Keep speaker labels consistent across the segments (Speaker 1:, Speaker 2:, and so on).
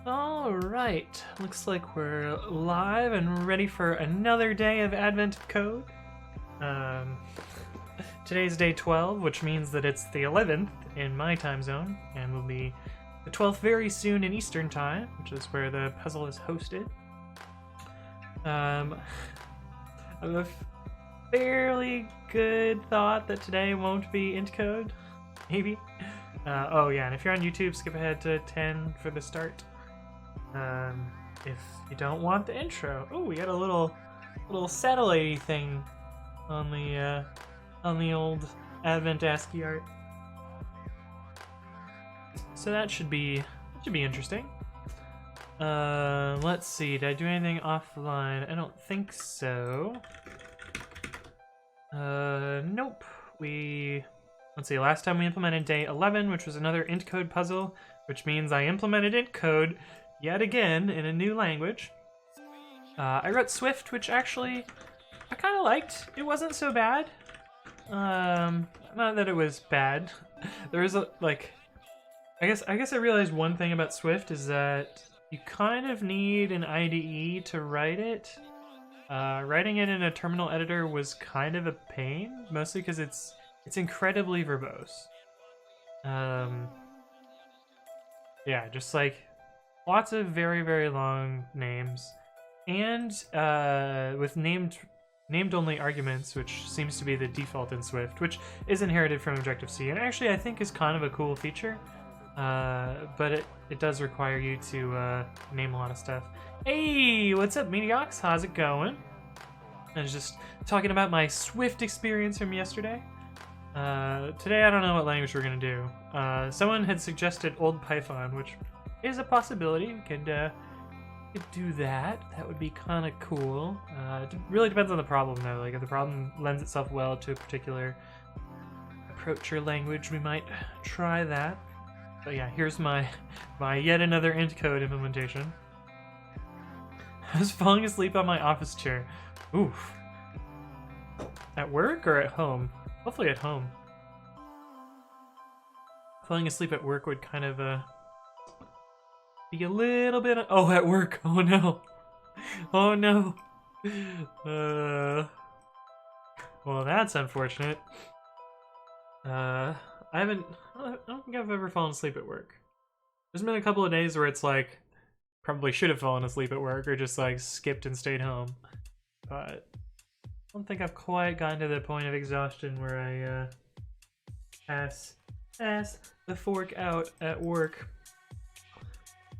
Speaker 1: Alright, looks like we're live and ready for another day of Advent of Code. Today's day 12, which means that it's the 11th in my time zone, and will be the 12th very soon in Eastern Time, which is where the puzzle is hosted. I have a fairly good thought that today won't be int code, maybe. Oh yeah, and if you're on YouTube, skip ahead to 10 for the start. If you don't want the intro. Oh, we got a little satellite thing on the old Advent ASCII art. So that should be interesting. Let's see. Did I do anything offline? I don't think so. Nope. Let's see. Last time we implemented day 11, which was another int code puzzle, which means I implemented int code yet again in a new language. I wrote Swift, which actually I kind of liked. It wasn't so bad. Not that it was bad. There was I guess I realized one thing about Swift is that you kind of need an IDE to write it. Writing it in a terminal editor was kind of a pain, mostly because it's incredibly verbose. Yeah, just like lots of very, very long names, and with named only arguments, which seems to be the default in Swift, which is inherited from Objective-C, and actually I think is kind of a cool feature. But it does require you to name a lot of stuff. Hey, what's up, Meteox? How's it going? I was just talking about my Swift experience from yesterday. Today I don't know what language we're gonna do. Someone had suggested Old Python, which is a possibility. We could do that. That would be kind of cool. It really depends on the problem, though. Like, if the problem lends itself well to a particular approach or language, we might try that. But yeah, here's my yet another int code implementation. I was falling asleep on my office chair. Oof. At work or at home? Hopefully at home. Falling asleep at work would kind of be a little bit. Oh, at work. Oh no. Oh no. Well, that's unfortunate. I don't think I've ever fallen asleep at work. There's been a couple of days where it's like, probably should have fallen asleep at work or just like skipped and stayed home. But I don't think I've quite gotten to the point of exhaustion where I pass the fork out at work.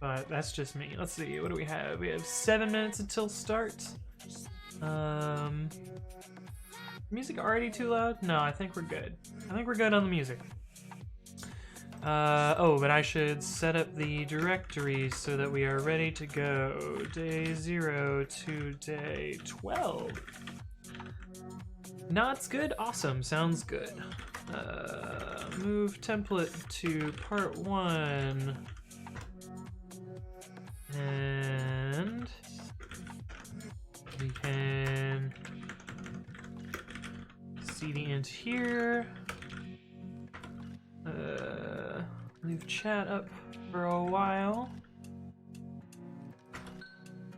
Speaker 1: But that's just me. Let's see, what do we have? We have 7 minutes until start. Music already too loud? No, I think we're good. I think we're good on the music. Oh, but I should set up the directory so that we are ready to go. Day 0 to day 12. Not's good? Awesome, sounds good. Move template to part 1. And we can see the int here. Leave chat up for a while.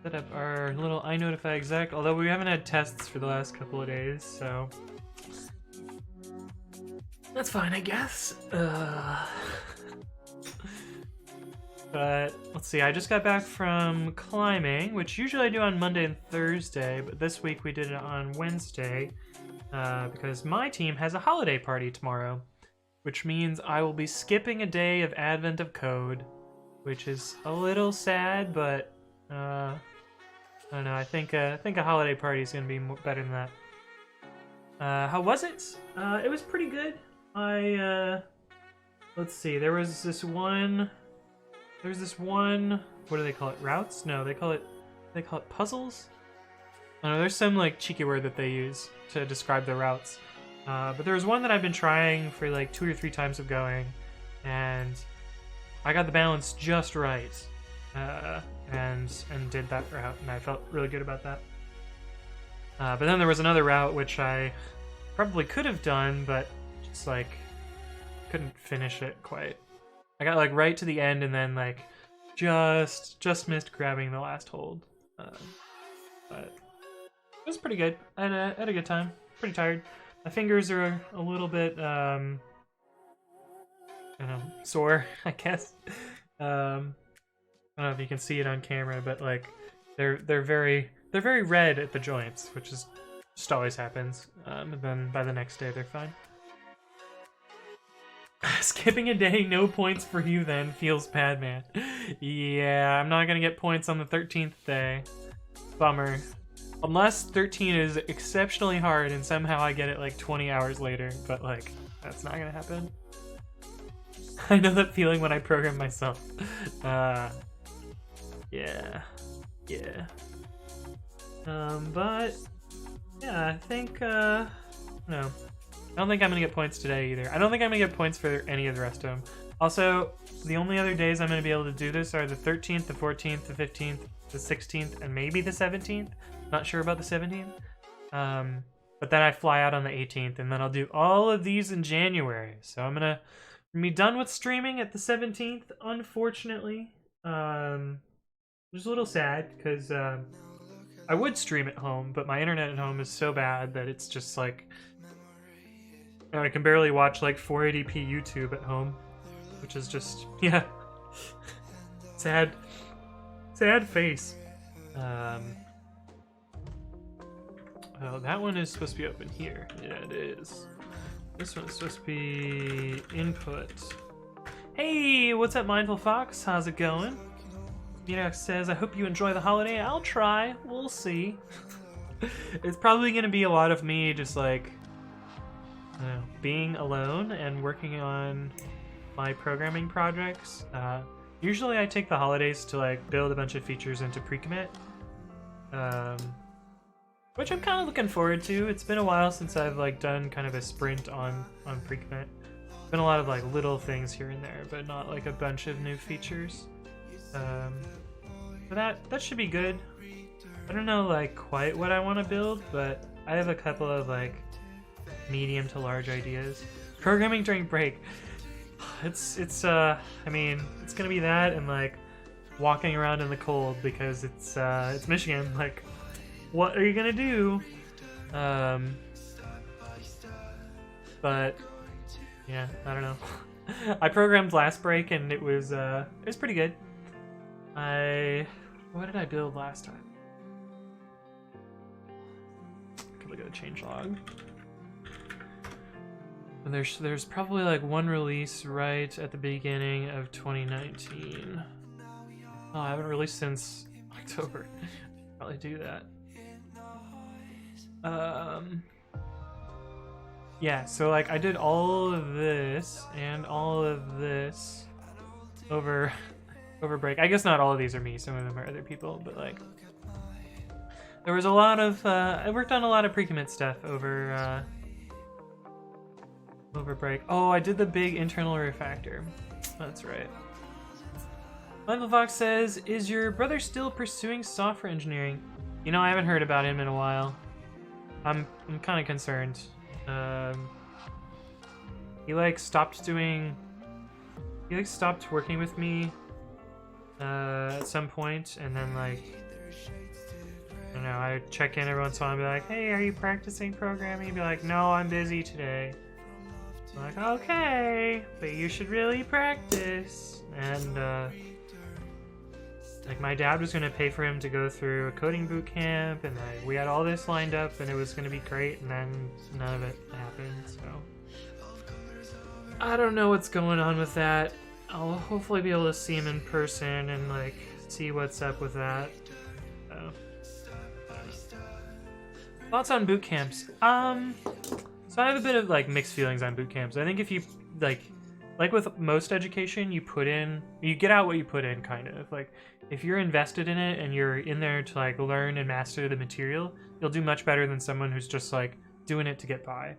Speaker 1: Set up our little iNotify exec, although we haven't had tests for the last couple of days, so that's fine, I guess. But let's see, I just got back from climbing, which usually I do on Monday and Thursday, but this week we did it on Wednesday because my team has a holiday party tomorrow, which means I will be skipping a day of Advent of Code, which is a little sad, but I don't know. I think a holiday party is gonna be better than that. How was it? It was pretty good. Let's see. There was this one. What do they call it? Routes? No, they call it puzzles. I don't know. There's some like cheeky word that they use to describe the routes. But there was one that I've been trying for like 2 or 3 times of going, and I got the balance just right, and did that route, and I felt really good about that. But then there was another route which I probably could have done, but just like couldn't finish it quite. I got like right to the end and then like just missed grabbing the last hold. But it was pretty good. I had a good time. Pretty tired. My fingers are a little bit sore, I guess. I don't know if you can see it on camera, but like they're very red at the joints, which is just always happens. And then by the next day they're fine. Skipping a day, no points for you then. Feels bad, man. Yeah, I'm not gonna get points on the 13th day. Bummer. Unless 13 is exceptionally hard and somehow I get it like 20 hours later, but like, that's not gonna happen. I know that feeling when I program myself. Yeah. But yeah, I think, no. I don't think I'm gonna get points today either. I don't think I'm gonna get points for any of the rest of them. Also, the only other days I'm gonna be able to do this are the 13th, the 14th, the 15th, the 16th, and maybe the 17th. Not sure about the 17th. But then I fly out on the 18th, and then I'll do all of these in January. So I'm gonna be done with streaming at the 17th, unfortunately. Which is a little sad, because I would stream at home, but my internet at home is so bad that it's just like... I can barely watch like 480p YouTube at home, which is just, yeah. Sad face. Oh, that one is supposed to be open here. Yeah, it is. This one's supposed to be input. Hey, what's up, Mindful Fox? How's it going? Minox says, I hope you enjoy the holiday. I'll try. We'll see. It's probably going to be a lot of me just like, being alone and working on my programming projects. Usually I take the holidays to like build a bunch of features into pre-commit. Which I'm kind of looking forward to. It's been a while since I've like done kind of a sprint on pre-commit. Been a lot of like little things here and there, but not like a bunch of new features. But that should be good. I don't know like quite what I want to build, but I have a couple of like medium to large ideas. Programming during break. It's I mean, it's gonna be that and like walking around in the cold because it's Michigan. Like, what are you gonna do? But yeah, I don't know. I programmed last break and it was pretty good. What did I build last time? Could look at the changelog. And there's probably like one release right at the beginning of 2019. Oh, I haven't released since October. Probably do that. Yeah, so like I did all of this and all of this over break. I guess not all of these are me, some of them are other people, but like there was a lot of I worked on a lot of pre-commit stuff over break. Oh, I did the big internal refactor. That's right. Michael Fox says, is your brother still pursuing software engineering? You know, I haven't heard about him in a while. I'm kind of concerned. He stopped working with me at some point, and then like, I don't know, I check in every once in a while and be like, hey, are you practicing programming? He'd be like, no, I'm busy today. I'm like, okay, but you should really practice. And like my dad was gonna pay for him to go through a coding boot camp, and we had all this lined up, and it was gonna be great, and then none of it happened. So I don't know what's going on with that. I'll hopefully be able to see him in person and like see what's up with that. So, I don't know. Thoughts on boot camps? So I have a bit of like mixed feelings on boot camps. I think if you like with most education, you get out what you put in, kind of. Like if you're invested in it and you're in there to like learn and master the material, you'll do much better than someone who's just like doing it to get by.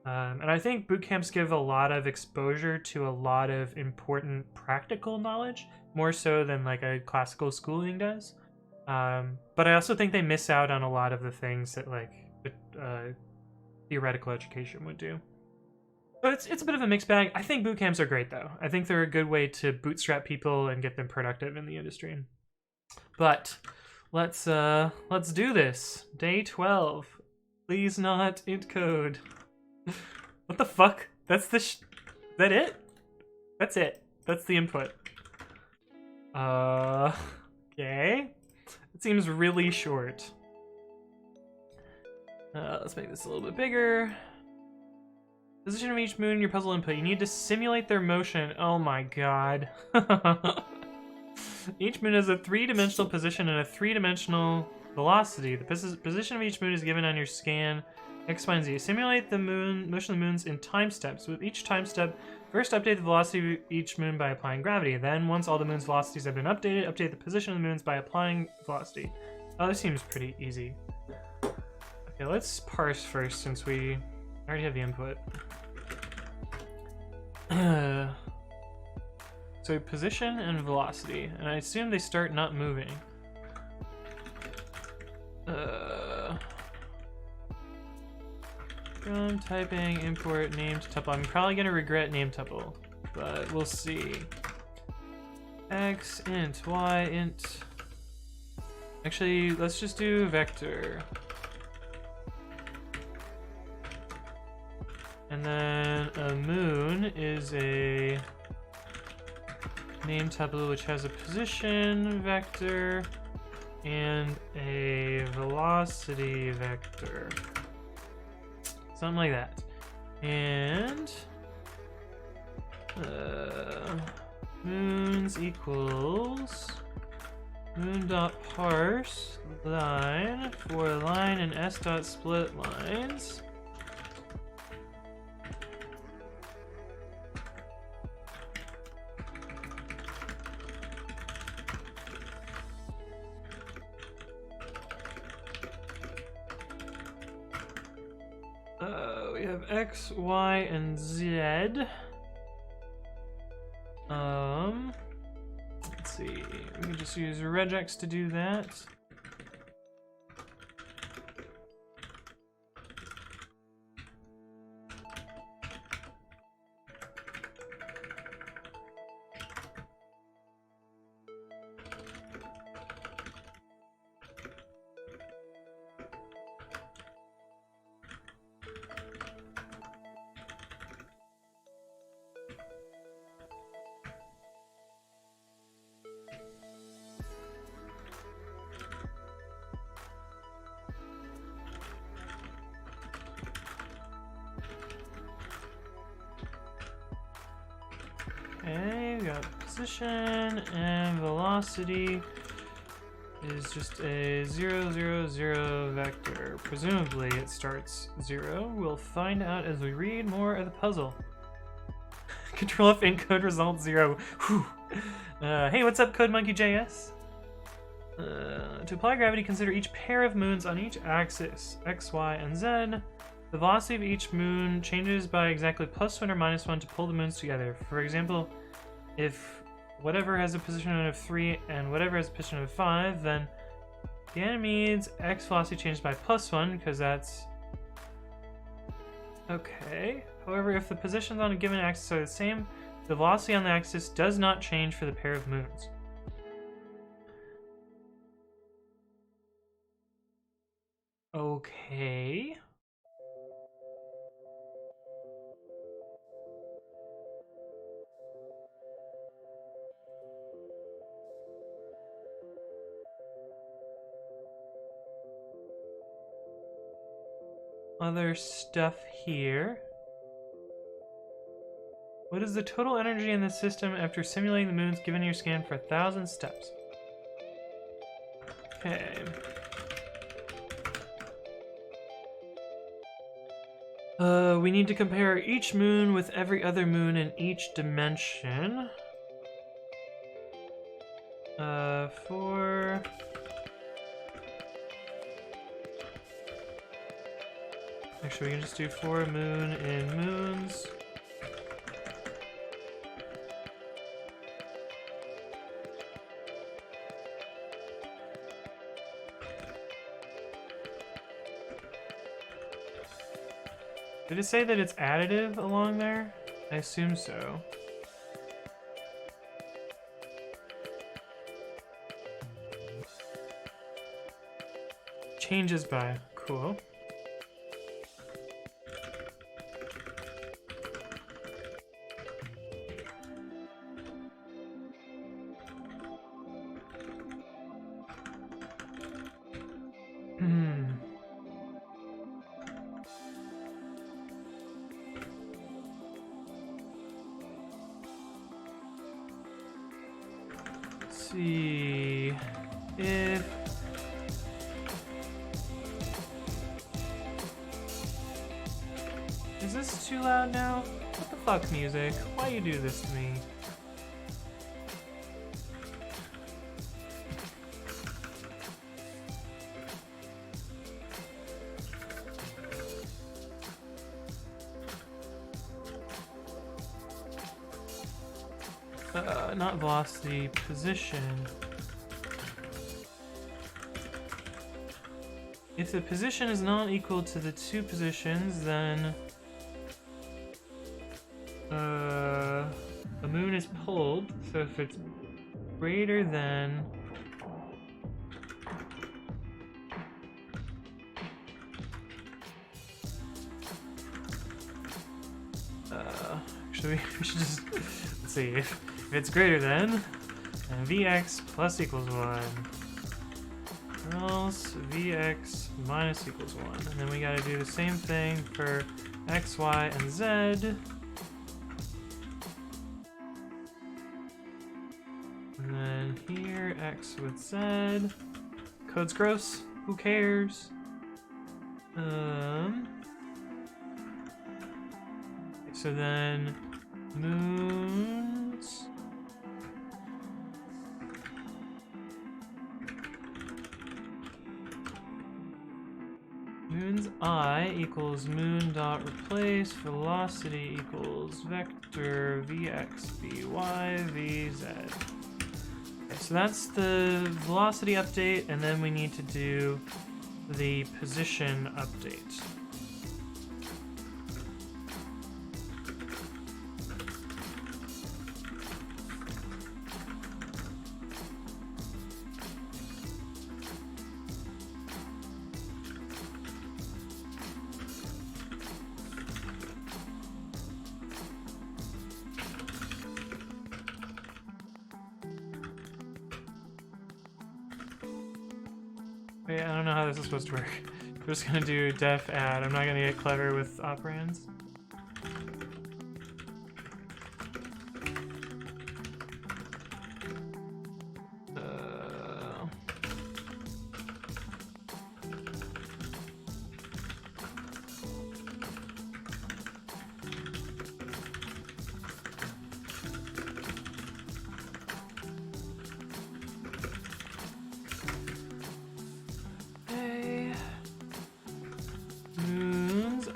Speaker 1: And I think boot camps give a lot of exposure to a lot of important practical knowledge, more so than like a classical schooling does. But I also think they miss out on a lot of the things that like theoretical education would do. But it's a bit of a mixed bag. I think boot camps are great though. I think they're a good way to bootstrap people and get them productive in the industry. But let's do this. Day 12. Please not int code. What the fuck? That's the is that it? That's it. That's the input. Okay. It seems really short. Let's make this a little bit bigger. Position of each moon in your puzzle input. You need to simulate their motion. Oh my god. Each moon has a 3-dimensional position and a 3-dimensional velocity. The position of each moon is given on your scan. X, Y, and Z. Simulate the motion of the moons in time steps. With each time step, first update the velocity of each moon by applying gravity. Then, once all the moon's velocities have been updated, update the position of the moons by applying velocity. Oh, this seems pretty easy. Okay, let's parse first since we already have the input. So position and velocity, and I assume they start not moving. From typing import named tuple. I'm probably gonna regret named tuple, but we'll see. X int y int. Actually, let's just do vector. And then a moon is a name tuple which has a position vector and a velocity vector. Something like that. And moons equals moon.parse line for line and s.split lines. We have X, Y, and Z. Let's see. We can just use regex to do that. Okay, we got position and velocity is just a 0, 0, 0 vector. Presumably it starts 0. We'll find out as we read more of the puzzle. Control F encode result 0. Whew. Hey, what's up, CodeMonkey.js? To apply gravity, consider each pair of moons on each axis, X, Y, and Z. The velocity of each moon changes by exactly +1 or -1 to pull the moons together. For example, if whatever has a position of 3 and whatever has a position of 5, then Ganymede's X velocity changes by +1 because that's okay. However, if the positions on a given axis are the same, the velocity on the axis does not change for the pair of moons. Okay. Other stuff here. What is the total energy in the system after simulating the moons given your scan for 1,000 steps? Okay. We need to compare each moon with every other moon in each dimension. Actually, we can just do for moon in moons. Did it say that it's additive along there? I assume so. Changes by. Cool. See if is this too loud now? What the fuck, music? Why you do this to me? Not velocity, position. If the position is not equal to the two positions, then the moon is pulled. So if it's greater than actually we should just let's see if it's greater than Vx plus equals 1, or else Vx minus equals 1. And then we gotta do the same thing for x, y, and z. And then here, x with z. Code's gross, who cares? So then moons I equals moon dot replace velocity equals vector vx vy vz. Okay, so that's the velocity update, and then we need to do the position update. Wait, I don't know how this is supposed to work. We're just gonna do def add. I'm not gonna get clever with operands.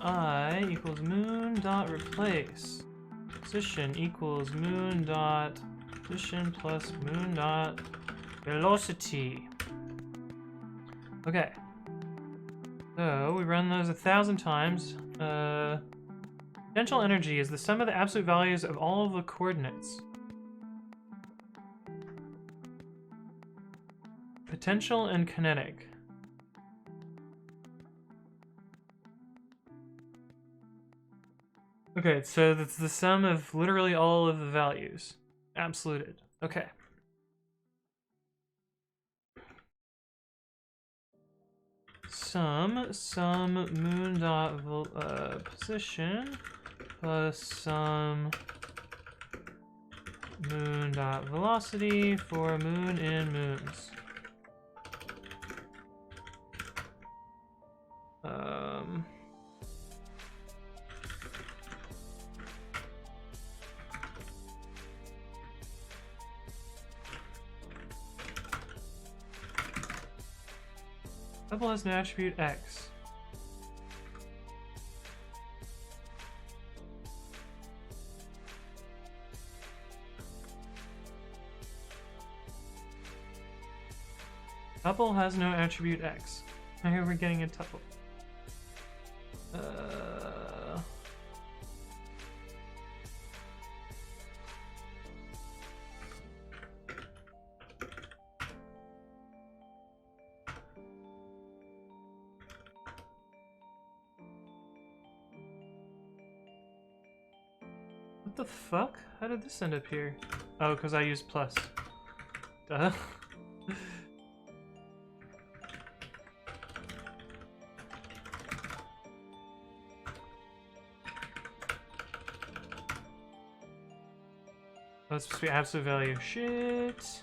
Speaker 1: I equals moon dot replace position equals moon dot position plus moon dot velocity. Okay, so we run those 1,000 times. Potential energy is the sum of the absolute values of all of the coordinates. Potential and kinetic. Okay, so that's the sum of literally all of the values. Absoluted. Okay. Sum moon dot position plus sum moon dot velocity for moon in moons. Tuple has no attribute x. Tuple has no attribute x. Here we're getting a tuple. What the fuck? How did this end up here? Oh, because I used plus. Duh. That's supposed to be absolute value. Shit.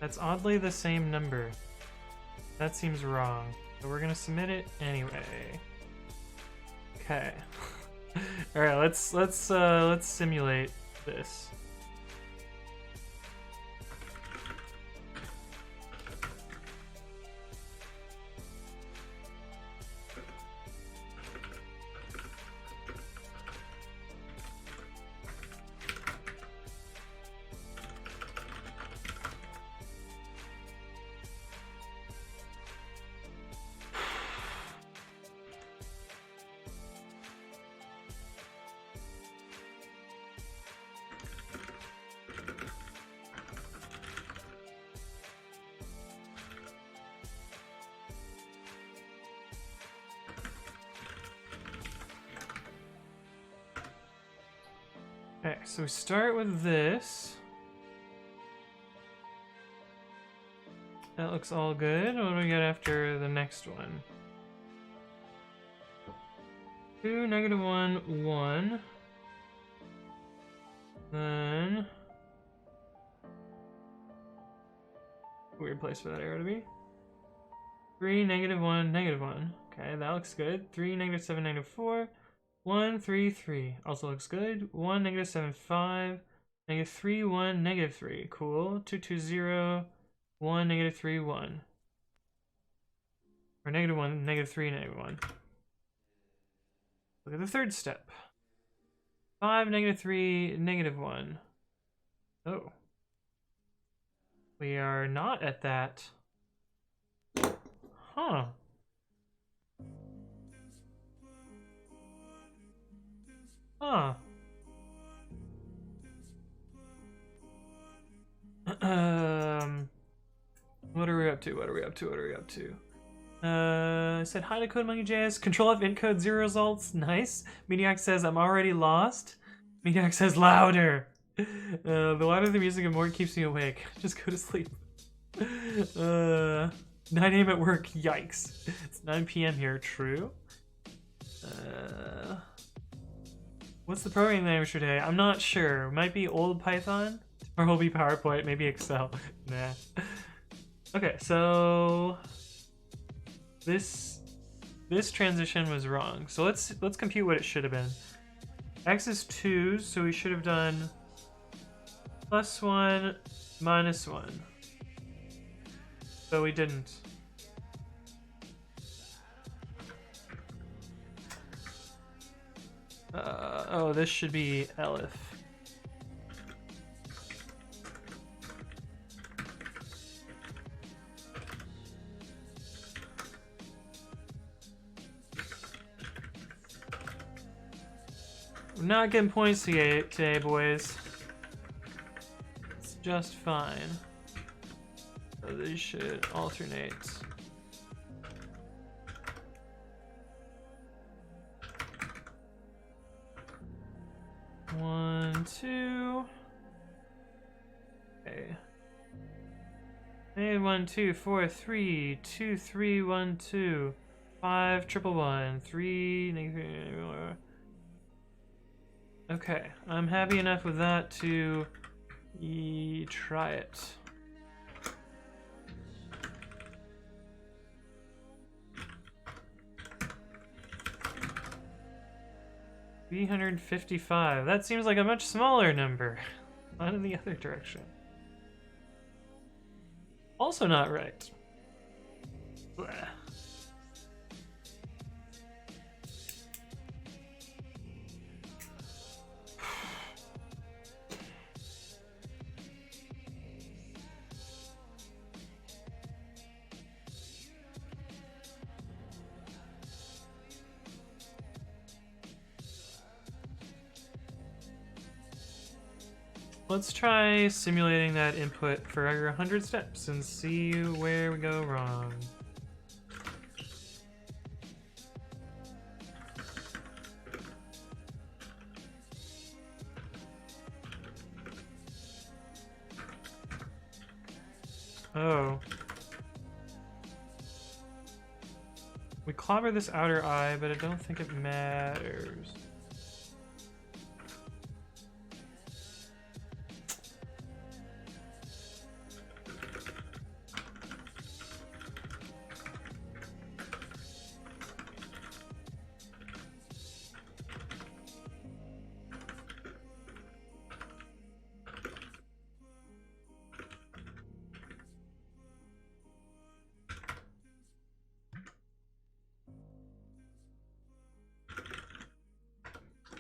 Speaker 1: That's oddly the same number. That seems wrong. So we're gonna submit it anyway. Okay. All right, let's simulate this. Okay, so we start with this. That looks all good. What do we get after the next one? 2, -1, 1. Then... weird place for that arrow to be. 3, -1, -1. Okay, that looks good. 3, -7, -4. 1, 3, 3. Also looks good. 1, -7, 5. -3, 1, -3. Cool. 2, 2, 0. 1, -3, 1. Or -1, -3, -1. Look at the third step. 5, -3, -1. Oh. We are not at that. Huh. Huh. What are we up to? What are we up to? What are we up to? I said hi to CodeMonkey.js. Control F encode 0 results. Nice. Mediac says I'm already lost. Mediac says louder. The louder the music, the more it keeps me awake. Just go to sleep. 9 a.m. at work. Yikes. It's 9 p.m. here. True. What's the programming language for today? I'm not sure. Might be old Python, or will be PowerPoint, maybe Excel. Nah. Okay, so this transition was wrong. So let's compute what it should have been. X is 2, so we should have done +1, -1. But we didn't. Oh, this should be Elif. We're not getting points today, boys. It's just fine. So these should alternate. One, 2. Okay. -1, 2, 4, 3, 2, 3, 1, 2, 5, 1, 1, 3, -3. Okay, I'm happy enough with that to try it. $355. That seems like a much smaller number. Not in the other direction. Also not right. Blah. Let's try simulating that input for 100 steps and see where we go wrong. Oh. We clobber this outer eye, but I don't think it matters.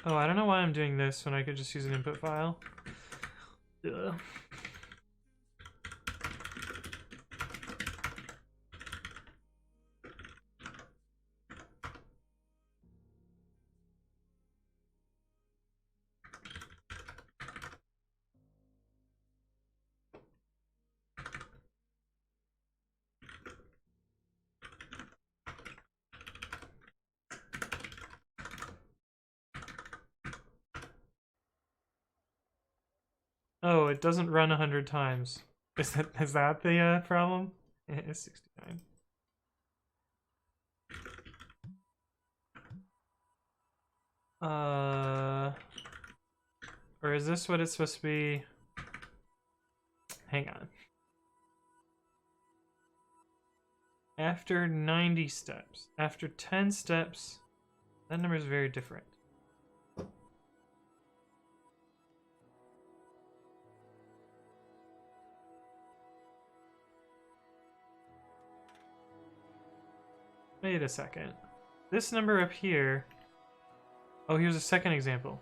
Speaker 1: Oh, I don't know why I'm doing this when I could just use an input file. Ugh. Oh, it doesn't run 100 times. Is that the problem? It's 69. Or is this what it's supposed to be? Hang on. After 90 steps. After 10 steps, that number is very different. Wait a second. This number up here... Oh, here's a second example.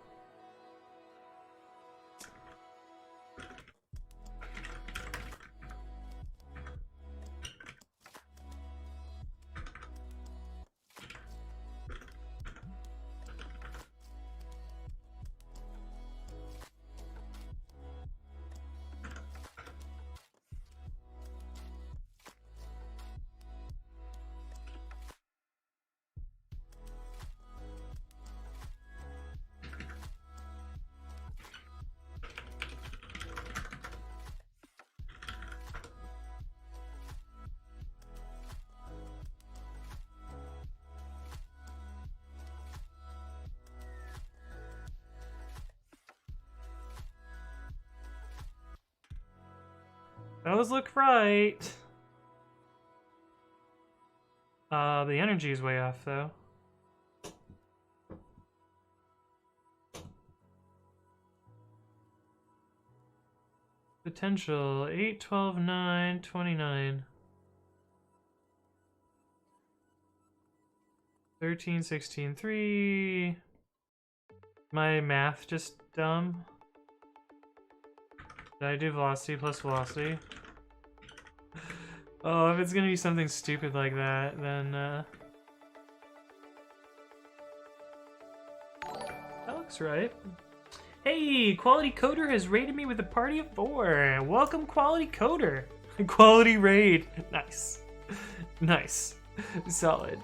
Speaker 1: Those look right. The energy is way off though. Potential 8, 12, 9, 29. 13, 16, 3. My math just dumb. Did I do velocity plus velocity? Oh, if it's gonna be something stupid like that, then that looks right. Hey, Quality Coder has raided me with a party of 4. Welcome, Quality Coder. Quality raid. Nice. Nice. Solid.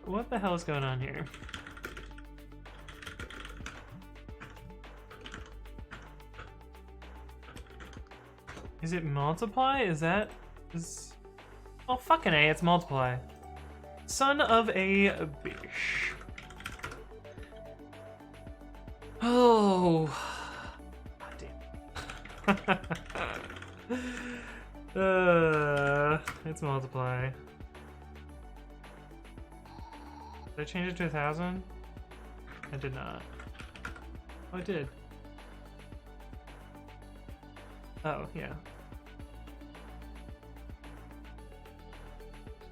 Speaker 1: What the hell is going on here? Is it multiply? Is oh fucking A, it's multiply. Son of a bitch. Oh. God damn. It's multiply. Did I change it to 1,000? I did not. Oh, I did. Oh, yeah.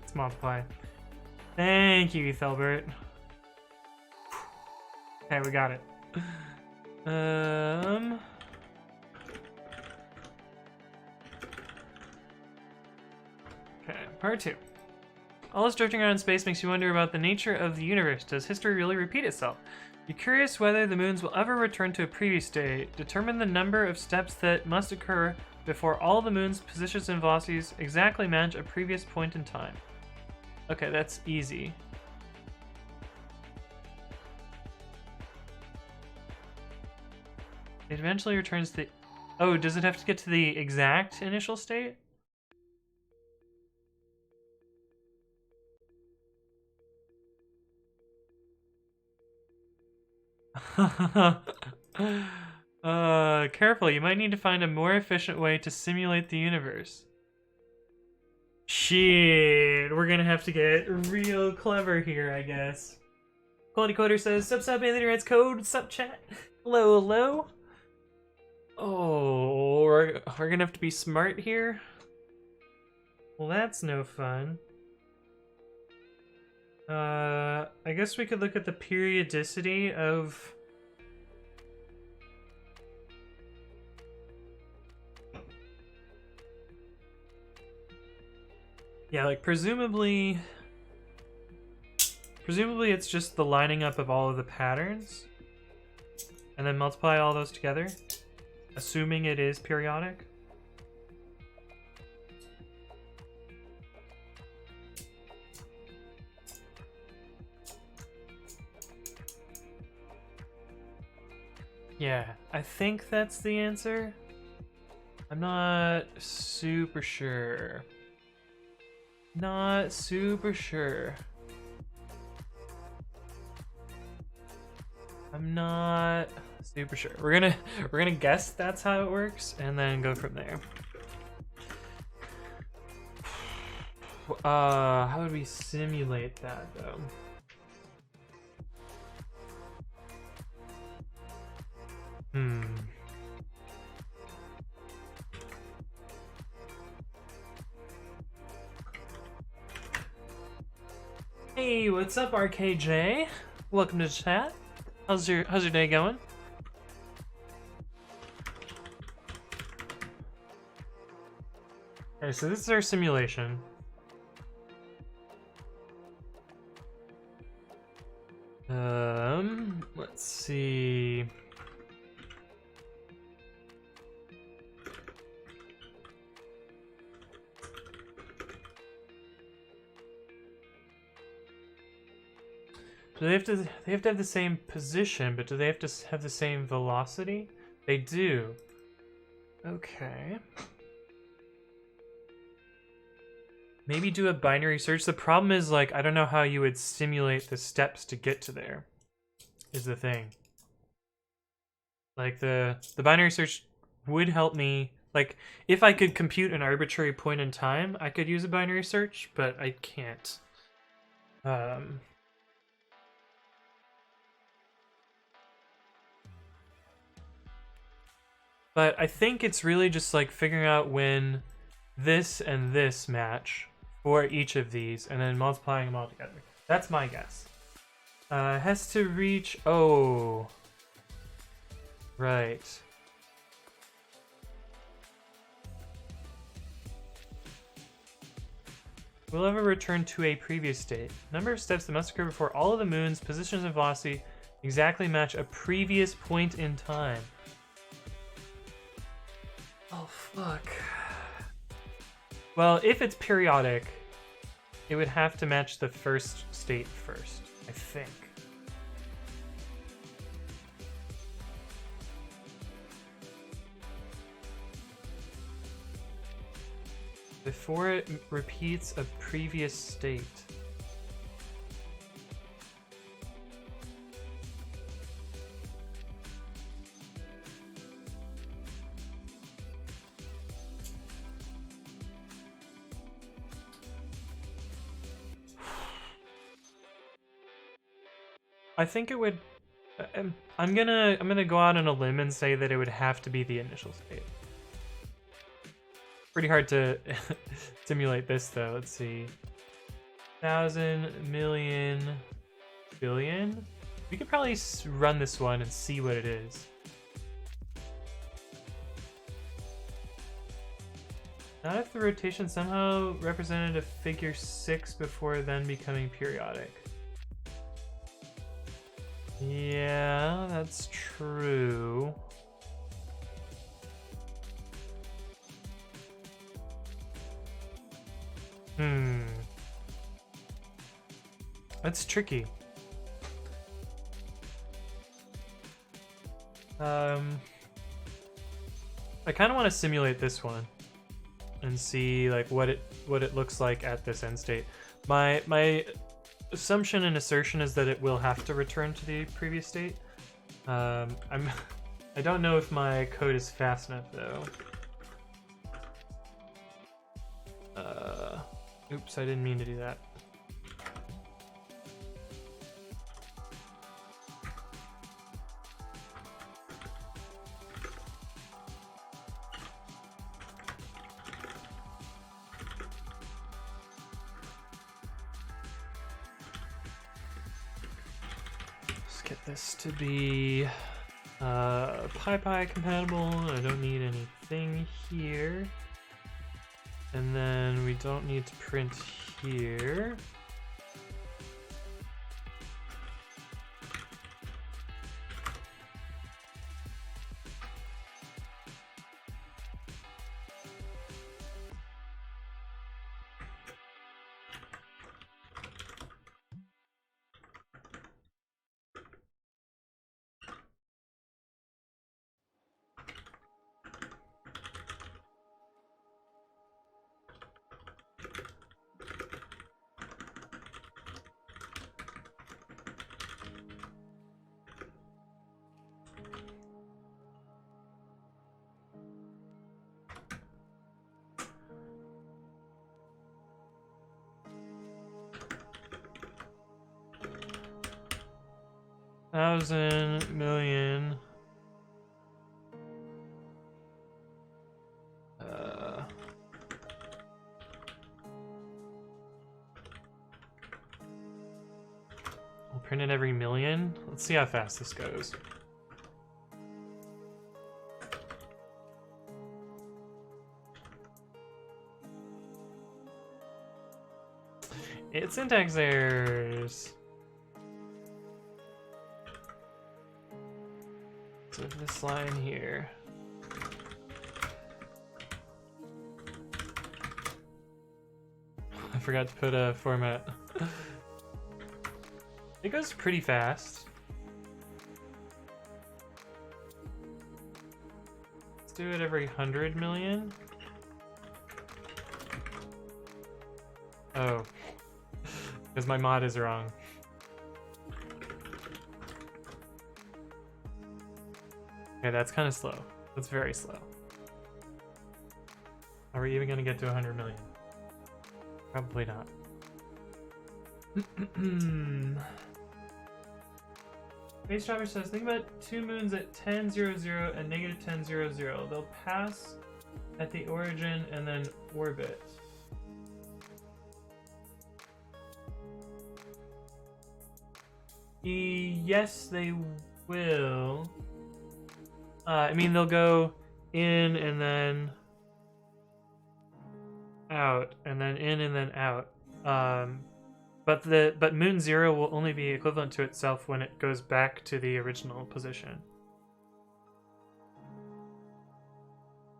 Speaker 1: Let's multiply. Thank you, Ethelbert. Okay, we got it. Okay, part 2. All this drifting around in space makes you wonder about the nature of the universe. Does history really repeat itself? You're curious whether the moons will ever return to a previous state. Determine the number of steps that must occur before all the moon's positions and velocities exactly match a previous point in time. Okay, that's easy. It eventually returns to the... Oh, does it have to get to the exact initial state? Careful, you might need to find a more efficient way to simulate the universe. Shit, we're gonna have to get real clever here, I guess. Quality Coder says, sup, Anthony writes code, sup, chat. Hello, hello. Oh, we're gonna have to be smart here? Well, that's no fun. I guess we could look at the periodicity of... Yeah, like, presumably it's just the lining up of all of the patterns, and then multiply all those together, assuming it is periodic. Yeah, I think that's the answer. I'm not super sure. Not super sure. I'm not super sure. We're gonna guess that's how it works and then go from there. How would we simulate that though? Hey, what's up, RKJ? Welcome to chat. How's your day going? Okay, so this is our simulation. Let's see. Do they have to have the same position, but do they have to have the same velocity? They do. Okay. Maybe do a binary search. The problem is, like, I don't know how you would simulate the steps to get to there, is the thing. Like, the binary search would help me. Like, if I could compute an arbitrary point in time, I could use a binary search, but I can't. But I think it's really just like figuring out when this and this match for each of these and then multiplying them all together. That's my guess. Has to reach... Oh. Right. Will ever return to a previous state. Number of steps that must occur before all of the moons, positions, and velocity exactly match a previous point in time. Oh, fuck. Well, if it's periodic, it would have to match the first state first, I think. Before it repeats a previous state. I think it would. I'm gonna go out on a limb and say that it would have to be the initial state. Pretty hard to simulate this though. Let's see. 1,000, million, billion. We could probably run this one and see what it is. Not if the rotation somehow represented a figure 6 before then becoming periodic. Yeah, that's true. That's tricky. I kind of want to simulate this one and see like what it looks like at this end state. My assumption and assertion is that it will have to return to the previous state. I don't know if my code is fast enough though. Oops, I didn't mean to do that. Let's get this to be PyPy compatible. I don't need anything here. And then we don't need to print here. Thousand, million. We'll print it every million. Let's see how fast this goes. It's syntax errors. So this line here. I forgot to put a format. It goes pretty fast. Let's do it every 100 million. Oh, because my mod is wrong. Okay, that's kind of slow. That's very slow. Are we even going to get to 100 million? Probably not. Space Traveler says, think about two moons at 10:00 and negative 10:00. They'll pass at the origin and then orbit. Yes, they will. I mean, they'll go in and then out, and then in and then out. But Moon 0 will only be equivalent to itself when it goes back to the original position.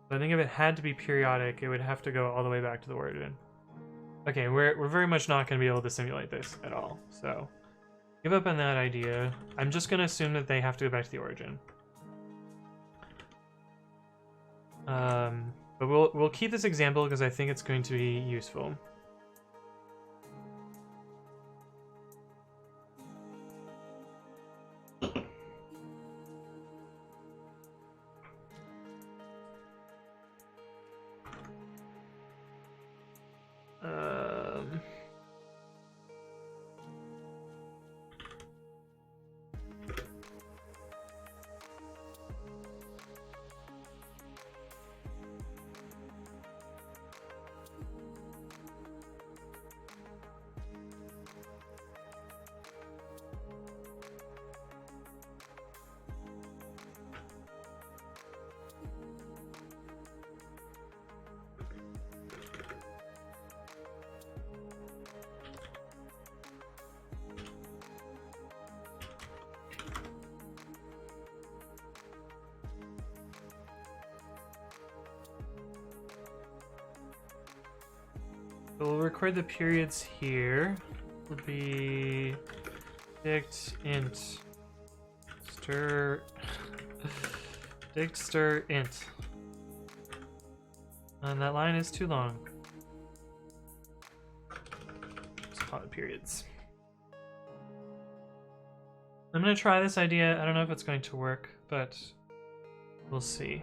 Speaker 1: So I think if it had to be periodic, it would have to go all the way back to the origin. Okay, we're very much not going to be able to simulate this at all, so give up on that idea. I'm just going to assume that they have to go back to the origin. But we'll keep this example because I think it's going to be useful. we'll record the periods here. Will be dict int stir dict stir int. And that line is too long. Let's call it periods. I'm gonna try this idea. I don't know if it's going to work, but we'll see.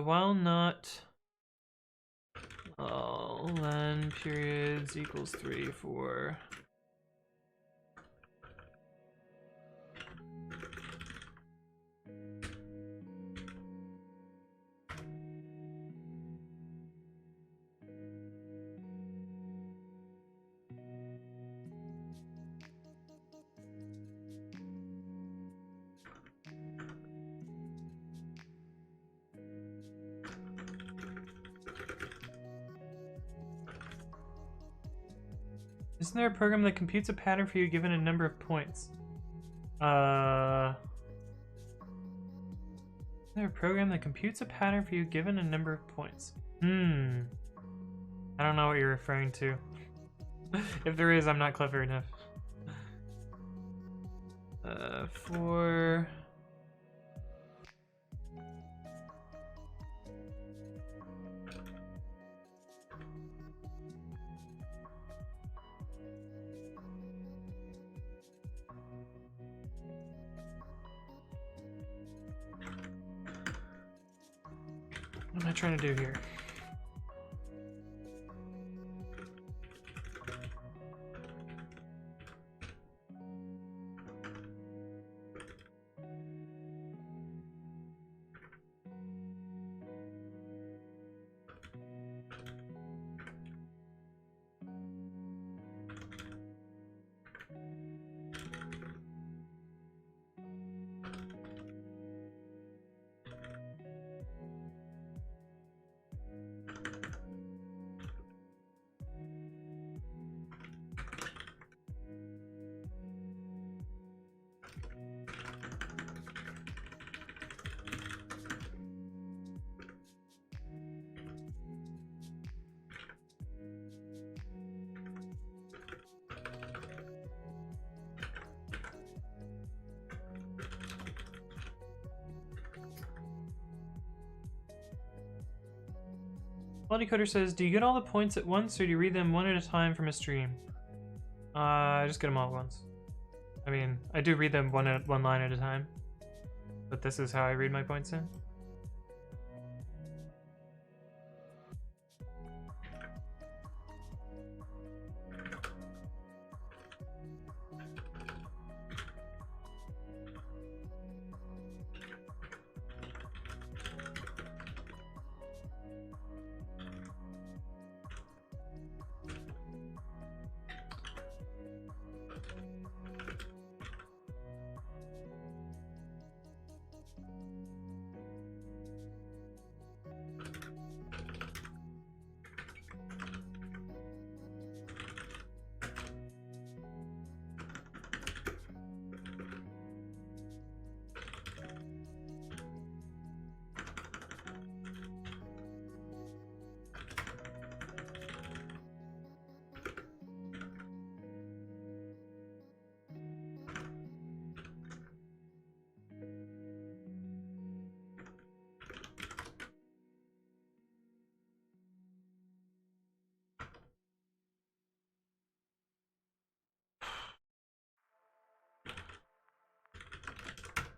Speaker 1: While not len periods equals 3 for Isn't there a program that computes a pattern for you given a number of points? Is there a program that computes a pattern for you given a number of points? I don't know what you're referring to. If there is, I'm not clever enough. For... What am I trying to do here? Bloody Coder says, do you get all the points at once, or do you read them one at a time from a stream? I just get them all at once. I mean, I do read them one line at a time, but this is how I read my points in.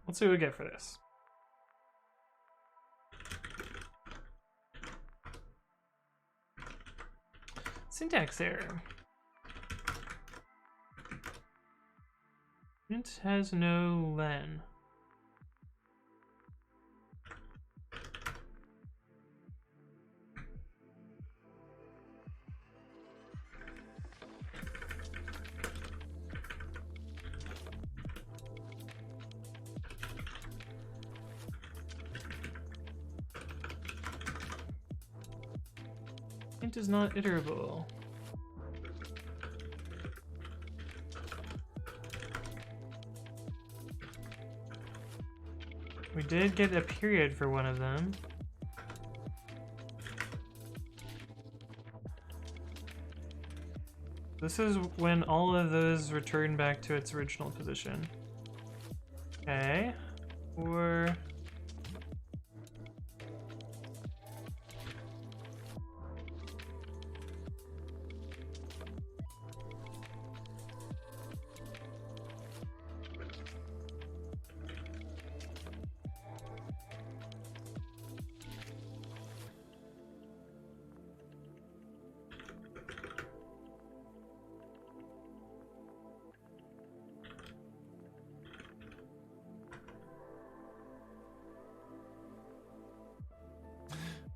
Speaker 1: Let's see what we get for this. Syntax error. Int has no len. Int is not iterable. We did get a period for one of them. This is when all of those return back to its original position. Okay. Or...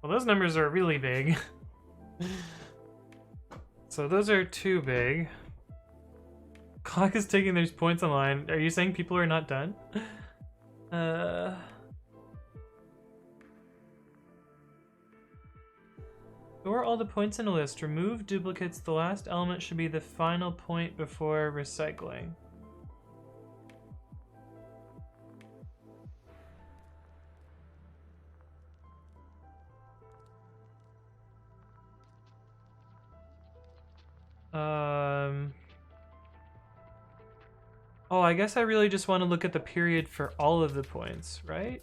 Speaker 1: well, those numbers are really big. So those are too big. Clock is taking those points online. Are you saying people are not done? Store all the points in a list. Remove duplicates. The last element should be the final point before recycling. Oh, I guess I really just want to look at the period for all of the points, right?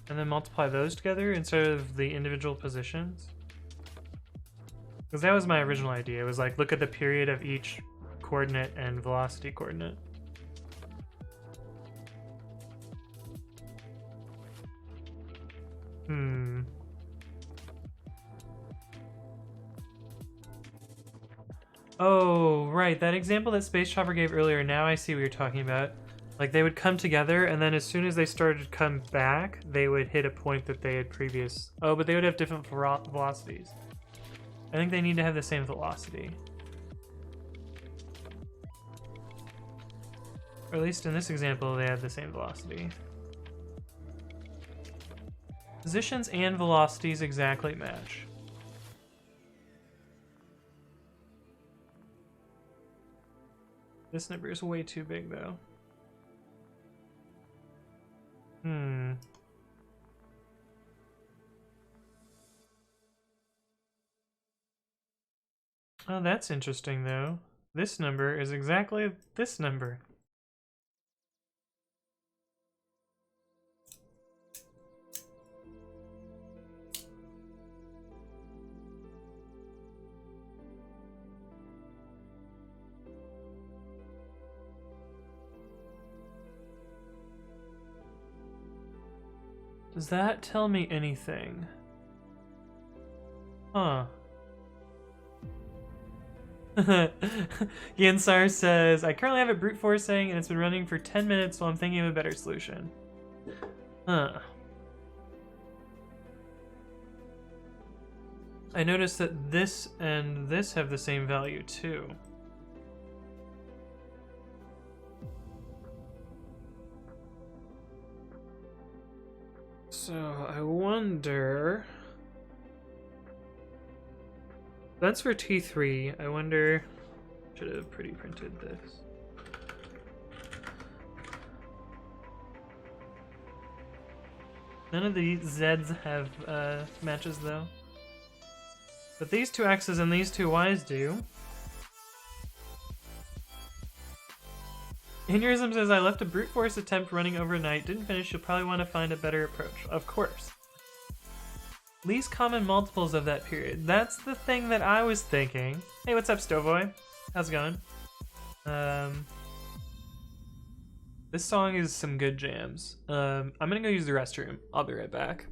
Speaker 1: And then multiply those together instead of the individual positions. Because that was my original idea. It was like, look at the period of each coordinate and velocity coordinate. Oh, right. That example that Space Chopper gave earlier, now I see what you're talking about. Like, they would come together, and then as soon as they started to come back, they would hit a point that they had previous... Oh, but they would have different velocities. I think they need to have the same velocity. Or at least in this example, they have the same velocity. Positions and velocities exactly match. This number is way too big, though. Oh, that's interesting, though. This number is exactly this number. Does that tell me anything? Huh. Yansar says, I currently have it brute forcing and it's been running for 10 minutes while I'm thinking of a better solution. Huh. I noticed that this and this have the same value too. So I wonder... That's for T3. I wonder... Should have pretty printed this. None of the Zs have matches though. But these two X's and these two Y's do. Aneurysm says, I left a brute force attempt running overnight. Didn't finish. You'll probably want to find a better approach. Of course. Least common multiples of that period. That's the thing that I was thinking. Hey, what's up, Stovoy? How's it going? This song is some good jams. I'm gonna go use the restroom. I'll be right back.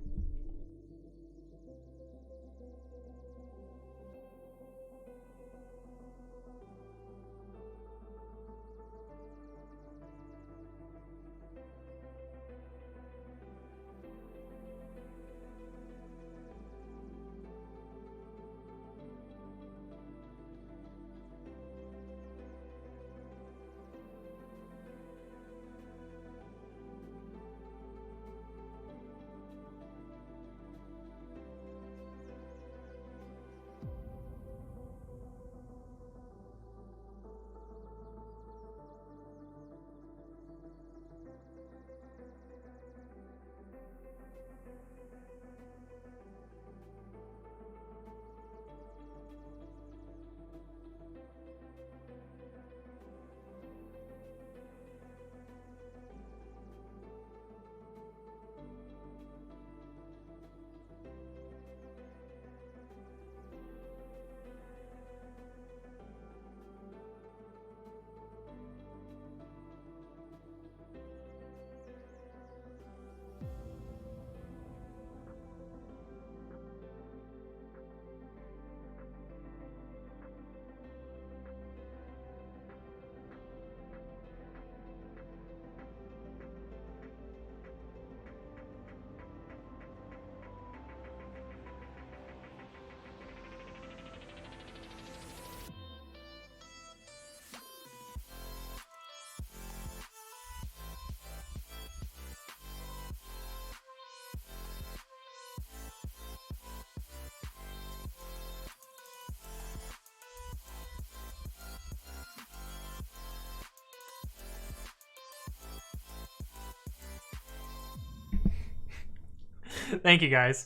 Speaker 1: Thank you, guys.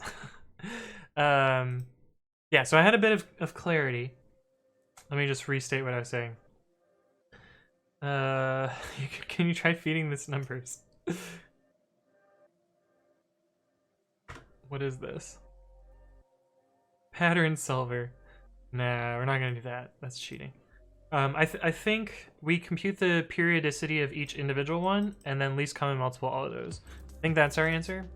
Speaker 1: Yeah, so I had a bit of clarity. Let me just restate what I was saying. Can you try feeding this numbers? What is this? Pattern solver. Nah, we're not gonna do that. That's cheating. I think we compute the periodicity of each individual one, and then least common multiple all of those. I think that's our answer.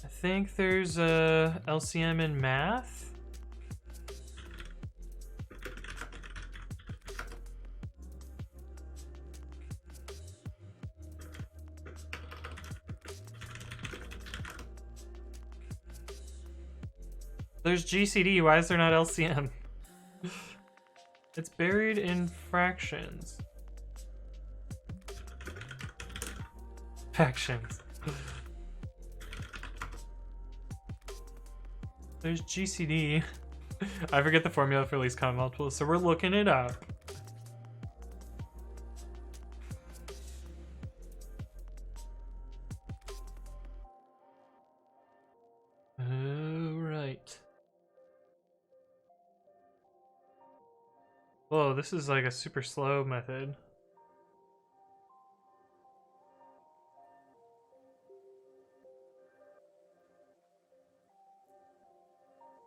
Speaker 1: I think there's a LCM in math. There's GCD, why is there not LCM? It's buried in fractions. Fractions. There's GCD. I forget the formula for least common multiple, so we're looking it up. Right. Whoa, this is like a super slow method.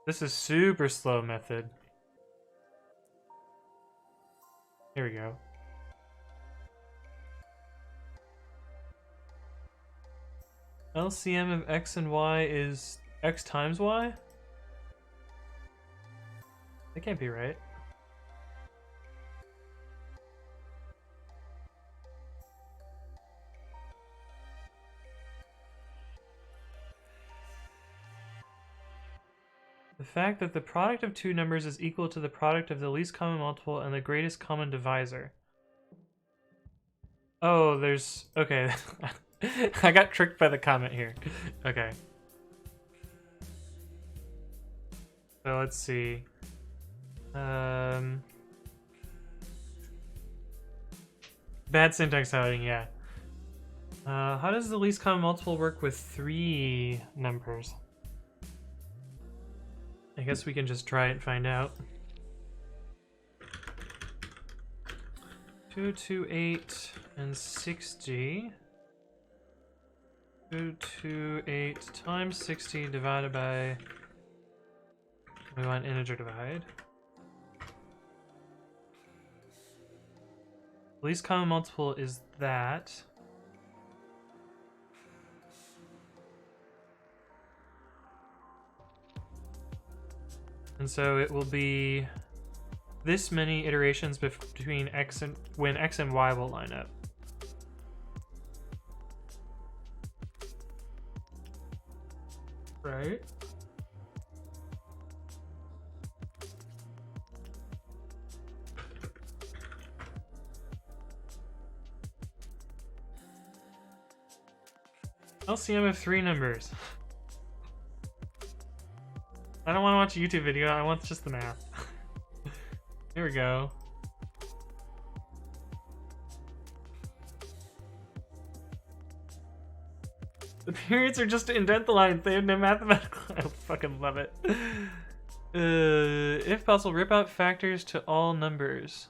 Speaker 1: This is super slow method. Here we go. LCM of x and y is x times y? That can't be right. The fact that the product of two numbers is equal to the product of the least common multiple and the greatest common divisor. Oh, there's... okay. I got tricked by the comment here. Okay. So let's see. Bad syntax highlighting, yeah. How does the least common multiple work with 3 numbers? I guess we can just try it and find out. 228 and 60. 228 times 60 divided by... we want integer divide. Least common multiple is that. And so it will be this many iterations between x and when x and y will line up. Right? LCM of 3 numbers. I don't want to watch a YouTube video, I want just the math. Here we go. The periods are just to indent the lines, they have no mathematical... I fucking love it. If possible, rip out factors to all numbers.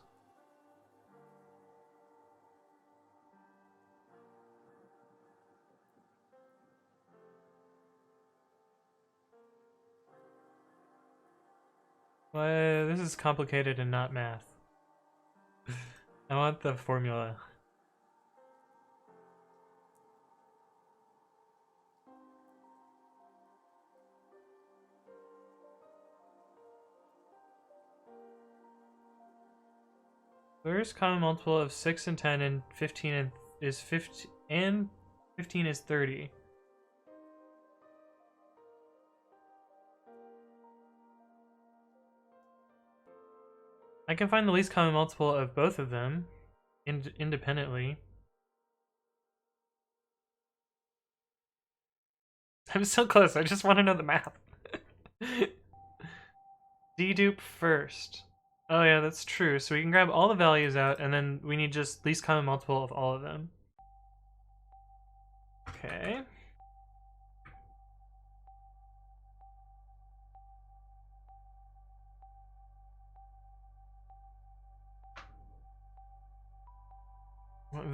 Speaker 1: Well, this is complicated and not math. I want the formula. First common multiple of 6 and 10 and 15 is 50 and 15 is 30. I can find the least common multiple of both of them independently. I'm so close, I just want to know the math. Dedupe first. Oh yeah, that's true. So we can grab all the values out, and then we need just least common multiple of all of them. Okay.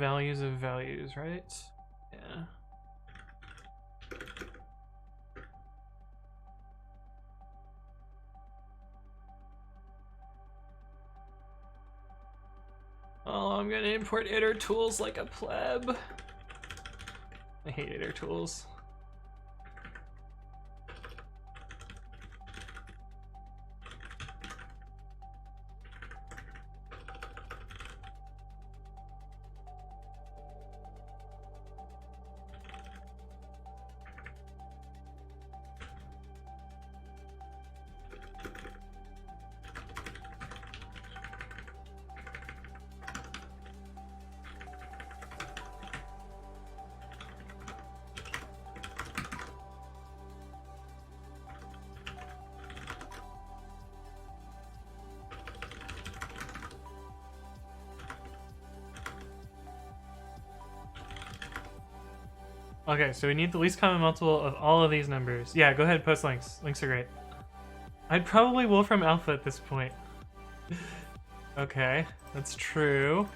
Speaker 1: values of values, right? Yeah. Oh, I'm gonna import iter tools like a pleb. I hate iter tools. Okay, so we need the least common multiple of all of these numbers. Yeah, go ahead, post links. Links are great. I'd probably Wolfram Alpha at this point. Okay, that's true.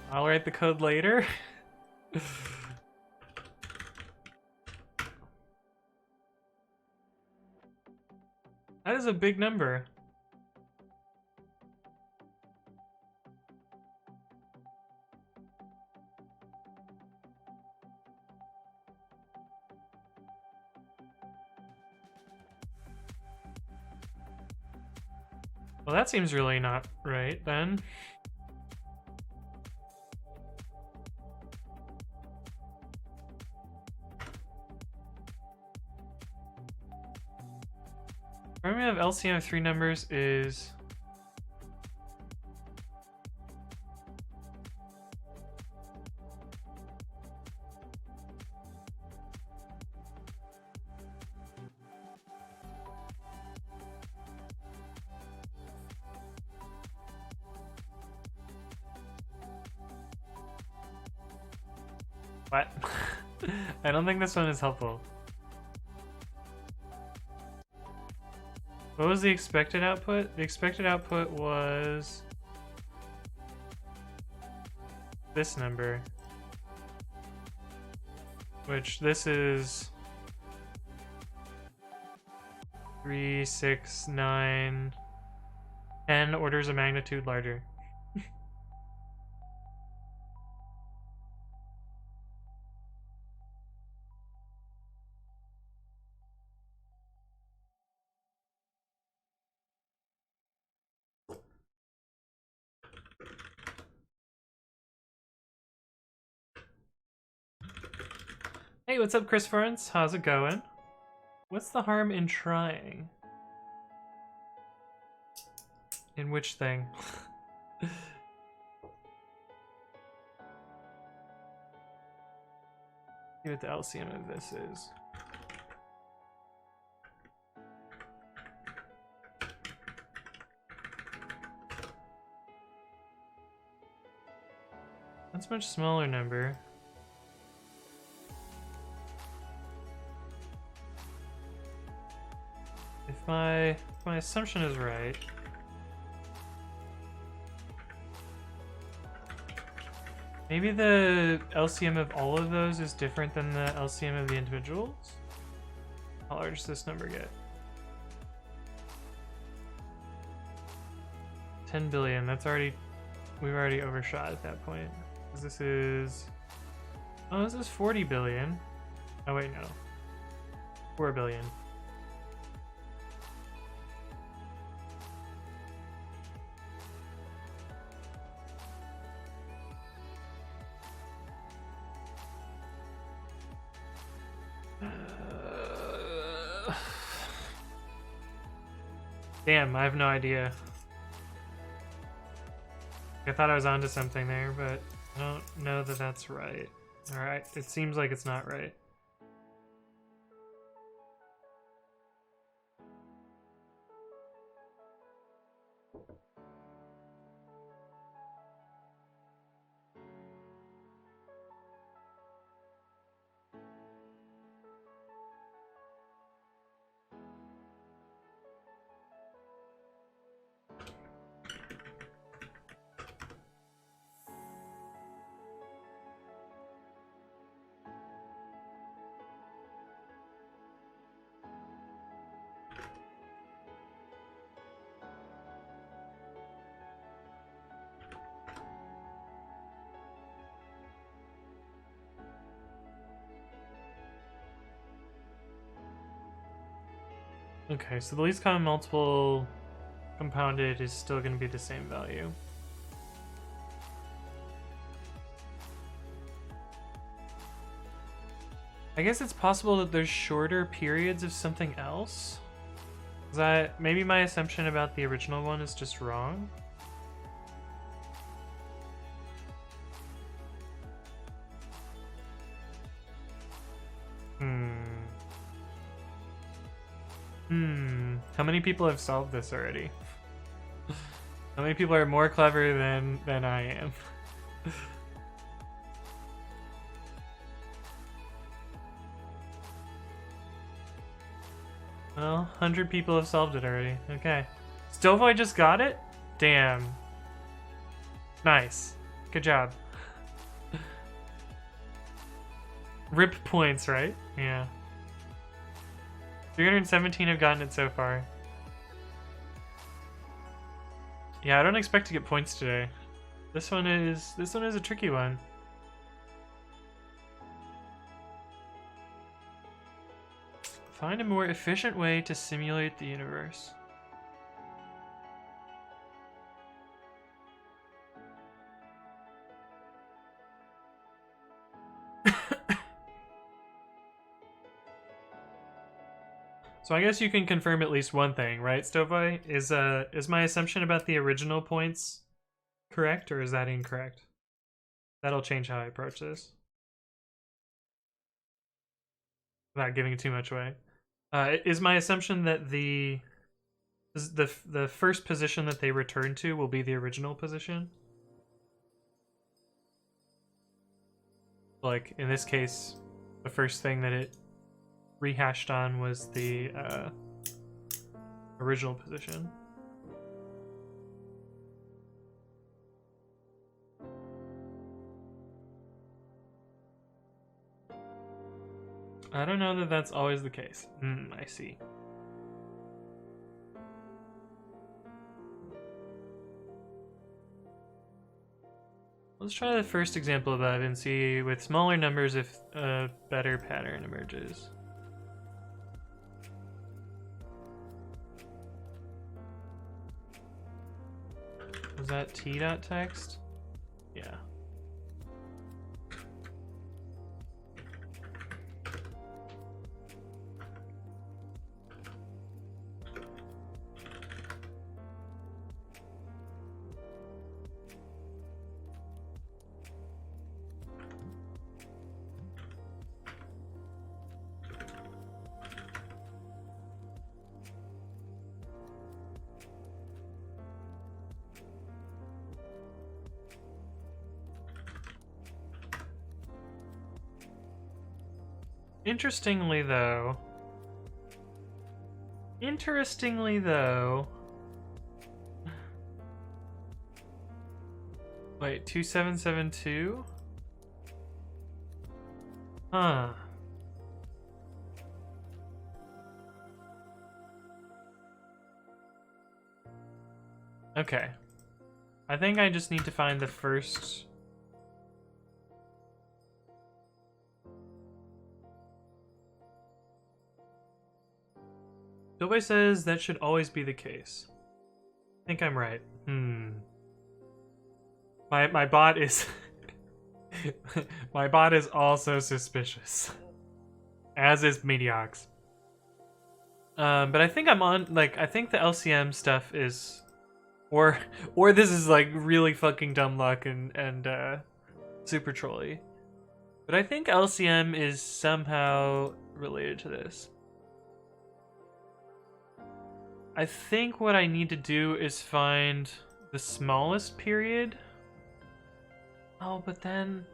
Speaker 1: I'll write the code later. That is a big number. Well, that seems really not right then. Formula of LCM of three numbers is what? I don't think this one is helpful. What was the expected output? The expected output was this number, which this is 3, 6, 9, 10 orders of magnitude larger. Hey, what's up, Chris Ferns? How's it going? What's the harm in trying? In which thing? See what the LCM of this is. That's a much smaller number. If my assumption is right, maybe the LCM of all of those is different than the LCM of the individuals? How large does this number get? 10 billion, that's already, we've already overshot at that point. Because this is, oh, this is 40 billion. Oh wait, no. 4 billion. Damn, I have no idea. I thought I was onto something there, but I don't know that that's right. Alright, it seems like it's not right. Okay, so the least common multiple compounded is still going to be the same value. I guess it's possible that there's shorter periods of something else. Maybe my assumption about the original one is just wrong. How many people have solved this already? How many people are more clever than I am? Well, 100 people have solved it already. Okay. Stovoi just got it? Damn. Nice. Good job. RIP points, right? Yeah. 317 have gotten it so far. Yeah, I don't expect to get points today. This one is a tricky one. Find a more efficient way to simulate the universe. So I guess you can confirm at least one thing, right, Stovoi? Is my assumption about the original points correct, or is that incorrect? That'll change how I approach this. Without giving too much away. Is my assumption that the first position that they return to will be the original position? Like, in this case, the first thing that it rehashed on was the original position. I don't know that that's always the case. I see. Let's try the first example above and see with smaller numbers if a better pattern emerges. Was that t.text? Yeah. Interestingly though, wait, 2772? Huh. Okay. I think I just need to find the first... Nobody says that should always be the case. I think I'm right. My bot is... my bot is also suspicious. As is Mediox. But I think I'm on... Like, I think the LCM stuff is... Or this is, like, really fucking dumb luck and super trolly. But I think LCM is somehow related to this. I think what I need to do is find the smallest period. Oh, but then...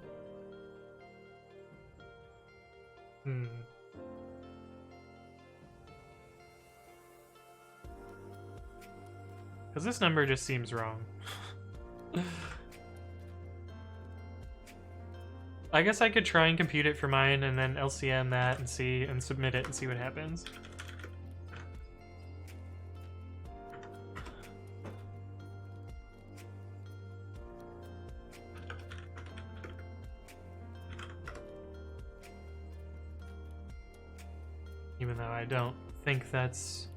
Speaker 1: Because this number just seems wrong. I guess I could try and compute it for mine and then LCM that and see and submit it and see what happens. Even though I don't think that's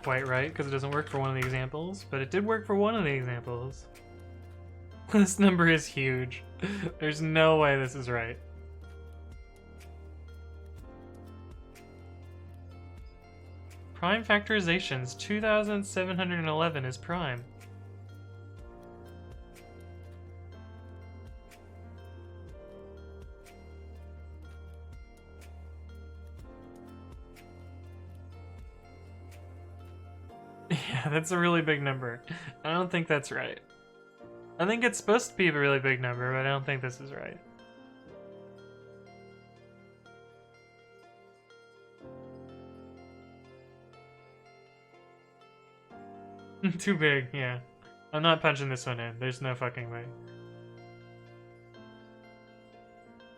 Speaker 1: quite right because it doesn't work for one of the examples, but it did work for one of the examples. This number is huge. There's no way this is right. Prime factorizations, 2711 is prime. Yeah, that's a really big number. I don't think that's right. I think it's supposed to be a really big number, but I don't think this is right. Too big, yeah. I'm not punching this one in. There's no fucking way.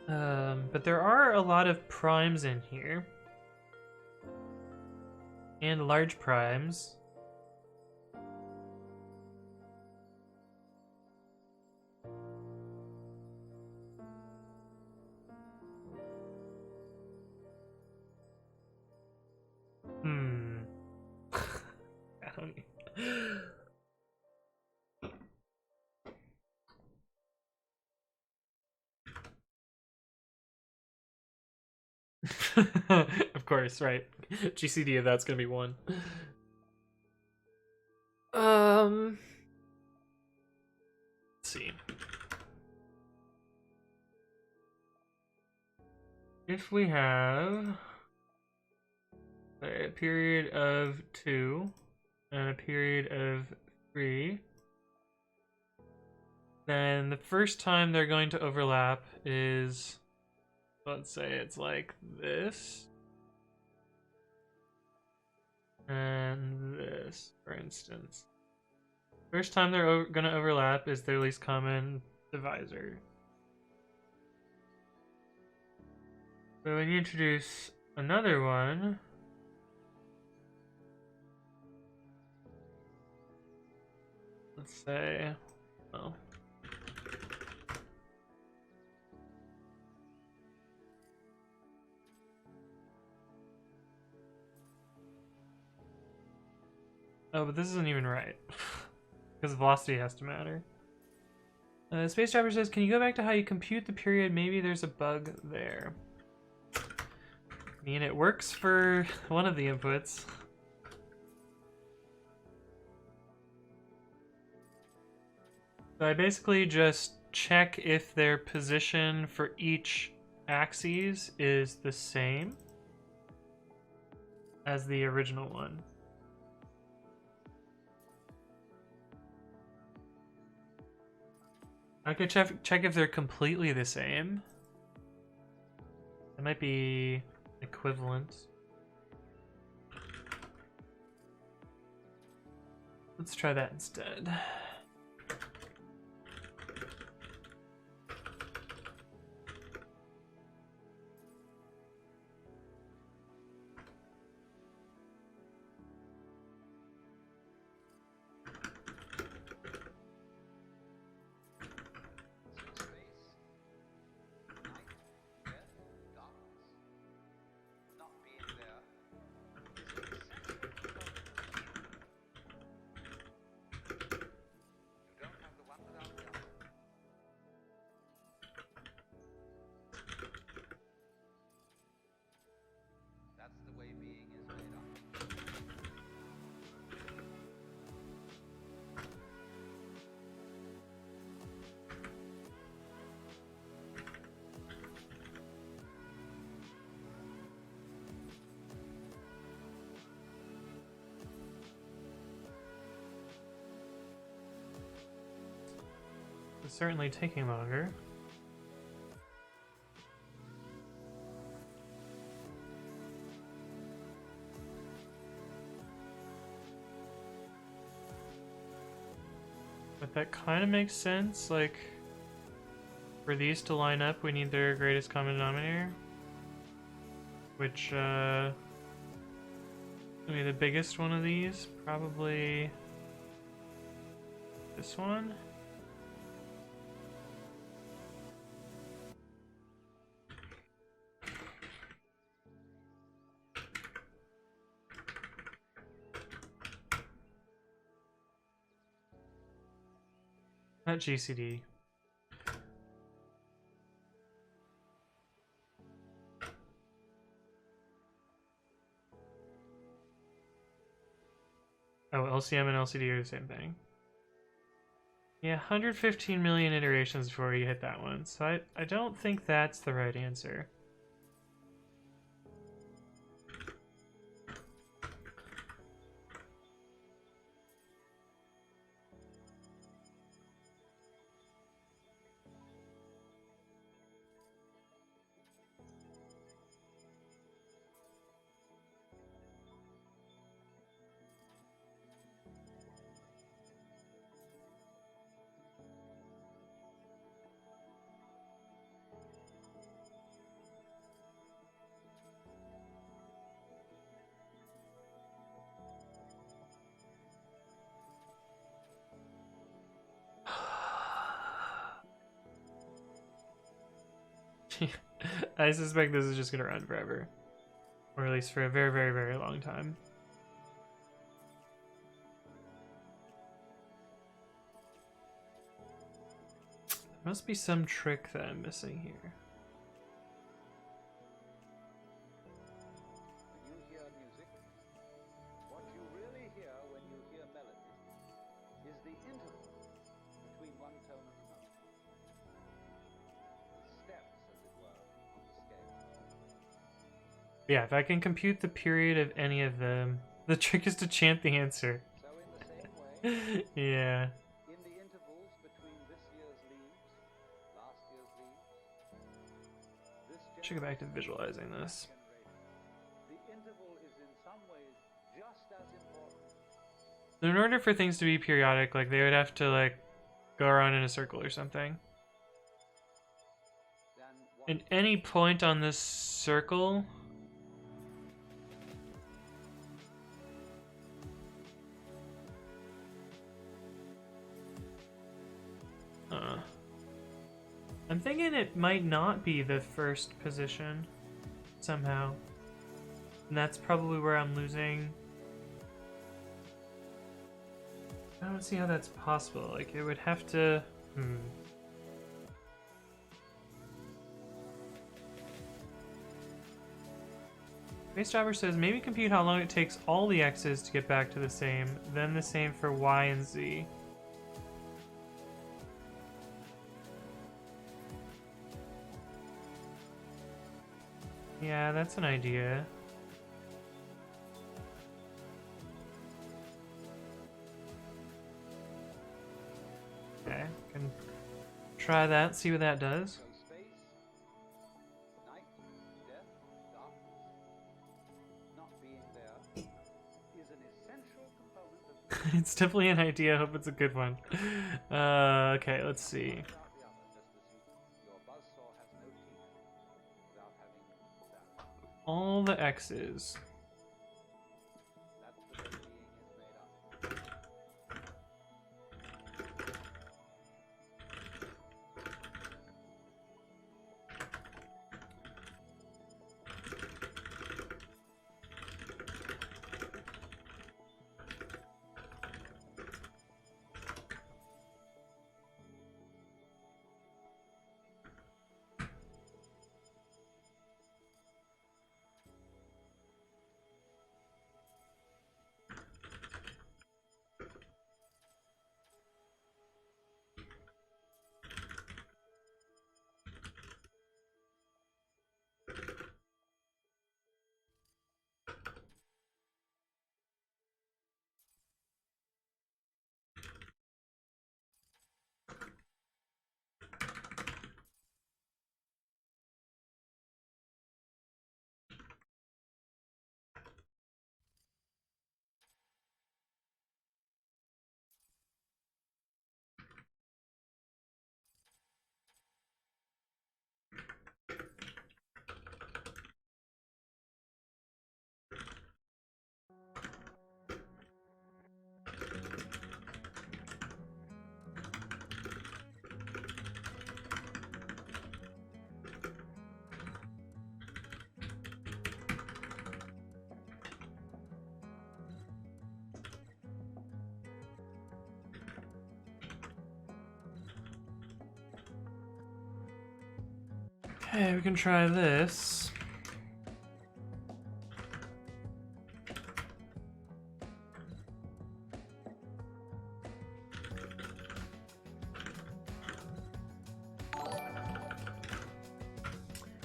Speaker 1: But there are a lot of primes in here. And large primes. I don't Of course, right. GCD of that's gonna be 1. Let's see. If we have a period of 2 and a period of 3, then the first time they're going to overlap is, let's say it's like this. And this, for instance. First time they're going to overlap is their least common divisor. So when you introduce another one, let's say, well, oh, but this isn't even right. Because velocity has to matter. Space Trapper says, can you go back to how you compute the period? Maybe there's a bug there. I mean, it works for one of the inputs. So I basically just check if their position for each axis is the same as the original one. I could check if they're completely the same. It might be equivalent. Let's try that instead. It's certainly taking longer. But that kind of makes sense, like, for these to line up, we need their greatest common denominator. Which, I mean, the biggest one of these, probably this one. Not GCD. Oh, LCM and LCD are the same thing. Yeah, 115 million iterations before you hit that one. So I don't think that's the right answer. I suspect this is just gonna run forever. Or at least for a very, very, very long time. There must be some trick that I'm missing here.
Speaker 2: When you hear music, what you really hear when you hear melody is the interval between one tone and another. The steps, as it were, on the scale.
Speaker 1: Yeah, if I can compute the period of any of them, the trick is to chant the answer.
Speaker 2: So in the same way,
Speaker 1: Yeah.
Speaker 2: in the intervals between this year's leaves, last year's leaves, this
Speaker 1: Should go back to visualizing this.
Speaker 2: the interval is in some ways just as important.
Speaker 1: So in order for things to be periodic, like they would have to like go around in a circle or something. And any point on this circle I'm thinking it might not be the first position somehow. And that's probably where I'm losing. I don't see how that's possible. Like, it would have to... Base Jobber says, maybe compute how long it takes all the x's to get back to the same, then the same for y and z. Yeah, that's an idea. Okay, can try that, see what that does.
Speaker 2: So space, night, death, darkness, not being there, is an essential component of
Speaker 1: It's definitely an idea, I hope it's a good one. Okay, let's see.
Speaker 2: without the other, just as your buzzsaw has no teeth without having that.
Speaker 1: All the x's.
Speaker 2: That's the way being is made up.
Speaker 1: Okay, we can try this.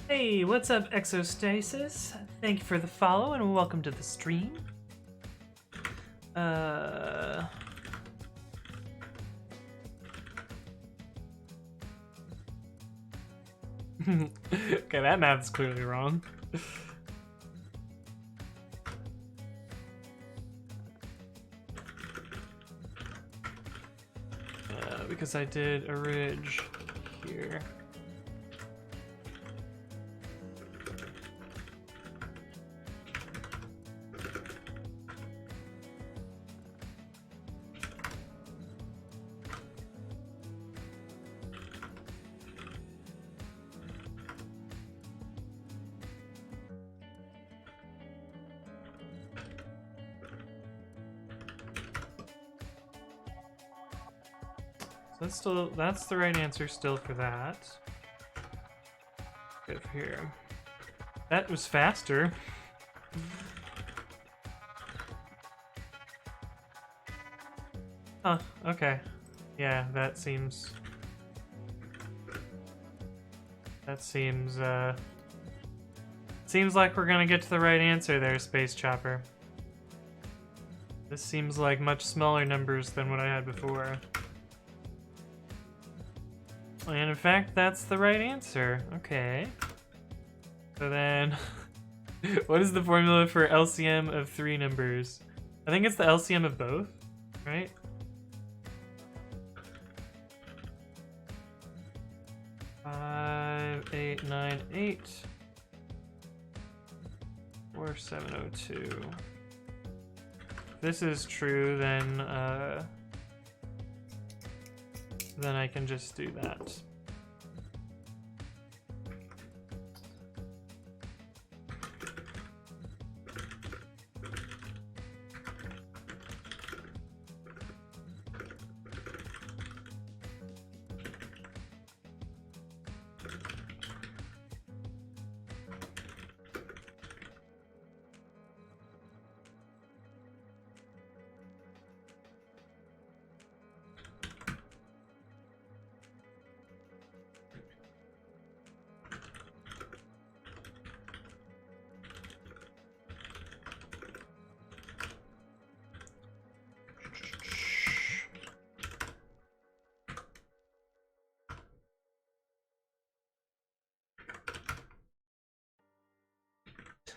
Speaker 1: Hey, what's up, Exostasis? Thank you for the follow and welcome to the stream. Okay, that math's clearly wrong. Because I did a ridge here. That's the right answer still for that. Good for here. That was faster. Huh, okay. Yeah, that seems seems like we're gonna get to the right answer there, Space Chopper. This seems like much smaller numbers than what I had before. And in fact, that's the right answer. Okay. So then, what is the formula for LCM of 3 numbers? I think it's the LCM of both, right? Five, 8, 9, 8. Or 702. If this is true, then I can just do that.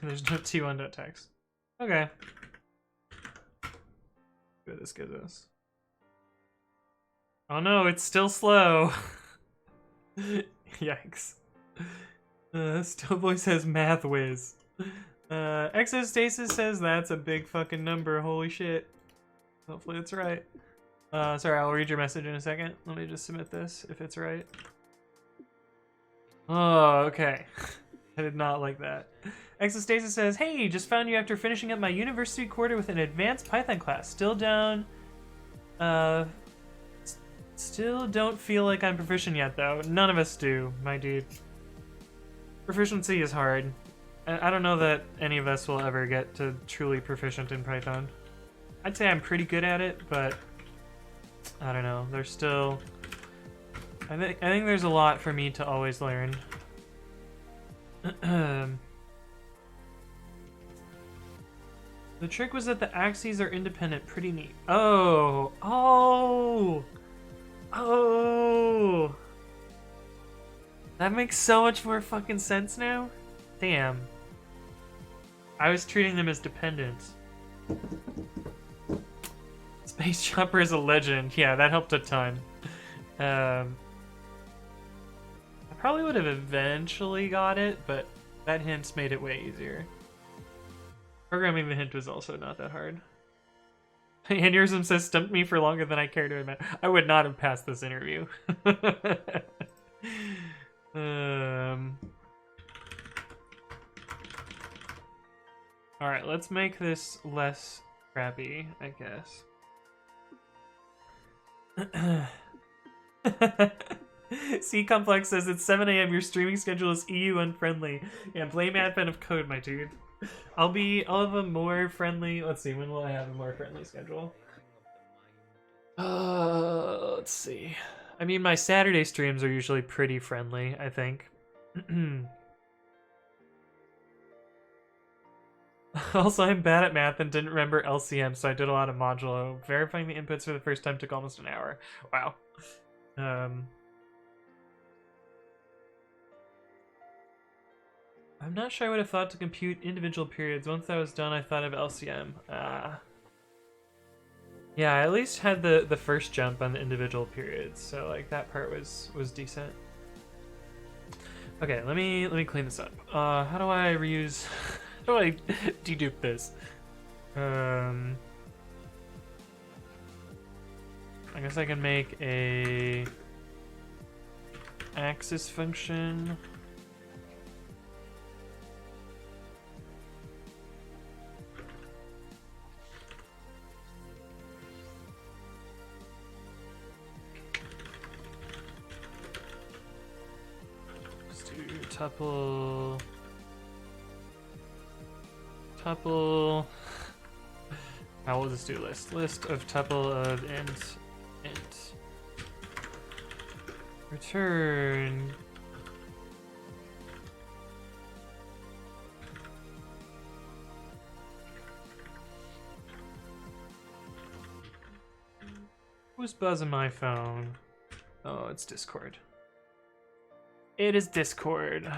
Speaker 1: There's no T1.text. Okay. See what this gives us. Oh no, it's still slow. Yikes. Stillboy says math whiz. Exostasis says that's a big fucking number. Holy shit. Hopefully it's right. Sorry, I'll read your message in a second. Let me just submit this if it's right. Oh, okay. I did not like that. Exostasis says, hey, just found you after finishing up my university quarter with an advanced Python class. Still down. Still don't feel like I'm proficient yet, though. None of us do, my dude. Proficiency is hard. I don't know that any of us will ever get to truly proficient in Python. I'd say I'm pretty good at it, but I don't know. There's still... I think there's a lot for me to always learn. The trick was that the axes are independent. Pretty neat. Oh! Oh! Oh! That makes so much more fucking sense now. Damn. I was treating them as dependent. Space Chopper is a legend. Yeah, that helped a ton. I probably would have eventually got it, but that hint's made it way easier. Programming the hint was also not that hard. Aneurysm says, stumped me for longer than I care to admit. I would not have passed this interview. Alright, let's make this less crappy, I guess. C Complex says it's 7 a.m. Your streaming schedule is EU unfriendly. Yeah, blame advent of code, my dude. I'll have a more friendly. Let's see, when will I have a more friendly schedule? Let's see. I mean, my Saturday streams are usually pretty friendly, I think. Also, I'm bad at math and didn't remember LCM, so I did a lot of modulo. Verifying the inputs for the first time took almost an hour. Wow. I'm not sure I would have thought to compute individual periods. Once that was done, I thought of LCM. Yeah, I at least had the first jump on the individual periods, so like that part was decent. Okay, let me clean this up. How do I reuse? How do I dedupe this? I guess I can make a axis function. Tuple. How will this do list? List of tuple of int. Return. Who's buzzing my phone? Oh, it's Discord. It is Discord.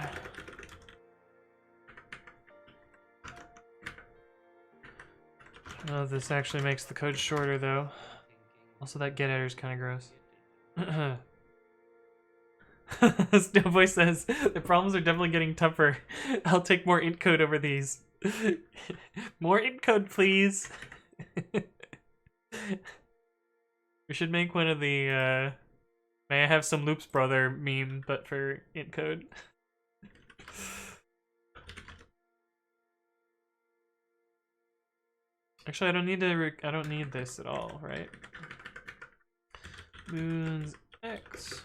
Speaker 1: Oh, this actually makes the code shorter, though. Also, that get editor is kind of gross. Snowboy says, the problems are definitely getting tougher. I'll take more int code over these. More int code, please. We should make one of the, may I have some loops, brother meme, but for int code. Actually, I don't need this at all, right? Moons X.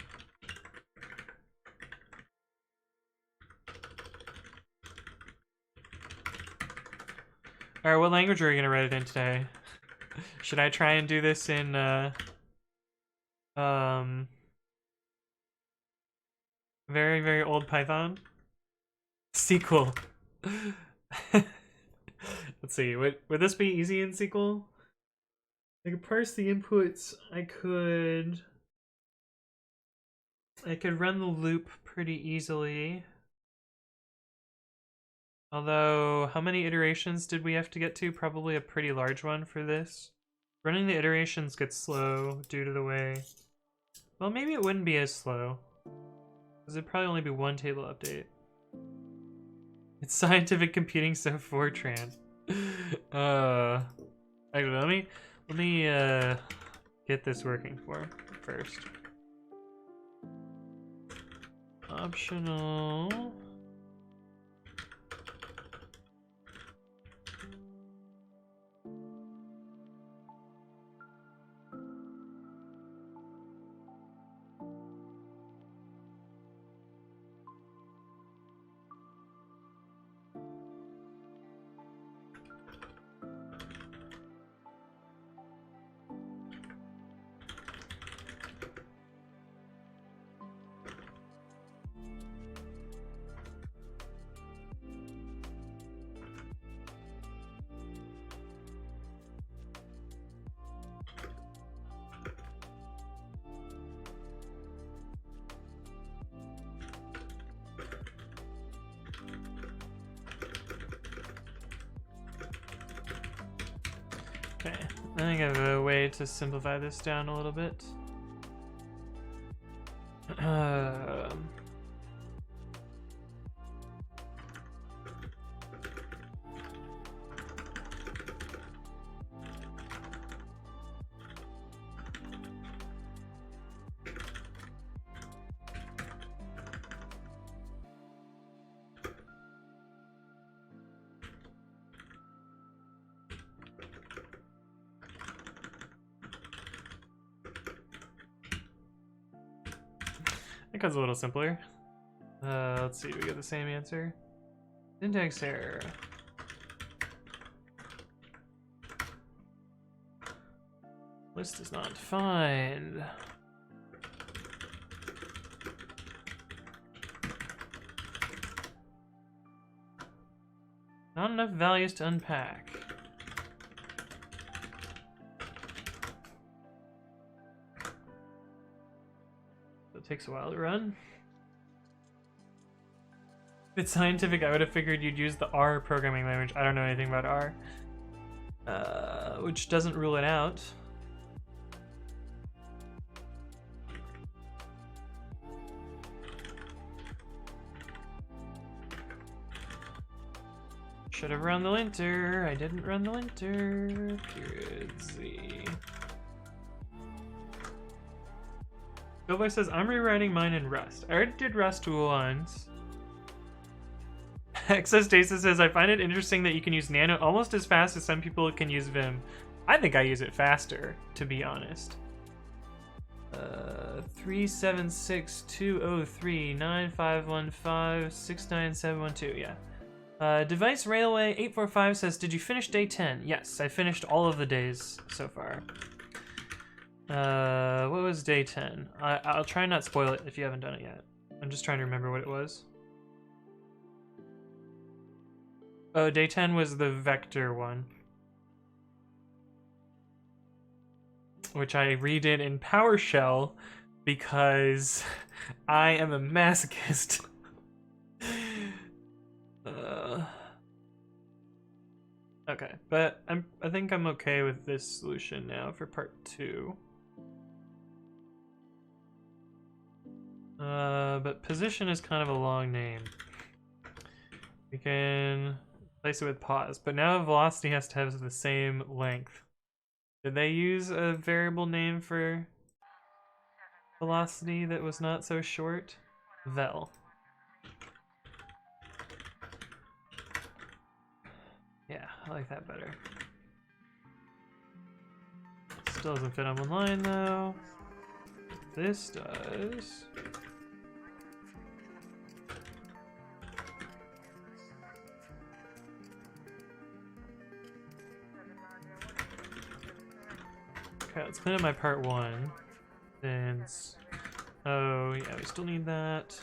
Speaker 1: Alright, what language are we gonna write it in today? Should I try and do this in very, very old Python? SQL. Let's see, would this be easy in SQL? I could parse the inputs. I could run the loop pretty easily. Although, how many iterations did we have to get to? Probably a pretty large one for this. Running the iterations gets slow due to the way... Well, maybe it wouldn't be as slow. Because it'd probably only be one table update. It's scientific computing, so Fortran. Actually, let me get this working first. Optional. Okay, I think I have a way to simplify this down a little bit. That one's a little simpler. Let's see, we get the same answer. Syntax error. List is not defined. Not enough values to unpack. So it takes a while to run. If it's scientific, I would have figured you'd use the R programming language. I don't know anything about R. Which doesn't rule it out. Should have run the linter. I didn't run the linter. Period Z. Billboy says, I'm rewriting mine in Rust. I already did Rust once. Exostasis says, I find it interesting that you can use Nano almost as fast as some people can use Vim. I think I use it faster, to be honest. 376-203-9515-69712, yeah. Device Railway 845 says, did you finish day 10? Yes, I finished all of the days so far. What was day 10? I'll try and not spoil it if you haven't done it yet. I'm just trying to remember what it was. Oh, day 10 was the vector one, which I redid in PowerShell because I am a masochist. Okay, but I think I'm okay with this solution now for part 2. But position is kind of a long name. We can replace it with pause, but now velocity has to have the same length. Did they use a variable name for velocity that was not so short? Vel. Yeah, I like that better. Still doesn't fit on one line though. This does. Okay, let's clean up my part 1. Since, oh yeah, we still need that.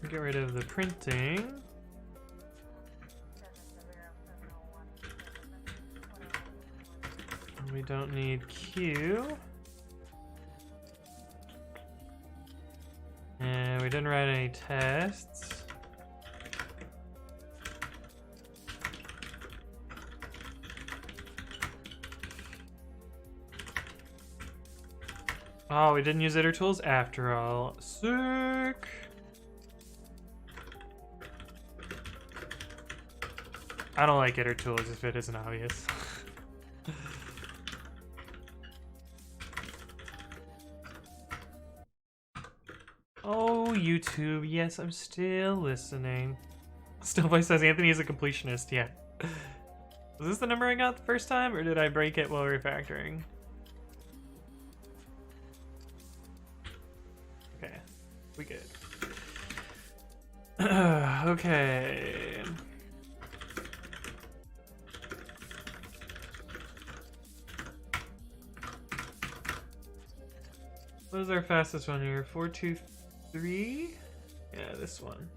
Speaker 1: Get rid of the printing. We don't need Q. And we didn't write any tests. Oh, we didn't use iter tools after all. Sick. I don't like iter tools if it isn't obvious. Oh, YouTube. Yes, I'm still listening. Stillboy says Anthony is a completionist. Yeah. Was this the number I got the first time, or did I break it while refactoring? Okay, we good. Okay. What is our fastest one here? 423? Yeah, this one.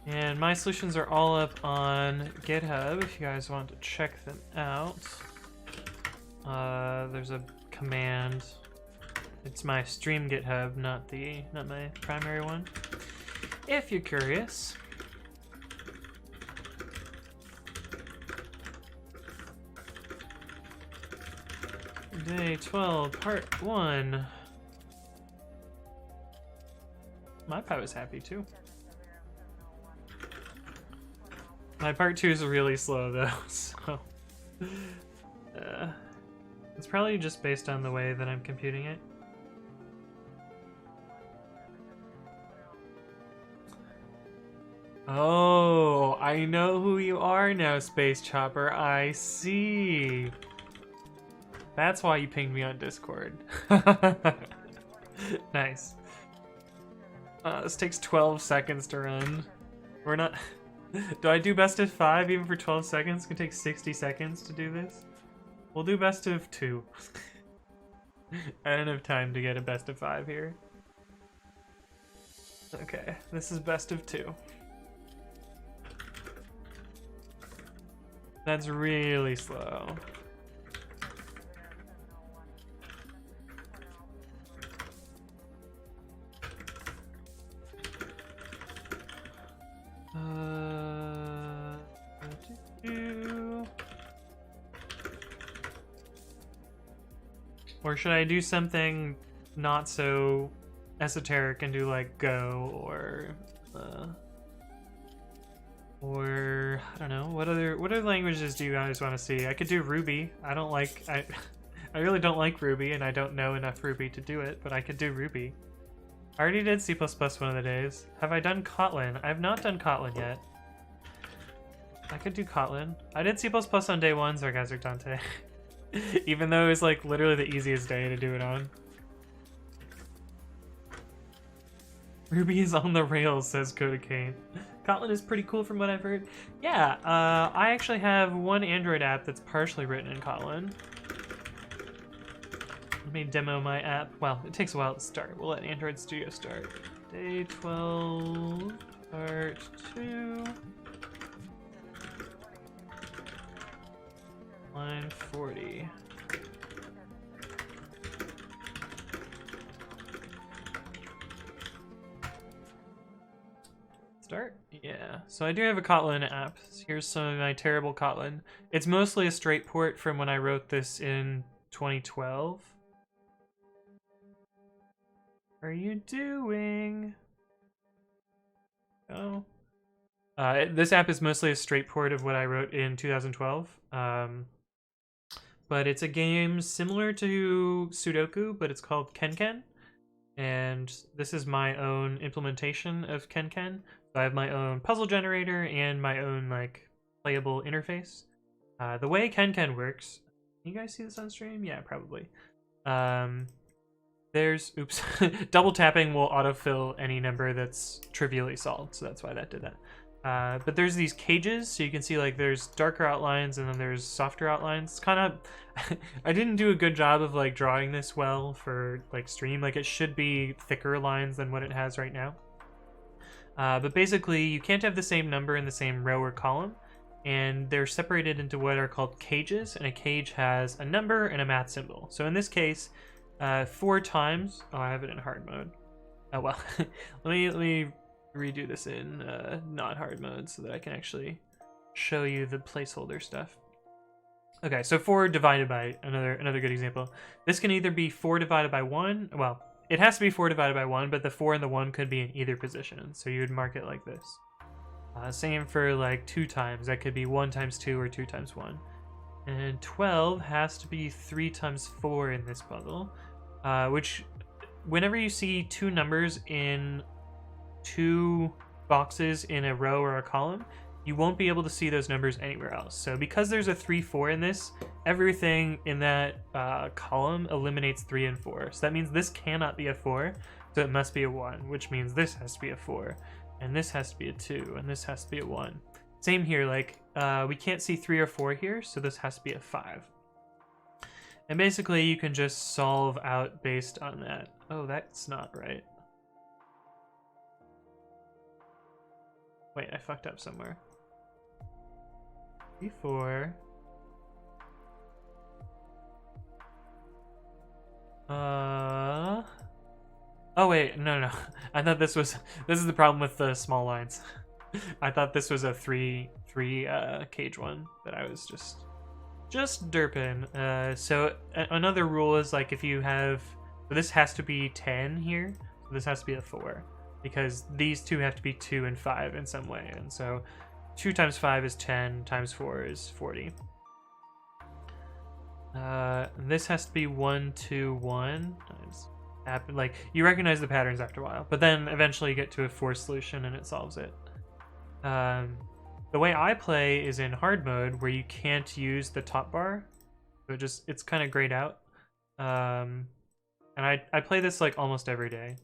Speaker 1: And my solutions are all up on GitHub if you guys want to check them out. There's a command. It's my stream GitHub, not my primary one. If you're curious. Day 12, part 1. My pie was happy too. My part 2 is really slow though, so it's probably just based on the way that I'm computing it. Oh, I know who you are now, Space Chopper. I see. That's why you pinged me on Discord. Nice. This takes 12 seconds to run. We're not... Do I do best of 5 even for 12 seconds? It can take 60 seconds to do this. We'll do best of 2. I don't have time to get a best of 5 here. Okay, this is best of 2. That's really slow. Or should I do something not so esoteric and do like Go or I don't know, what other languages do you guys want to see? I could do Ruby. I really don't like Ruby, and I don't know enough Ruby to do it, but I could do Ruby. I already did C++ one of the days. Have I done Kotlin? I have not done Kotlin yet. I could do Kotlin. I did C++ on day 1, Sargastic Dante. Even though it was like literally the easiest day to do it on. Ruby is on the rails, says Coda Kane. Kotlin is pretty cool from what I've heard. Yeah, I actually have one Android app that's partially written in Kotlin. Let me demo my app. Well, it takes a while to start. We'll let Android Studio start. Day 12, part 2. Line 40. Start? Yeah. So I do have a Kotlin app. Here's some of my terrible Kotlin. It's mostly a straight port from when I wrote this in 2012. What are you doing? Oh. This app is mostly a straight port of what I wrote in 2012. But it's a game similar to Sudoku, but it's called Kenken. And this is my own implementation of Kenken. So I have my own puzzle generator and my own like playable interface. The way Kenken works, can you guys see this on stream? Yeah, probably. There's, oops, double tapping will autofill any number that's trivially solved, so that's why that did that. But there's these cages, so you can see like there's darker outlines and then there's softer outlines. Kind of, I didn't do a good job of like drawing this well for like stream. Like it should be thicker lines than what it has right now. But basically you can't have the same number in the same row or column, and they're separated into what are called cages, and a cage has a number and a math symbol. So in this case, 4 times, oh, I have it in hard mode. Oh well, let me redo this in not hard mode so that I can actually show you the placeholder stuff. Okay, so 4 divided by another good example. This can either be 4 divided by 1. Well, it has to be 4 divided by 1, but the 4 and the 1 could be in either position. So you would mark it like this. Same for like 2 times. That could be 1 times 2 or 2 times 1. And 12 has to be 3 times 4 in this puzzle. Which, whenever you see 2 numbers in 2 boxes in a row or a column, you won't be able to see those numbers anywhere else. So because there's a 3, 4 in this, everything in that column eliminates 3 and 4. So that means this cannot be a 4, so it must be a 1, which means this has to be a 4, and this has to be a 2, and this has to be a 1. Same here, like we can't see 3 or 4 here, so this has to be a 5. And basically you can just solve out based on that. Oh, that's not right. Wait, I fucked up somewhere. Before. Oh wait, no. I thought this is the problem with the small lines. I thought this was a three cage one, but I was just derping. So another rule is like if you have, so this has to be 10 here, so this has to be a 4, because these two have to be 2 and 5 in some way, and so 2 times 5 is 10, times 4 is 40. This has to be 1, 2, 1. Like, you recognize the patterns after a while, but then eventually you get to a 4 solution and it solves it. The way I play is in hard mode, where you can't use the top bar, so it's kind of grayed out. And I play this like almost every day.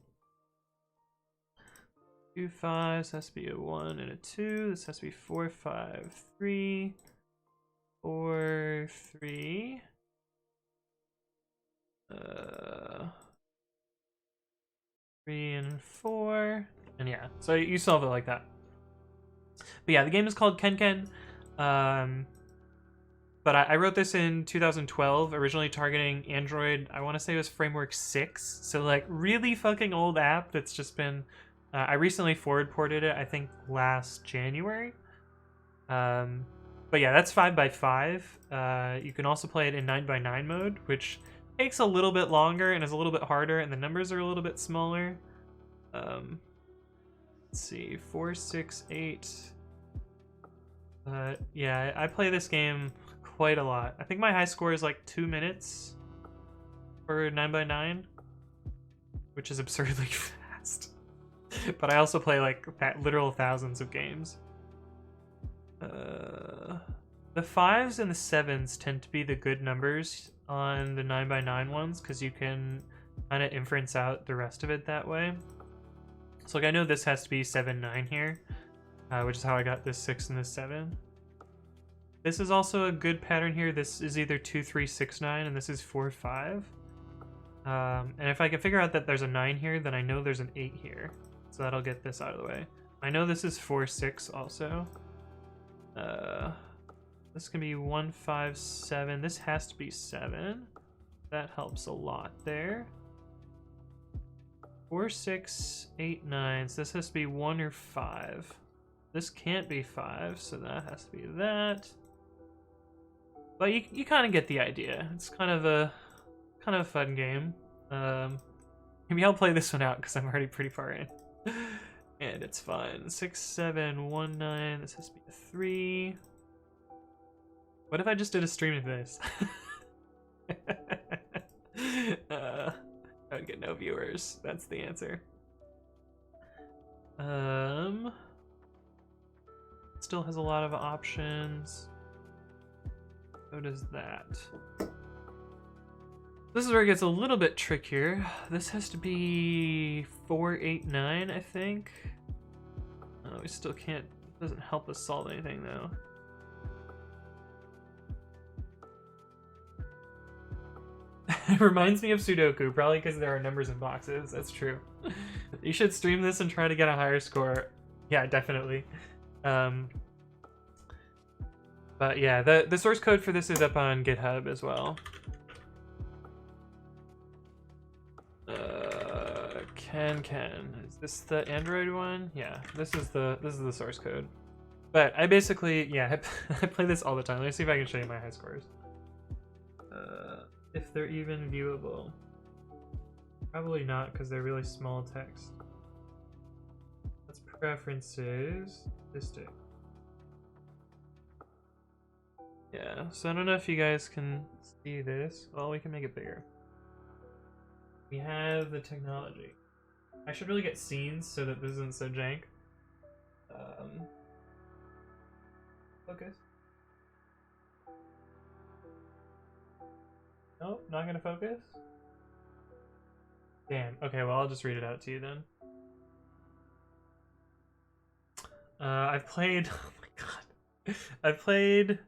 Speaker 1: 2 5s, this has to be a 1 and a 2. This has to be 4 5 3 4 3. 3 and 4, and yeah, so you solve it like that. But yeah, the game is called Ken Ken. But I wrote this in 2012, originally targeting Android. I want to say it was framework 6, so like really fucking old app that's just been. I recently forward ported it, I think last January. But yeah, that's 5x5. You can also play it in 9x9 mode, which takes a little bit longer and is a little bit harder, and the numbers are a little bit smaller. Let's see, 4, 6, 8. Yeah, I play this game quite a lot. I think my high score is like 2 minutes for 9x9, which is absurdly fast. But I also play like literal thousands of games. The 5s and the 7s tend to be the good numbers on the 9x9 ones, because you can kind of inference out the rest of it that way. So like I know this has to be 7 9 here, which is how I got this 6 and this 7. This is also a good pattern here. This is either 2 3 6 9, and this is 4 5. And if I can figure out that there's a 9 here, then I know there's an 8 here, so that'll get this out of the way. I know this is 4 6 also. This can be 1 5 7. This has to be 7. That helps a lot there. 4 6 8 9. So this has to be 1 or 5. This can't be 5, so that has to be that. But you kind of get the idea. It's kind of a fun game. Maybe I'll play this one out because I'm already pretty far in. And it's fun. 6 7 1 9. This has to be a 3. What if I just did a stream of this? I would get no viewers. That's the answer. Still has a lot of options. So does that. This is where it gets a little bit trickier. This has to be 4 8 9, I think. Oh, we still can't. Doesn't help us solve anything though. It reminds me of Sudoku, probably because there are numbers in boxes. That's true. You should stream this and try to get a higher score. Yeah, definitely. But yeah, the source code for this is up on GitHub as well. Can. Is this the Android one? Yeah, this is the source code. But I basically, yeah, I play this all the time. Let me see if I can show you my high scores. If they're even viewable. Probably not, because they're really small text. That's preferences. Statistic. Yeah, so I don't know if you guys can see this. Well, we can make it bigger. We have the technology. I should really get scenes so that this isn't so jank. Focus. Nope, not gonna focus? Damn. Okay, well, I'll just read it out to you then. I've played... Oh my god. I've played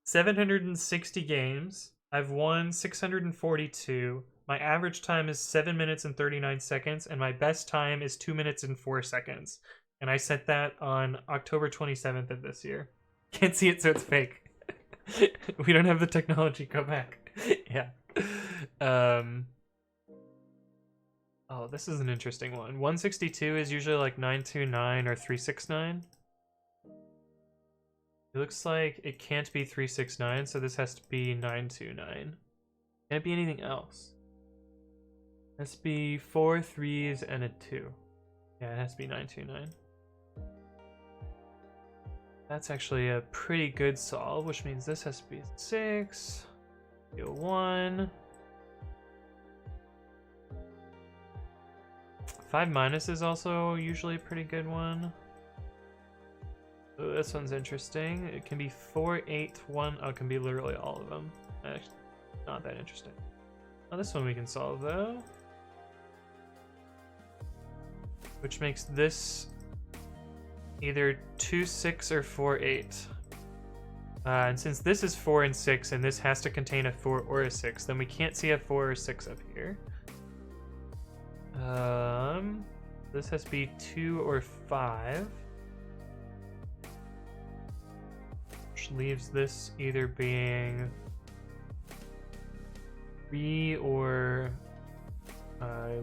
Speaker 1: 760 games. I've won 642. My average time is 7 minutes and 39 seconds, and my best time is 2 minutes and 4 seconds. And I set that on October 27th of this year. Can't see it, so it's fake. We don't have the technology. Go back. Yeah. Oh, this is an interesting one. 162 is usually like 929 or 369. It looks like it can't be 369, so this has to be 929. Can't be anything else. It has to be 4 3s and a 2. Yeah, it has to be 929. That's actually a pretty good solve, which means this has to be 6, be a 1. 5 minus is also usually a pretty good one. Oh, this one's interesting. It can be 4, 8, 1. Oh, it can be literally all of them. Not that interesting. Oh, this one we can solve though. Which makes this either 2, 6 or 4, 8. And since this is 4 and 6 and this has to contain a 4 or a 6, then we can't see a 4 or 6 up here. This has to be 2 or 5. Which leaves this either being 3 or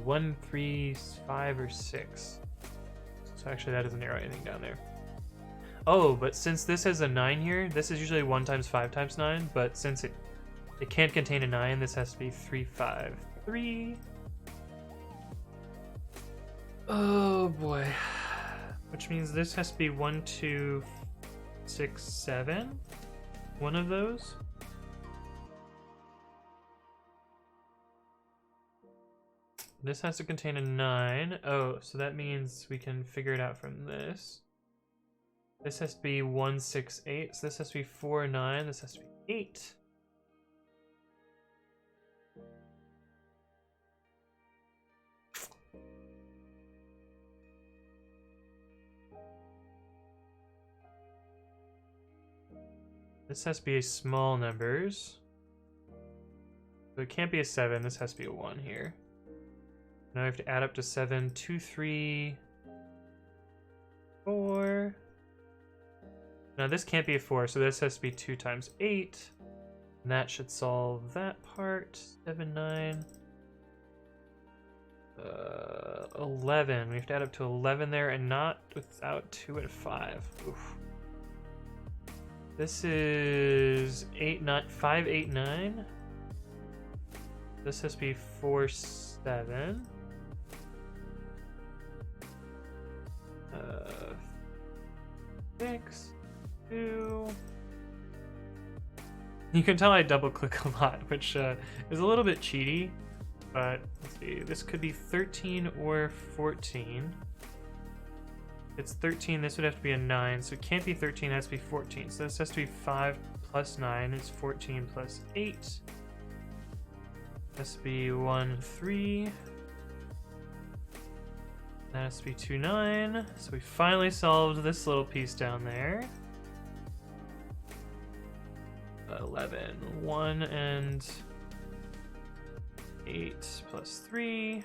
Speaker 1: 1, 3, 5, or 6. So actually that doesn't narrow anything down there. Oh, but since this has a 9 here, this is usually 1 times 5 times 9, but since it can't contain a 9, this has to be 3, 5, 3. Oh boy. Which means this has to be 1, 2, 6, 7. One of those. This has to contain a 9. Oh, so that means we can figure it out from this. This has to be 1, 6, 8. So this has to be 4, 9. This has to be 8. This has to be small numbers. So it can't be a 7. This has to be a 1 here. Now I have to add up to 7. 2, 3, 4. Now this can't be a 4, so this has to be 2 times 8. And that should solve that part. 7, 9. 11. We have to add up to 11 there, and not without 2 and 5. Oof. This is 8, 9, 5, 8, 9. This has to be 4, 7. 6, 2. You can tell I double click a lot, which is a little bit cheaty. But let's see, this could be 13 or 14. If it's 13, this would have to be a 9, so it can't be 13, it has to be 14. So this has to be 5 plus 9 is 14 plus 8. Has to be 1, 3. That has to be 2, 9. So we finally solved this little piece down there. 11, 1 and 8 plus 3.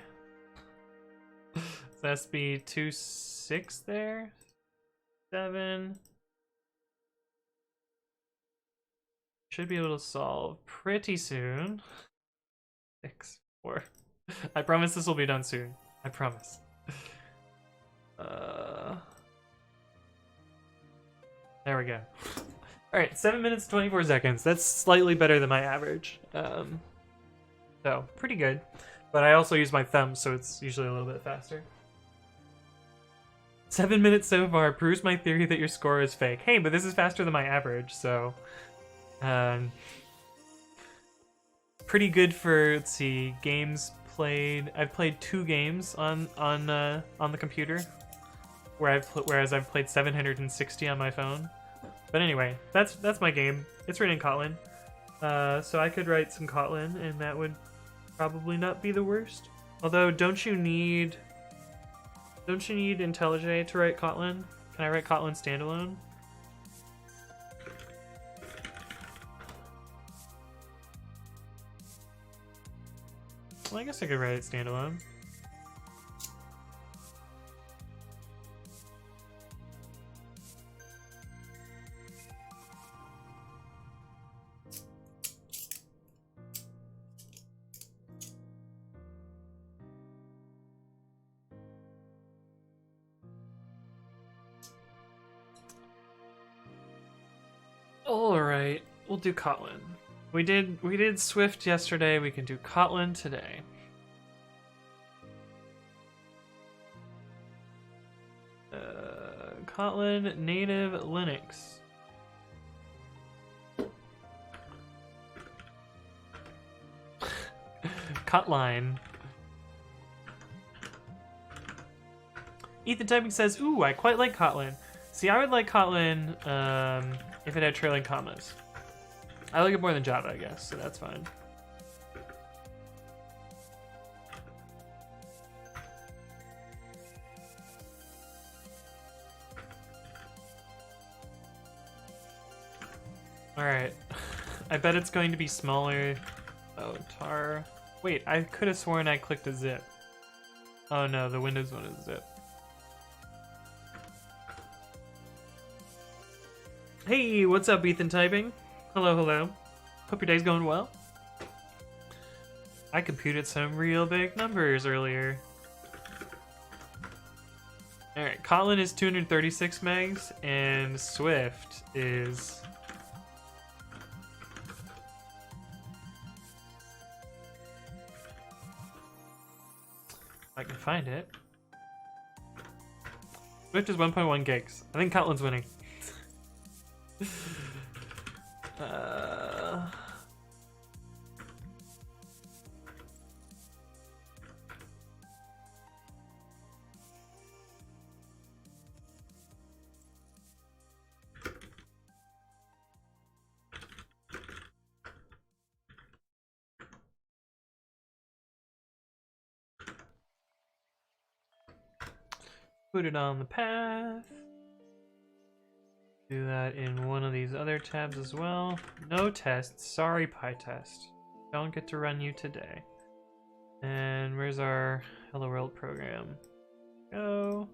Speaker 1: So that has to be 2, 6 there. 7. Should be able to solve pretty soon. 6, 4. I promise this will be done soon. I promise. There we go. Alright, 7 minutes, 24 seconds. That's slightly better than my average. So, pretty good. But I also use my thumb, so it's usually a little bit faster. 7 minutes so far proves my theory that your score is fake. Hey, but this is faster than my average, so... pretty good for, let's see, games played. I've played 2 games on the computer, whereas I've played 760 on my phone. But anyway, that's my game. It's written in Kotlin, so I could write some Kotlin, and that would probably not be the worst. Although, don't you need IntelliJ to write Kotlin? Can I write Kotlin standalone? Well, I guess I could write it standalone. All right, we'll do Kotlin. We did Swift yesterday. We can do Kotlin today. Kotlin native Linux. Kotlin. Ethan Typing says, "Ooh, I quite like Kotlin. See, I would like Kotlin if it had trailing commas. I like it more than Java, I guess, so that's fine. Alright. I bet it's going to be smaller. Oh, tar. Wait, I could have sworn I clicked a zip. Oh no, the Windows one is zip. Hey, what's up, Ethan Typing? Hello, hello. Hope your day's going well. I computed some real big numbers earlier. Alright, Kotlin is 236 megs, and Swift is... I can find it. Swift is 1.1 gigs. I think Kotlin's winning. Put it on the path. Do that in one of these other tabs as well. No tests. Sorry, PyTest. Don't get to run you today. And where's our Hello World program? Go.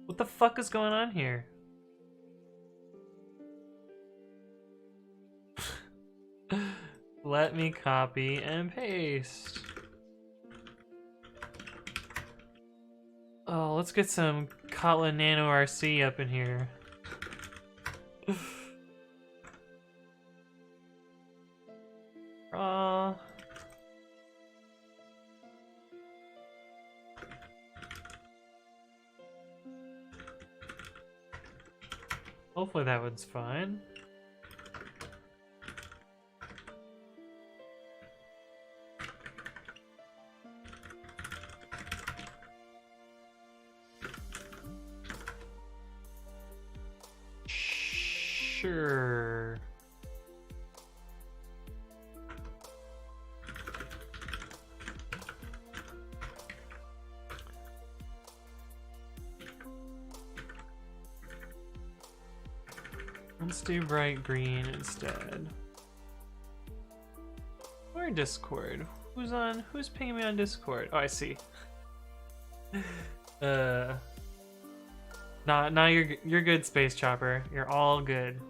Speaker 1: What the fuck is going on here? Let me copy and paste. Oh, let's get some Kotlin Nano RC up in here. Raw. Hopefully that one's fine. Sure. Let's do bright green instead. Or Discord. Who's pinging me on Discord? Oh, I see. Nah, you're good, Space Chopper. You're all good.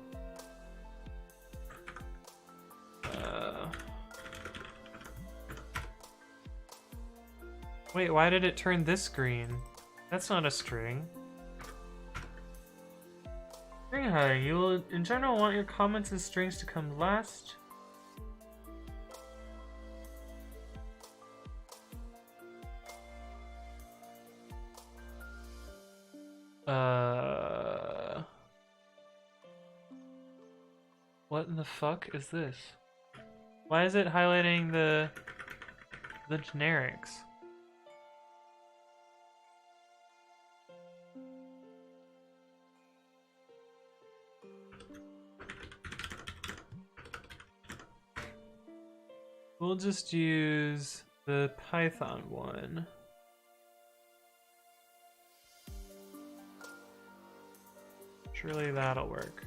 Speaker 1: Wait, why did it turn this green? That's not a string. String header. You will, in general, want your comments and strings to come last. What in the fuck is this? Why is it highlighting the generics? We'll just use the Python one. Surely that'll work.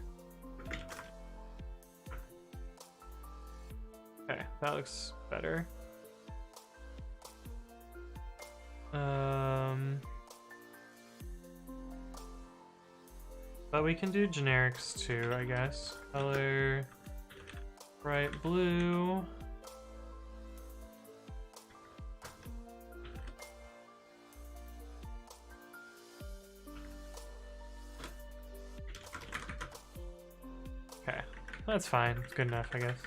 Speaker 1: Okay, that looks better. But we can do generics too, I guess. Color bright blue. Okay, that's fine. It's good enough, I guess.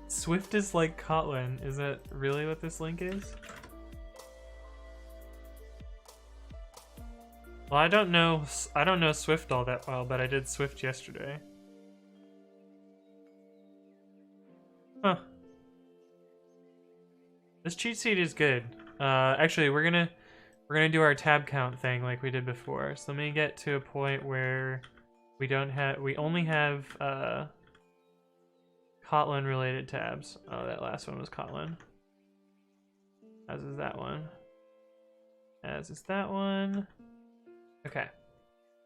Speaker 1: Swift is like Kotlin. Is that really what this link is? Well, I don't know Swift all that well, but I did Swift yesterday. Huh. This cheat sheet is good. Actually, we're gonna do our tab count thing like we did before. So let me get to a point where we only have Kotlin related tabs. Oh, that last one was Kotlin. As is that one. As is that one. Okay.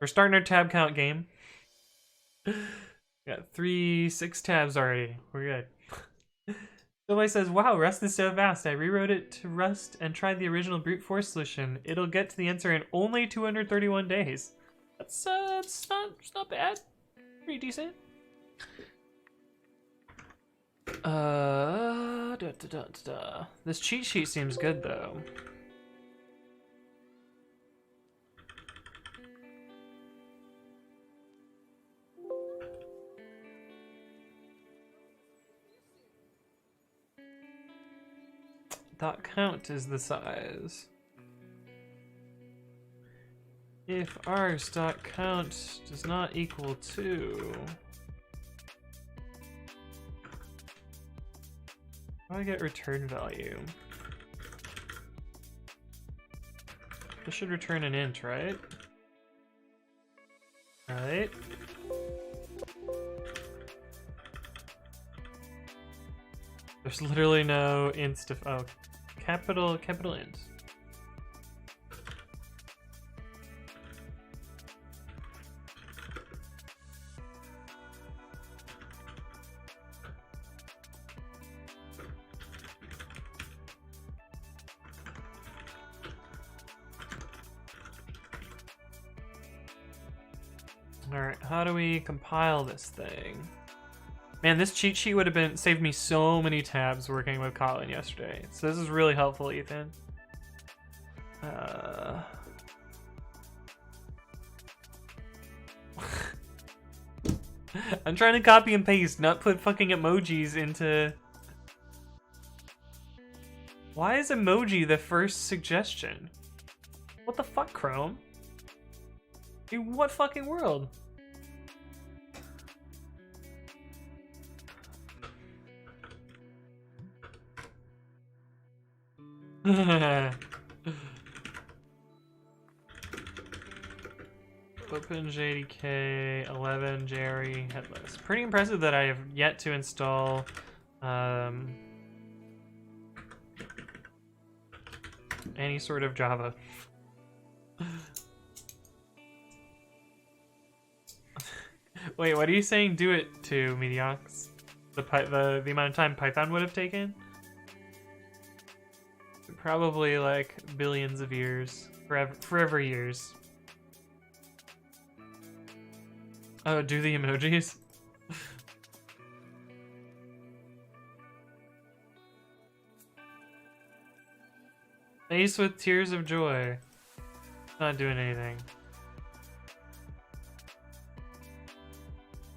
Speaker 1: We're starting our tab count game. Got 6 tabs already. We're good. Somebody says, wow, Rust is so fast. I rewrote it to Rust and tried the original brute force solution. It'll get to the answer in only 231 days. That's it's not bad. Pretty decent. This cheat sheet seems good though. Dot count is the size. If args dot count does not equal 2. How do I get return value? This should return an int, right? Right. There's literally no ints to capital int. Alright, how do we compile this thing? Man, this cheat sheet would have saved me so many tabs working with Kotlin yesterday. So this is really helpful, Ethan. I'm trying to copy and paste, not put fucking emojis into... Why is emoji the first suggestion? What the fuck, Chrome? In what fucking world? OpenJDK 11 Jerry headless. Pretty impressive that I have yet to install any sort of Java. Wait, what are you saying? Do it to Mediox? The amount of time Python would have taken? Probably like billions of years, forever years. Oh, do the emojis? Face with tears of joy. Not doing anything.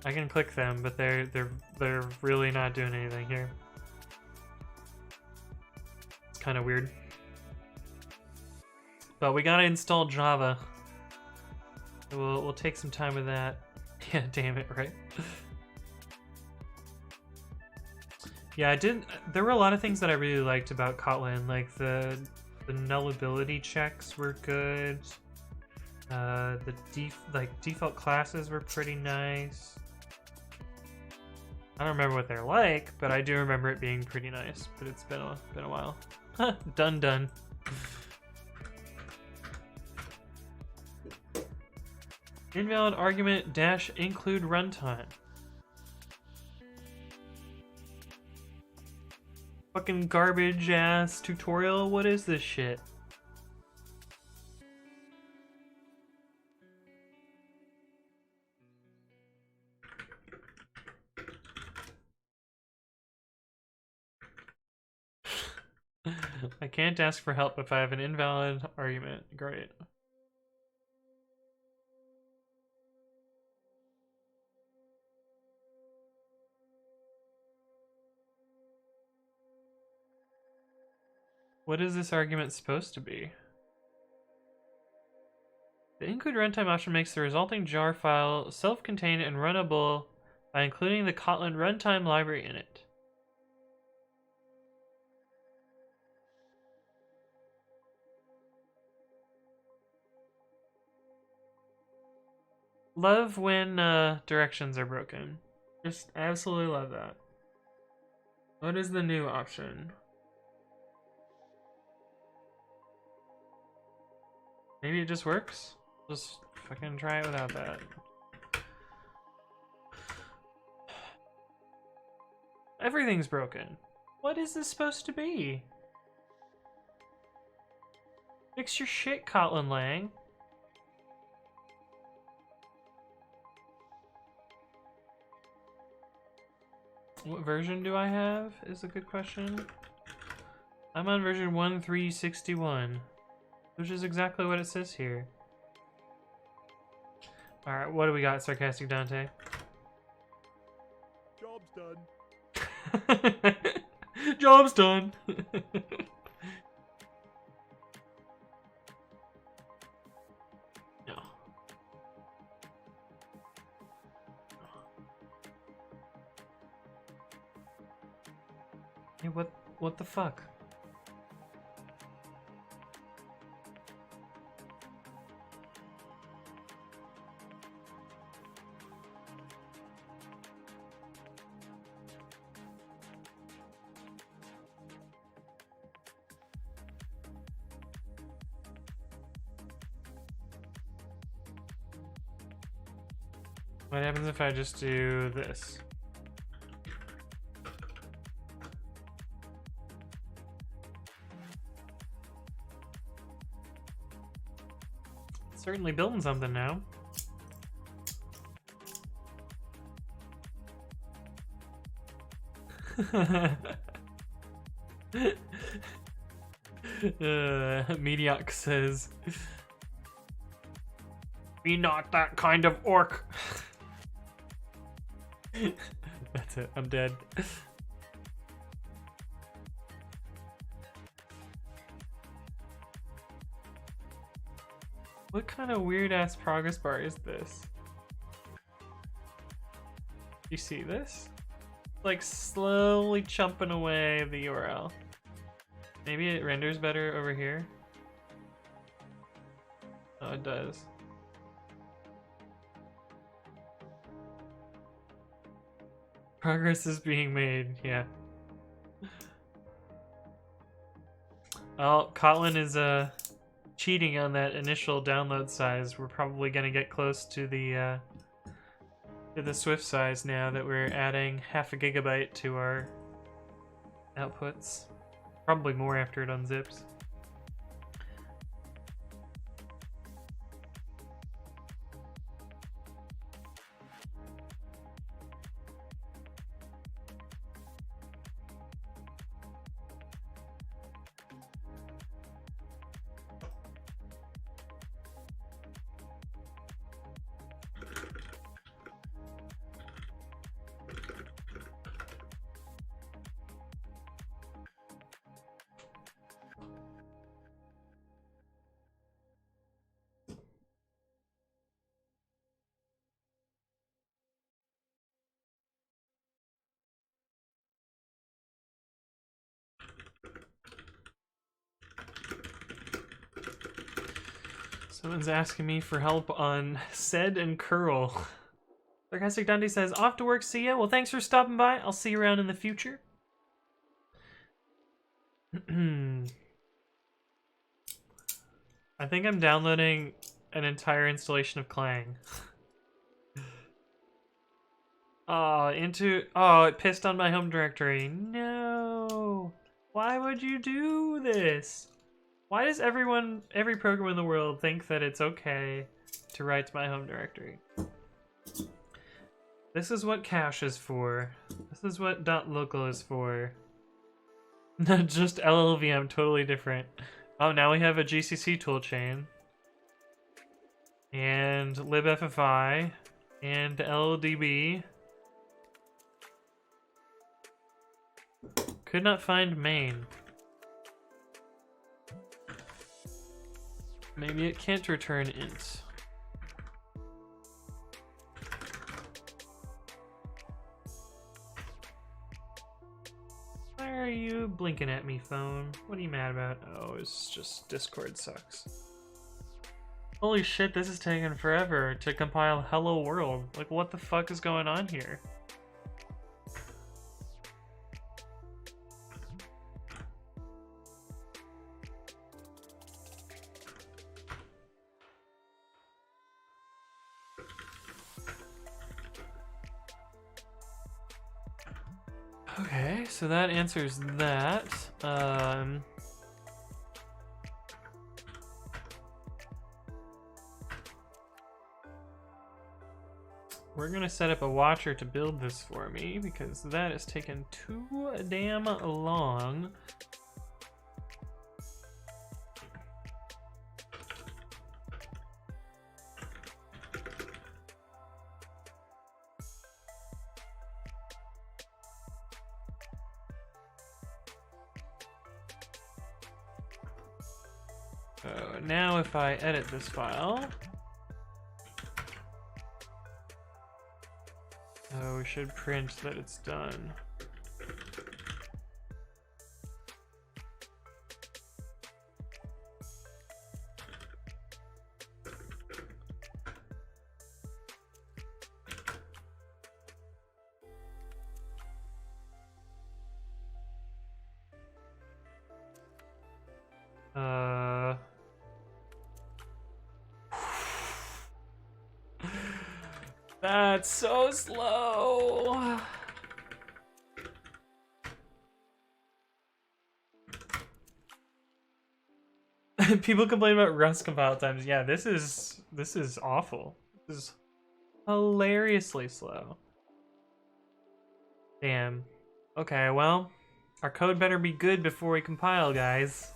Speaker 1: I can click them, but they're really not doing anything here. It's kind of weird. But we gotta install Java. We'll take some time with that. Yeah, damn it, right? Yeah, there were a lot of things that I really liked about Kotlin, like the nullability checks were good. The default classes were pretty nice. I don't remember what they're like, but I do remember it being pretty nice. But it's been a while. Done. Invalid argument dash include runtime. Fucking garbage ass tutorial. What is this shit? I can't ask for help if I have an invalid argument. Great. What is this argument supposed to be? The include runtime option makes the resulting jar file self-contained and runnable by including the Kotlin runtime library in it. Love when directions are broken. Just absolutely love that. What is the new option? Maybe it just works? Just fucking try it without that. Everything's broken. What is this supposed to be? Fix your shit, Kotlin Lang. What version do I have is a good question. I'm on version 1.361, which is exactly what it says here. Alright, what do we got, Sarcastic Dante?
Speaker 3: Job's done.
Speaker 1: Job's done. No. Hey, what the fuck? What happens if I just do this? Certainly building something now. Mediac says, "Be not that kind of orc." That's it. I'm dead. What kind of weird ass progress bar is this? You see this? Like slowly chumping away the URL. Maybe it renders better over here. Oh, it does. Progress is being made, yeah. Well, Kotlin is cheating on that initial download size. We're probably gonna get close to the Swift size now that we're adding 0.5 GB to our outputs. Probably more after it unzips. Someone's asking me for help on sed and curl. Sarcastic Dundee says, "Off to work, see ya." Well, thanks for stopping by. I'll see you around in the future. I think I'm downloading an entire installation of Clang. Oh, it pissed on my home directory. No. Why would you do this? Why does every program in the world think that it's okay to write to my home directory? This is what cache is for. This is what .local is for. Not just LLVM, totally different. Oh, now we have a GCC toolchain. And libffi. And LLDB. Could not find main. Maybe it can't return int. Why are you blinking at me, phone? What are you mad about? Oh, it's just Discord sucks. Holy shit, this is taking forever to compile Hello World. Like, what the fuck is going on here? Okay, so that answers that. We're gonna set up a watcher to build this for me because that has taken too damn long. So now if I edit this file, we should print that it's done. That's so slow. People complain about Rust compile times. Yeah, this is awful. This is hilariously slow. Damn. Okay, well, our code better be good before we compile, guys.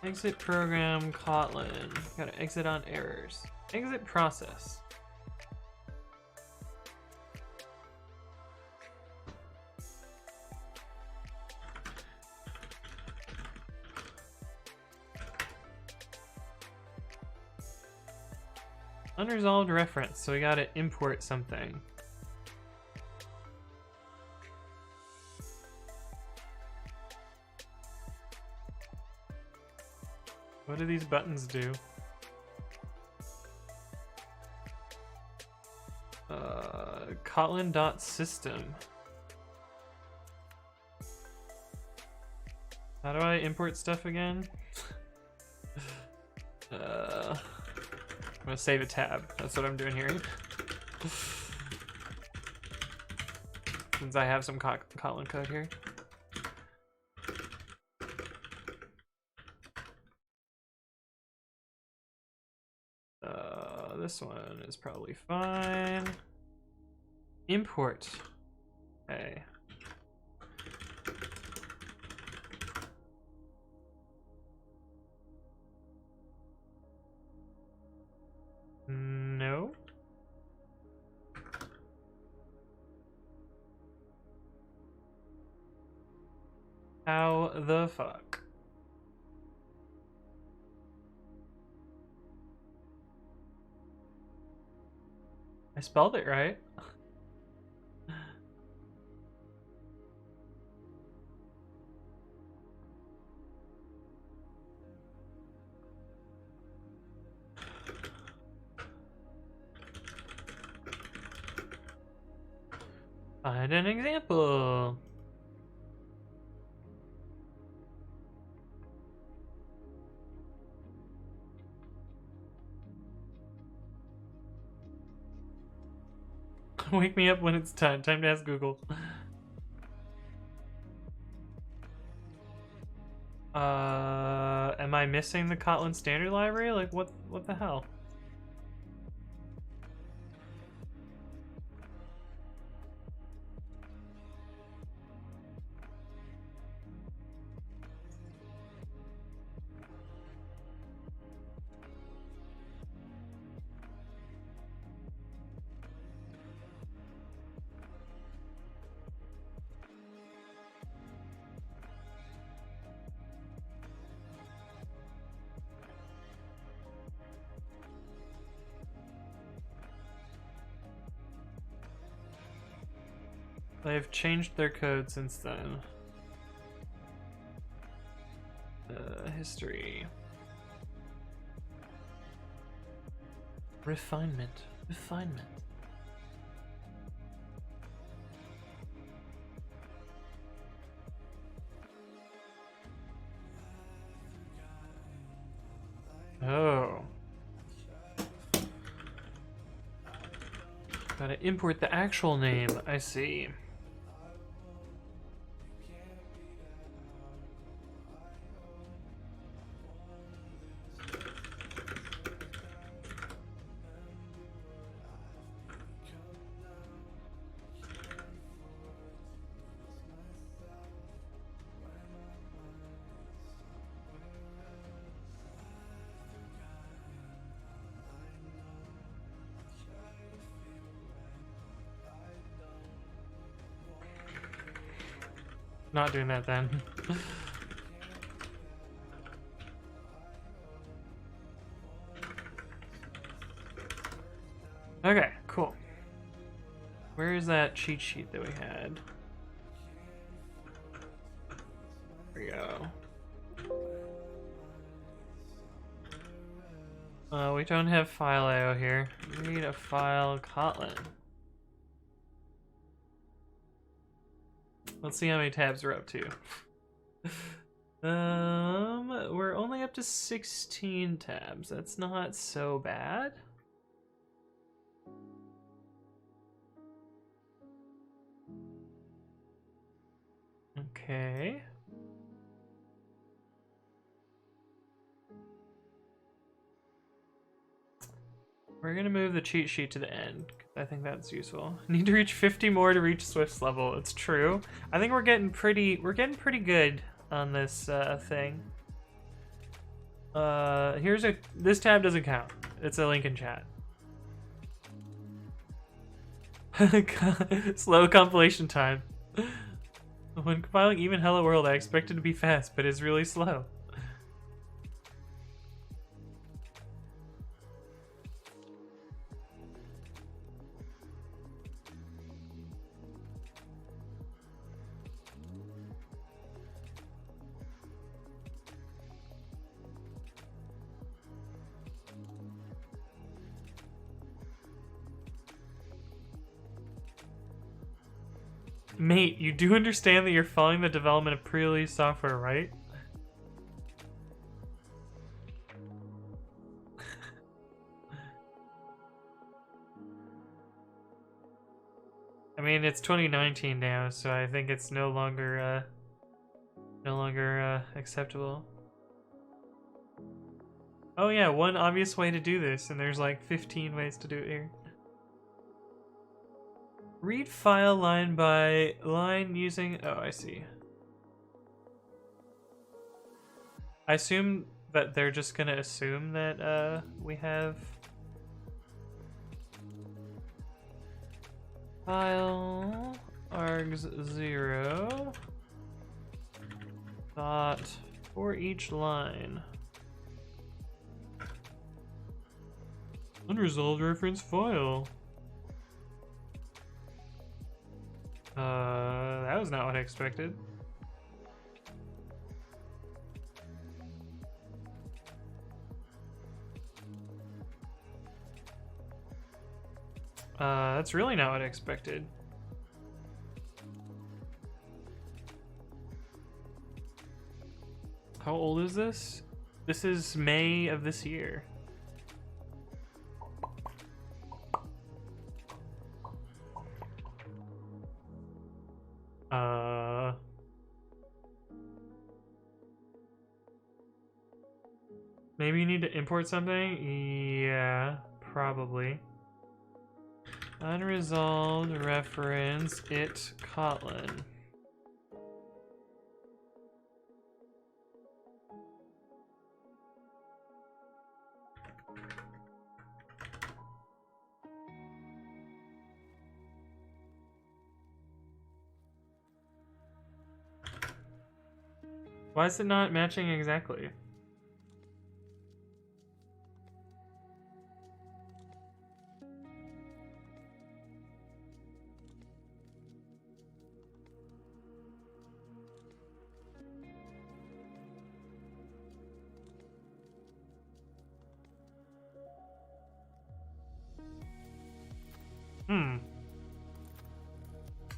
Speaker 1: Exit program kotlin. Gotta exit on errors. Exit process. Unresolved reference, so we gotta import something. What do these buttons do? Kotlin.system. How do I import stuff again? I'm gonna save a tab. That's what I'm doing here. Since I have some Kotlin code here. This one is probably fine. Import. Okay. No. How the fuck? I spelled it right. Find an example. Wake me up when it's time. Time to ask Google. Am I missing the Kotlin standard library? Like, what the hell? They've changed their code since then. history. Refinement. Refinement. Oh. Gotta import the actual name, I see. Not doing that then. Okay, cool. Where is that cheat sheet that we had? There we go. We don't have file IO here. We need a file Kotlin. Let's see how many tabs we're up to. We're only up to 16 tabs. That's not so bad. Okay. We're gonna move the cheat sheet to the end. I think that's useful. Need to reach 50 more to reach Swift's level. It's true. I think we're getting pretty good on this thing. This tab doesn't count. It's a link in chat. Slow compilation time. When compiling even Hello World, I expect it to be fast, but it's really slow. Mate, you do understand that you're following the development of pre-release software, right? I mean, it's 2019 now, so I think it's no longer acceptable. Oh yeah, one obvious way to do this, and there's like 15 ways to do it here. Read file line by line using... Oh, I see. I assume that they're just gonna assume that we have file args0 dot for each line. Unresolved reference file. That was not what I expected. That's really not what I expected. How old is this? This is May of this year. Maybe you need to import something? Yeah, probably. Unresolved reference it Kotlin. Why is it not matching exactly?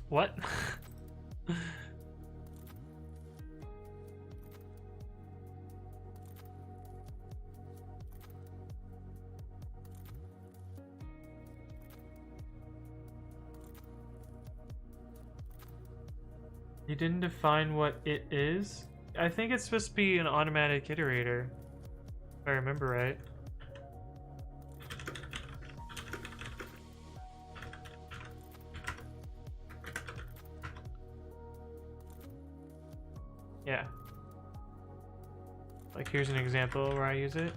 Speaker 1: What? You didn't define what it is? I think it's supposed to be an automatic iterator, if I remember right. Yeah. Like here's an example where I use it.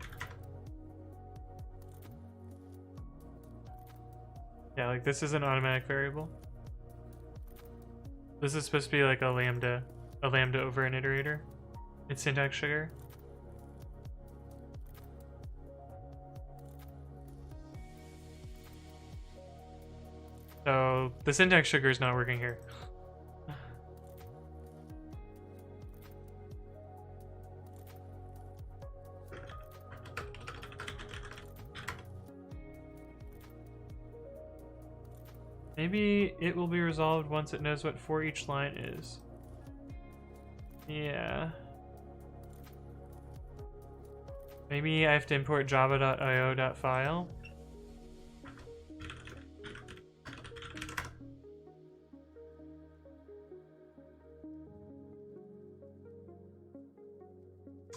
Speaker 1: Yeah, like this is an automatic variable. This is supposed to be like a lambda over an iterator. It's syntax sugar. So the syntax sugar is not working here. Maybe it will be resolved once it knows what for each line is. Yeah. Maybe I have to import java.io.file.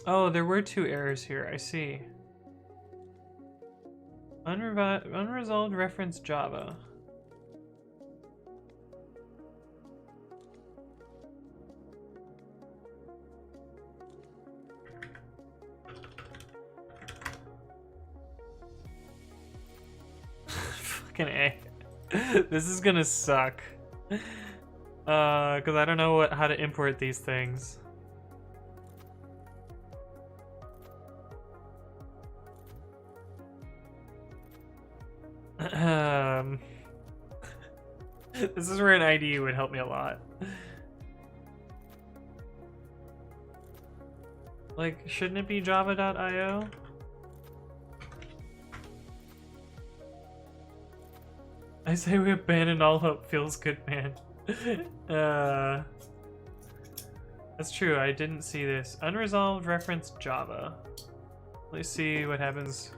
Speaker 1: Oh, there were 2 errors here, I see. Unresolved reference Java. Fucking A. This is gonna suck. Cause I don't know how to import these things. This is where an IDE would help me a lot. Like, shouldn't it be java.io? I say we abandon all hope. Feels good, man. That's true, I didn't see this. Unresolved reference Java. Let's see what happens.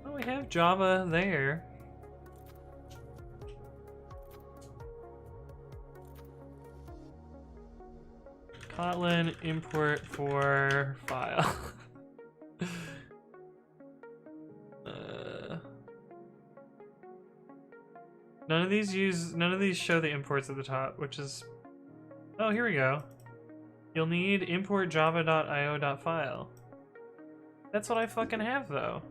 Speaker 1: Oh, we have Java there. Kotlin import for file. None of these show the imports at the top, which is, oh, here we go. You'll need import java.io.file. That's what I fucking have though.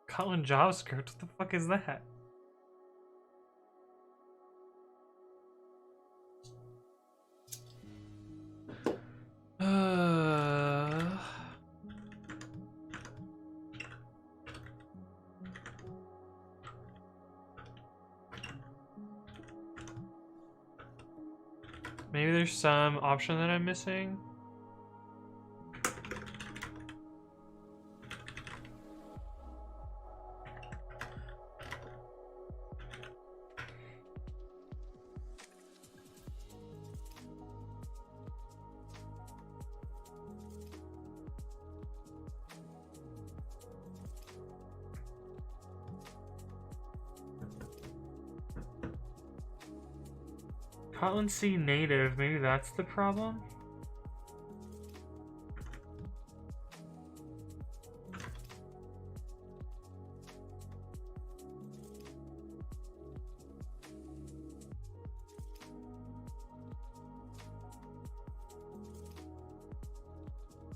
Speaker 1: Kotlin JavaScript? What the fuck is that? Maybe there's some option that I'm missing. Kotlin C native, maybe that's the problem?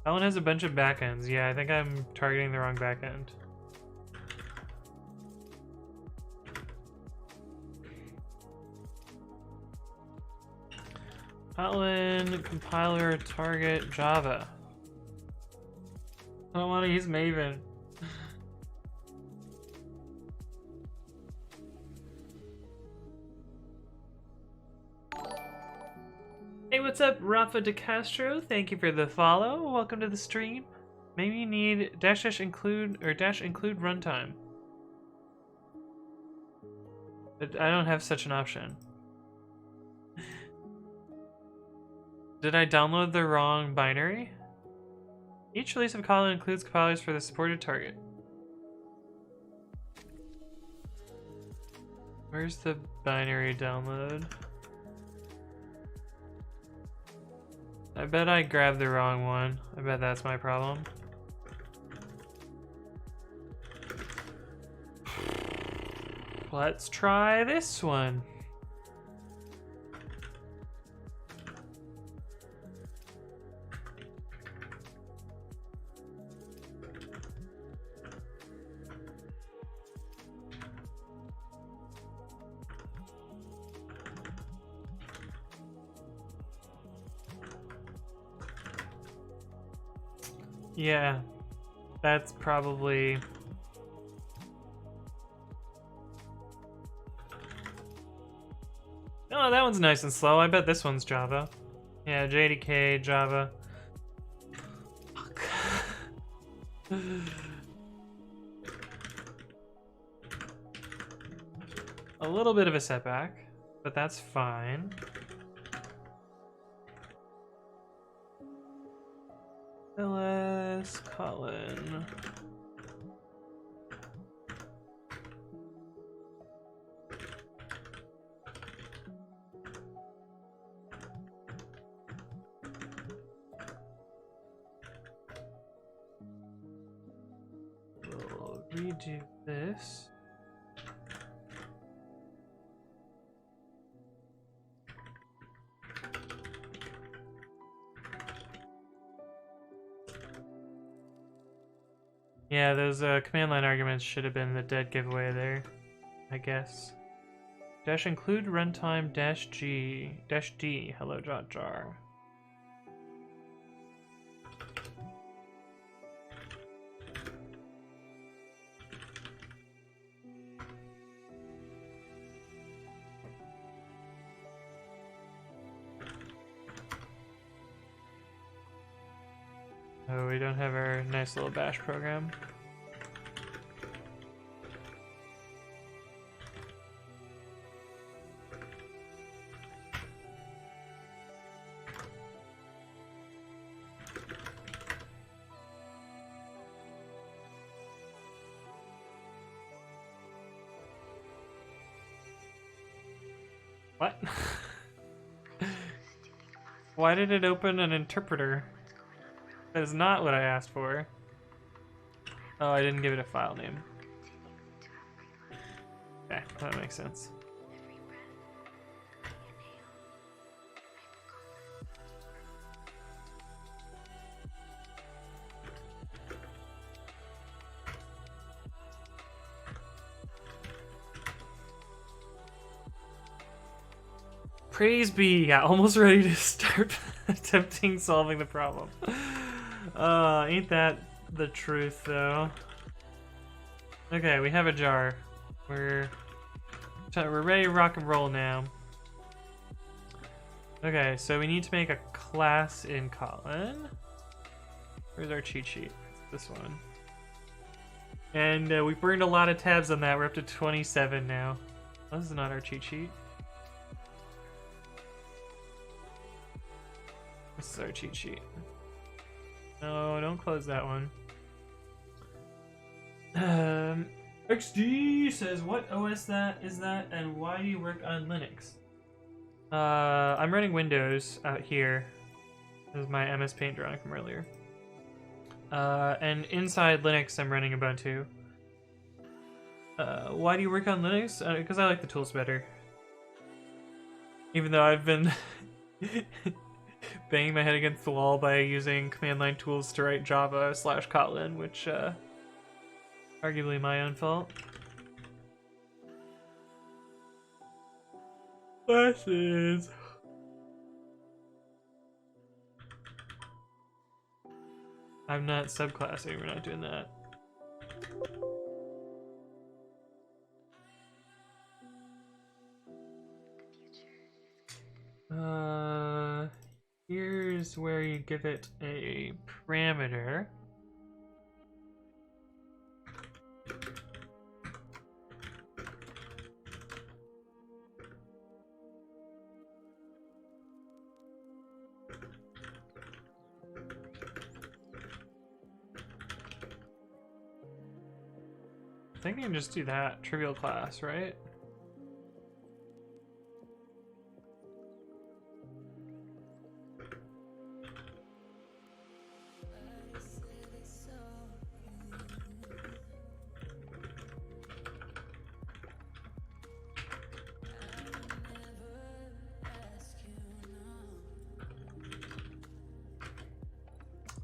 Speaker 1: Kotlin has a bunch of backends. Yeah, I think I'm targeting the wrong backend. Kotlin, compiler, target, Java. I don't want to use Maven. Hey, what's up, Rafa De Castro? Thank you for the follow. Welcome to the stream. Maybe you need dash include or dash include runtime. But I don't have such an option. Did I download the wrong binary? Each release of Kotlin includes compilers for the supported target. Where's the binary download? I bet I grabbed the wrong one. I bet that's my problem. Let's try this one. Yeah, that's probably... Oh, that one's nice and slow. I bet this one's Java. Yeah, JDK, Java. Fuck. A little bit of a setback, but that's fine. LS Kotlin. We'll redo this. Yeah, those command line arguments should have been the dead giveaway there, I guess. Dash include runtime dash G dash D hello dot jar. Oh, we don't have our nice little bash program. What? Why did it open an interpreter? That is not what I asked for. Oh, I didn't give it a file name. Okay, that makes sense. Praise be, yeah, almost ready to start attempting solving the problem. Ain't that the truth, though? Okay, we have a jar. We're ready to rock and roll now. Okay, so we need to make a class in Kotlin. Where's our cheat sheet? It's this one. And we burned a lot of tabs on that. We're up to 27 now. Oh, this is not our cheat sheet. This is our cheat sheet. No, don't close that one. XD says, what OS is that, and why do you work on Linux? I'm running Windows out here. This is my MS Paint drawing from earlier. And inside Linux, I'm running Ubuntu. Why do you work on Linux? Because I like the tools better. Even though I've been banging my head against the wall by using command line tools to write Java/Kotlin, which arguably my own fault. Classes. I'm not subclassing, we're not doing that. Here's where you give it a parameter. I think you can just do that, trivial class, right?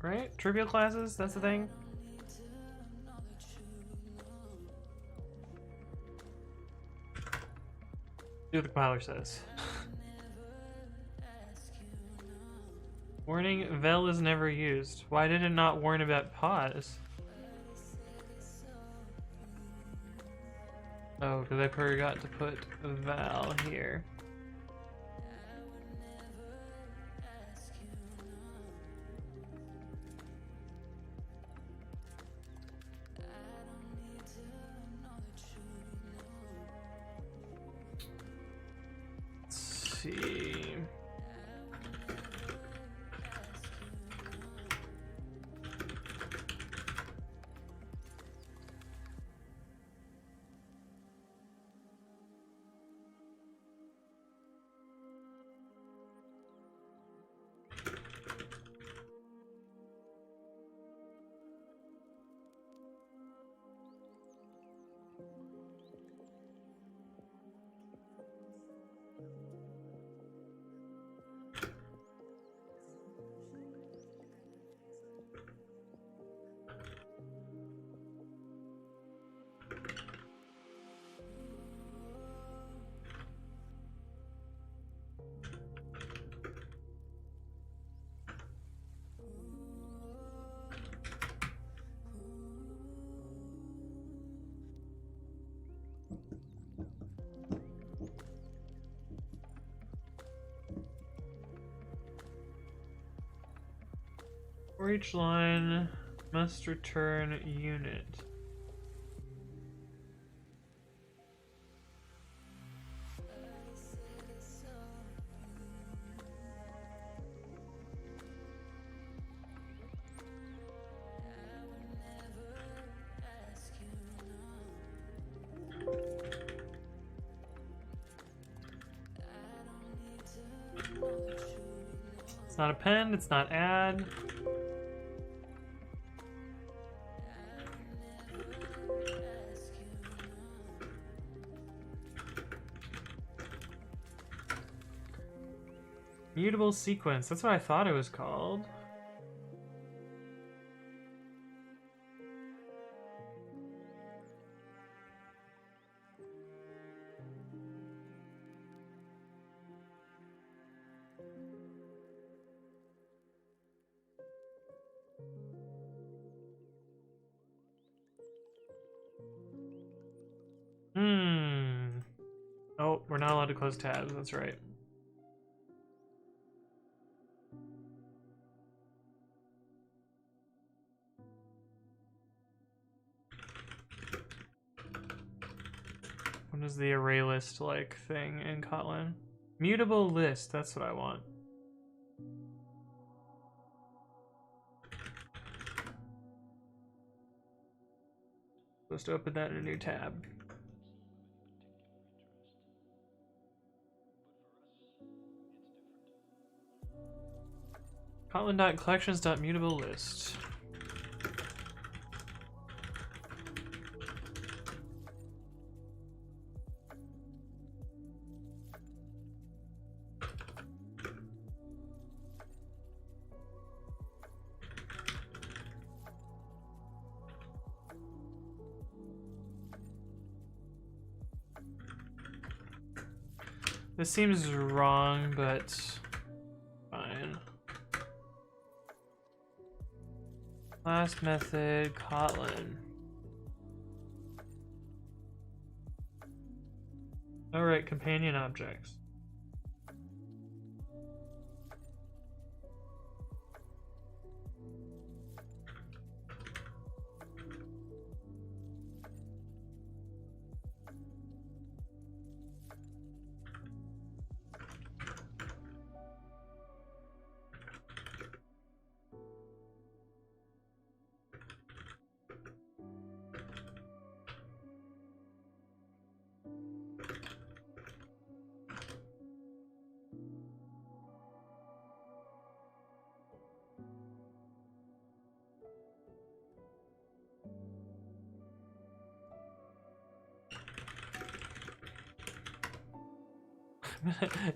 Speaker 1: Right? Trivial classes, that's the thing. Do what the compiler says. Warning, vel is never used. Why did it not warn about pause? Oh, because I forgot to put val here. See. For each line, must return unit. It's not append, it's not add. Mutable sequence, that's what I thought it was called. Oh, we're not allowed to close tabs, that's right. What is the array list like thing in Kotlin? Mutable list, that's what I want. Supposed to open that in a new tab. Kotlin.collections.mutable-list. This seems wrong, but fine. Class method, kotlin. Alright, companion objects.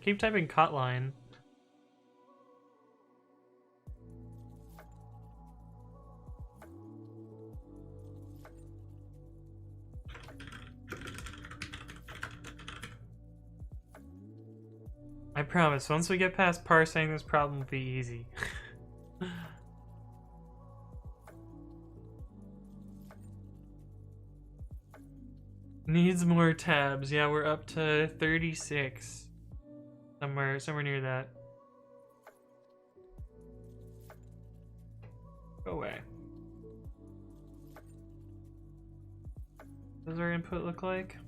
Speaker 1: Keep typing kotlin. I promise, once we get past parsing, this problem will be easy. Needs more tabs. Yeah, we're up to 36. Somewhere near that. Go away. What does our input look like?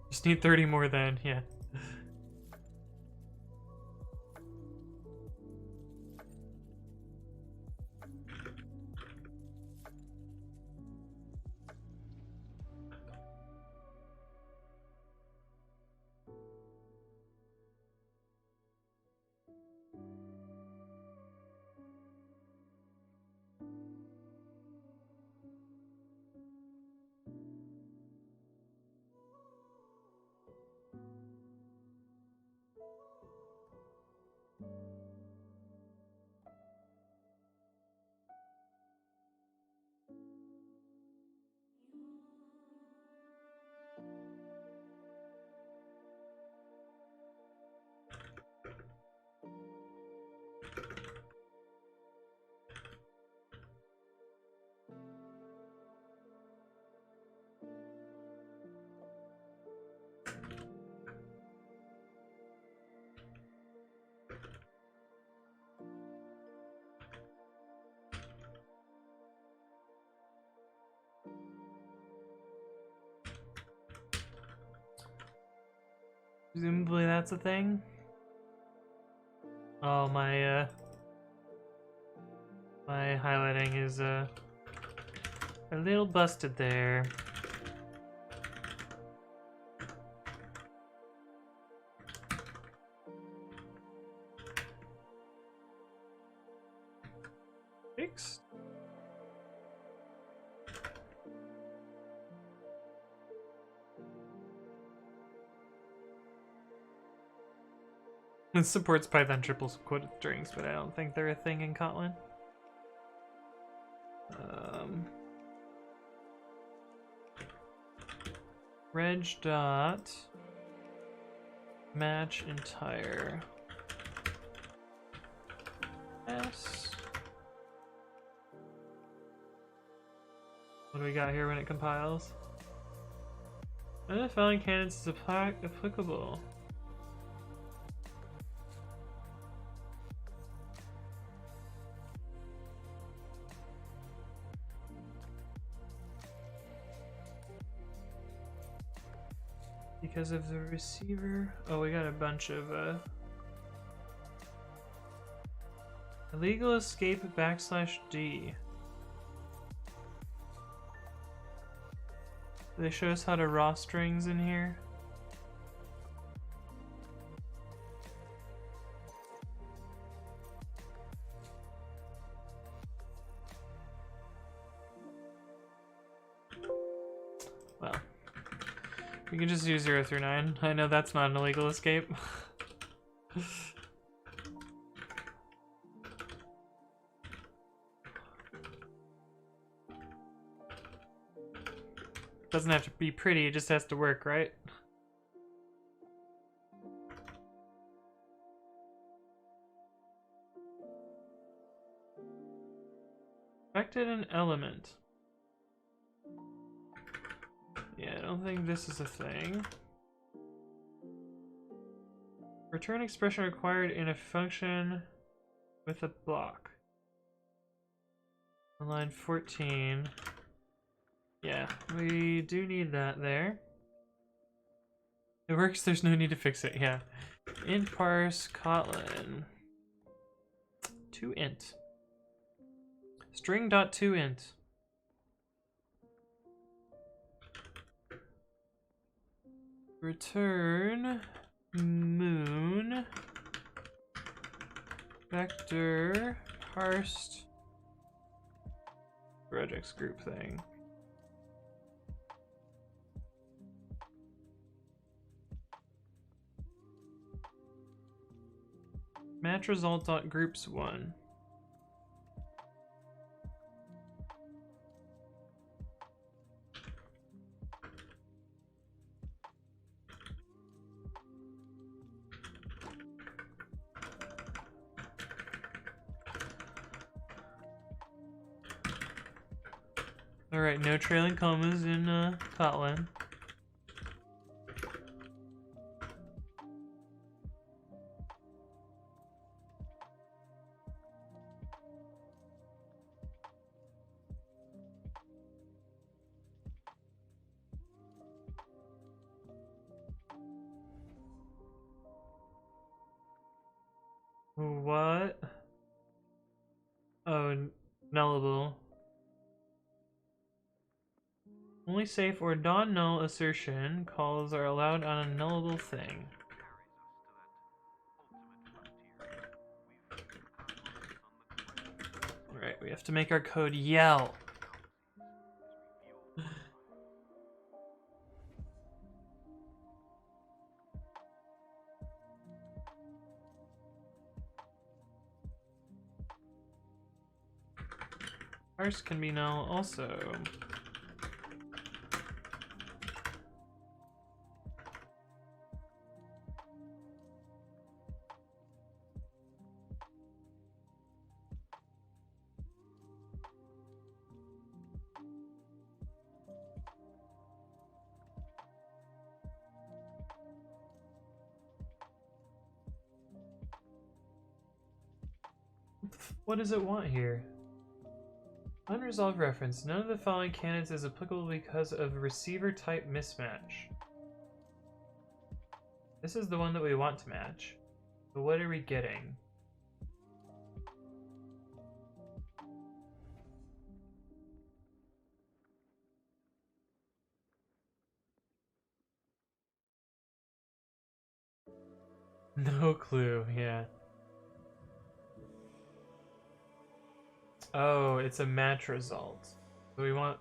Speaker 1: Just need 30 more then, yeah. Presumably that's a thing. Oh, my highlighting is a little busted there. Fixed. It supports Python triple quoted strings, but I don't think they're a thing in Kotlin. Reg dot match entire s. What do we got here when it compiles? Identifying candidates is applicable. Because of the receiver. Oh, we got a bunch of illegal escape \d. Do they show us how to raw strings in here? Well, we can just do 0 through 9. I know that's not an illegal escape. Doesn't have to be pretty, it just has to work, right? Detected an element. Yeah, I don't think this is a thing. Return expression required in a function with a block. On line 14. Yeah, we do need that there. It works, there's no need to fix it, yeah. Int parse kotlin. toInt. String.toInt. Return moon vector parsed regex group thing. Match result.groups1. Alright, no trailing commas in Kotlin. What? Oh, nullable. Only safe or non-null assertion calls are allowed on a nullable thing. Alright, we have to make our code yell. Parse can be null also. What does it want here? Unresolved reference. None of the following candidates is applicable because of receiver type mismatch. This is the one that we want to match. But what are we getting? No clue, yeah. Oh, it's a match result. So we want...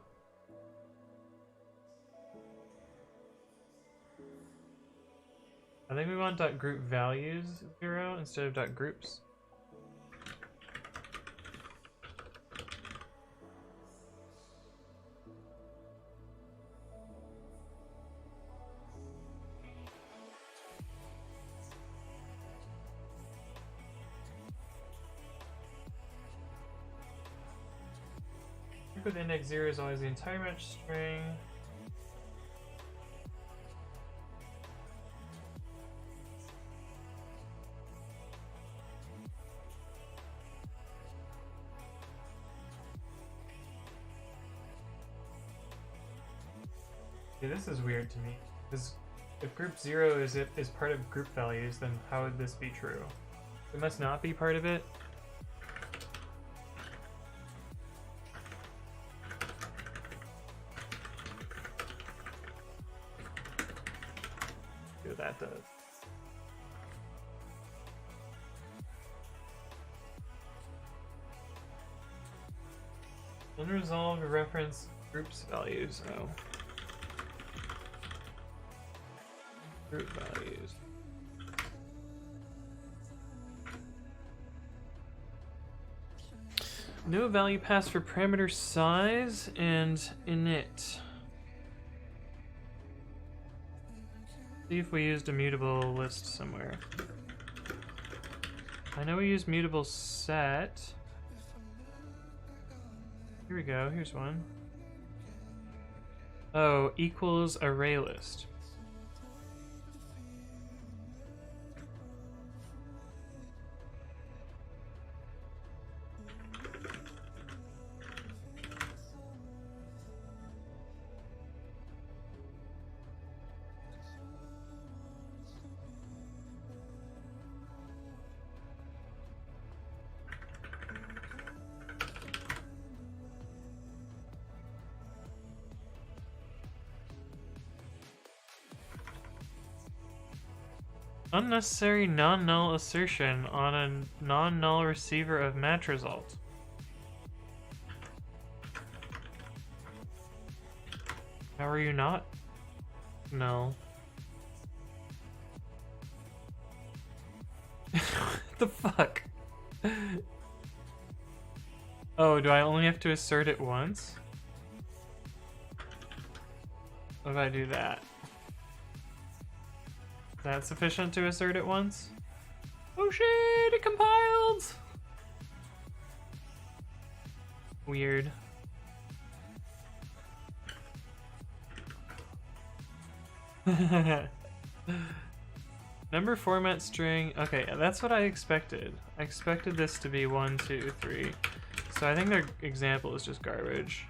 Speaker 1: I think we want .group values 0 instead of .groups. Group with index 0 is always the entire match string. Yeah, this is weird to me, because if group 0 is part of group values, then how would this be true? It must not be part of it. See what that does. Unresolved reference groups values. Oh. Group values. No value passed for parameter size and init. See if we used a mutable list somewhere. I know we used mutable set. Here we go. Here's one. Oh, equals array list. Unnecessary non-null assertion on a non-null receiver of match result. How are you not? No. What the fuck? Oh, do I only have to assert it once? What if I do that? Is that sufficient to assert it once? Oh shit, it compiled! Weird. Number format string. Okay, that's what I expected. I expected this to be 1, 2, 3. So I think their example is just garbage.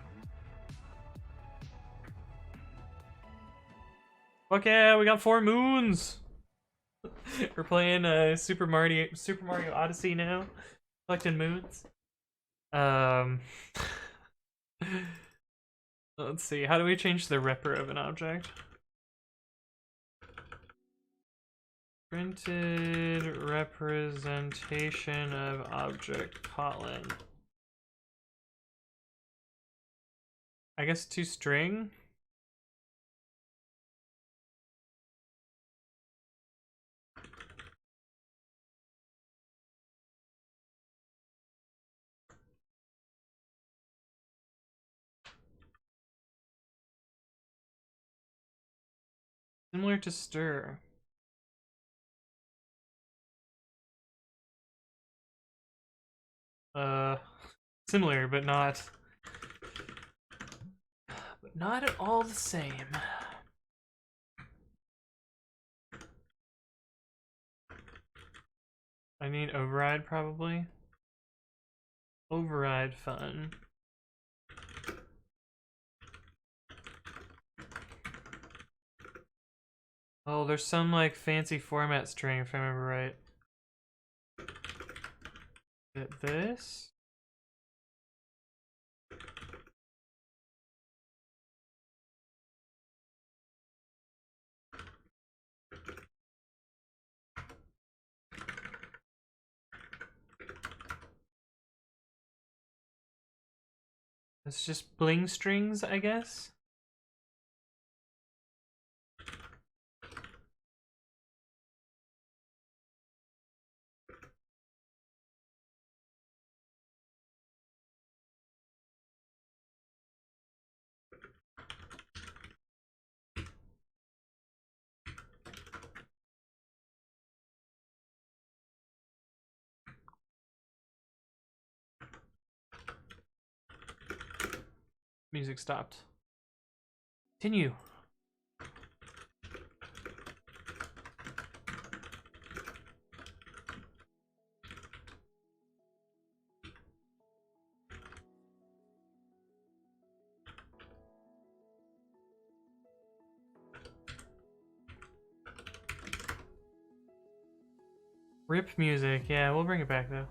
Speaker 1: Fuck yeah, we got 4 moons! We're playing Super Mario Odyssey now. Collecting moons. Let's see, how do we change the repr of an object? Printed representation of object kotlin. I guess to string. Similar to stir. Similar, but not at all the same. I need override probably. Override fun. Oh, there's some like fancy format string if I remember right. Get this. It's just bling strings, I guess. Music stopped. Continue. Rip music. Yeah, we'll bring it back though.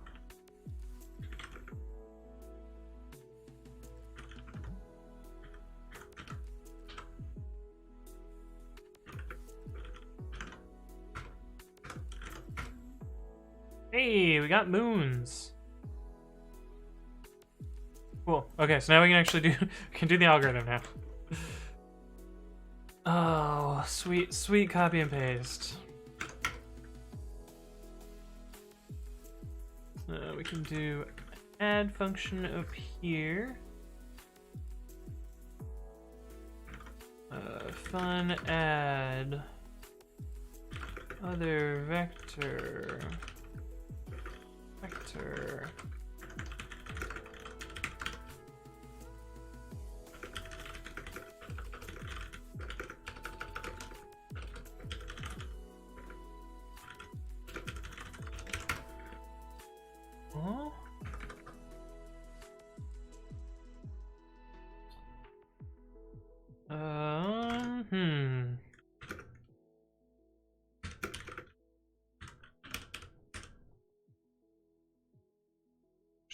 Speaker 1: Hey, we got moons. Cool. Okay, so now we can actually do the algorithm now. Oh, sweet copy and paste. We can do add function up here. Fun add other vector.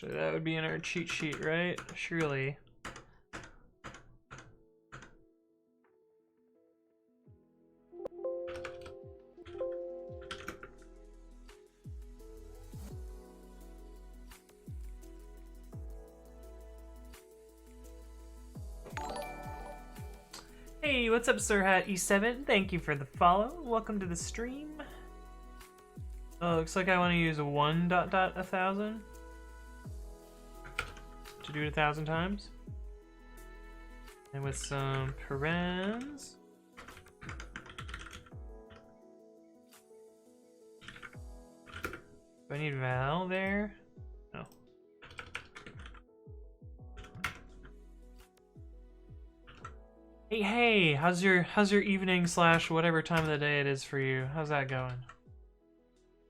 Speaker 1: Actually, that would be in our cheat sheet, right? Surely. Hey, what's up, Sir Hat E7? Thank you for the follow. Welcome to the stream. Oh, looks like I want to use 1,1,000 to do it 1,000 times. And with some parens. Do I need val there? No. Hey, how's your evening / whatever time of the day it is for you? How's that going?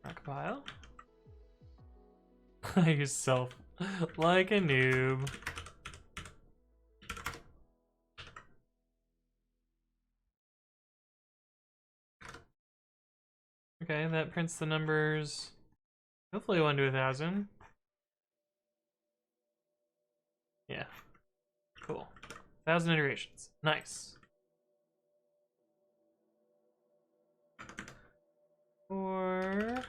Speaker 1: Rockpile? Yourself like a noob. Okay, that prints the numbers. Hopefully 1 to 1,000. Yeah. Cool. 1,000 iterations. Nice. Or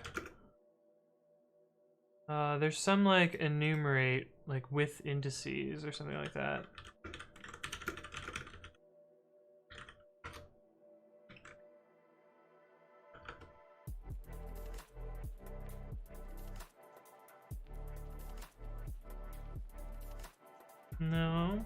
Speaker 1: there's some like enumerate like with indices or something like that. No.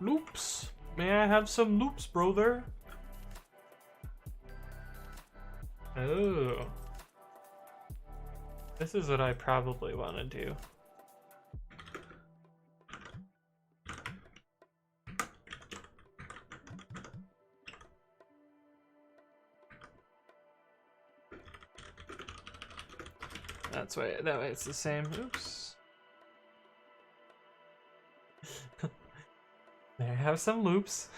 Speaker 1: Loops. May I have some loops, brother? Oh. This is what I probably want to do. That way it's the same. Oops. May I have some loops?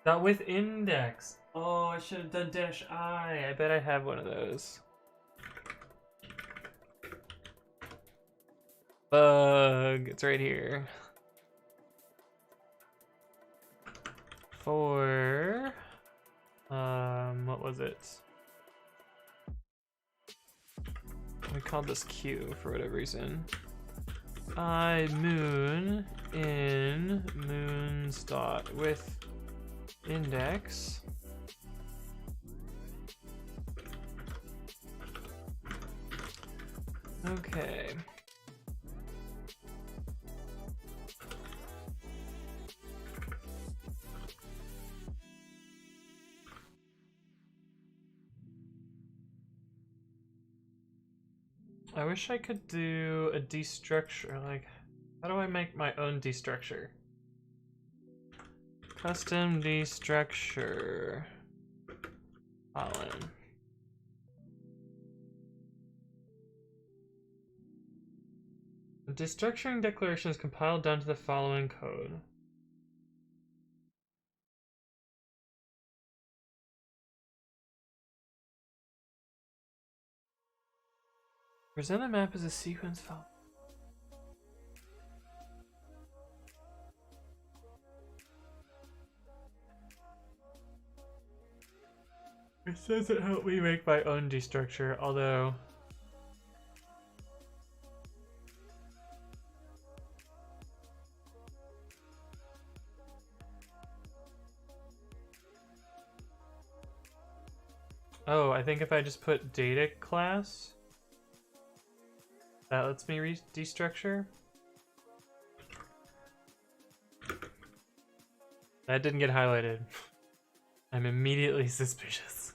Speaker 1: Not with index. Oh, I should have done -I. I bet I have one of those. Bug. It's right here. For what was it? We called this Q for whatever reason. I moon in moons dot with index. Okay. I wish I could do a destructure. Like, how do I make my own destructure? Custom destructure. Colin. The destructuring declaration is compiled down to the following code. Present the map as a sequence file. It doesn't help me make my own destructure, although oh, I think if I just put data class, that lets me destructure. That didn't get highlighted. I'm immediately suspicious.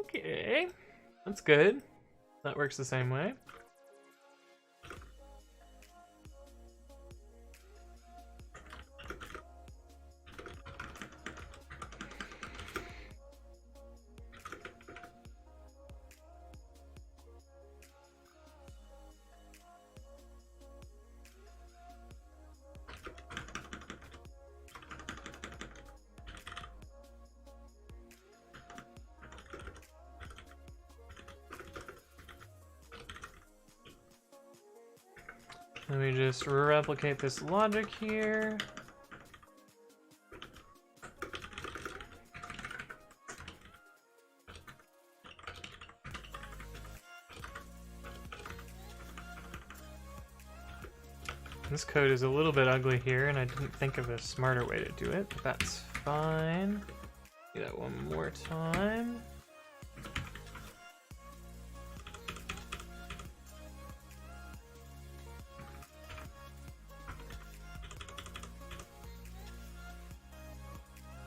Speaker 1: Okay, that's good. That works the same way. Let me just replicate this logic here. This code is a little bit ugly here, and I didn't think of a smarter way to do it, but that's fine. Do that one more time.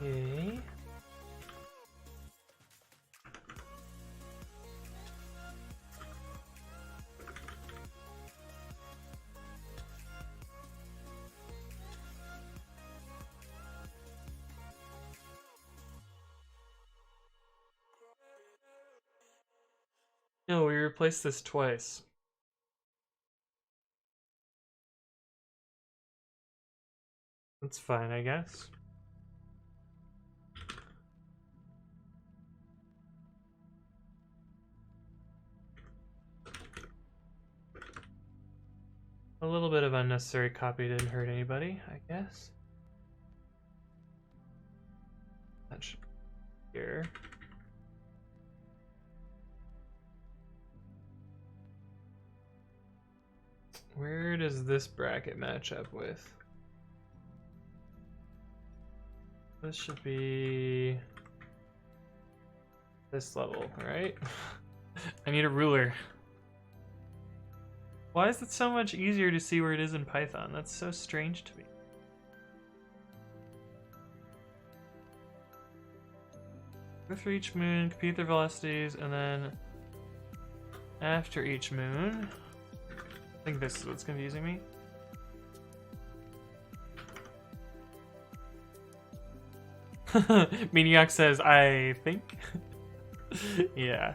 Speaker 1: Okay. No, we replaced this twice. That's fine, I guess. A little bit of unnecessary copy didn't hurt anybody, I guess. That should be here. Where does this bracket match up with? This should be this level, right? I need a ruler. Why is it so much easier to see where it is in Python? That's so strange to me. Go through each moon, compute their velocities, and then after each moon. I think this is what's confusing me. Maniac says, I think. Yeah.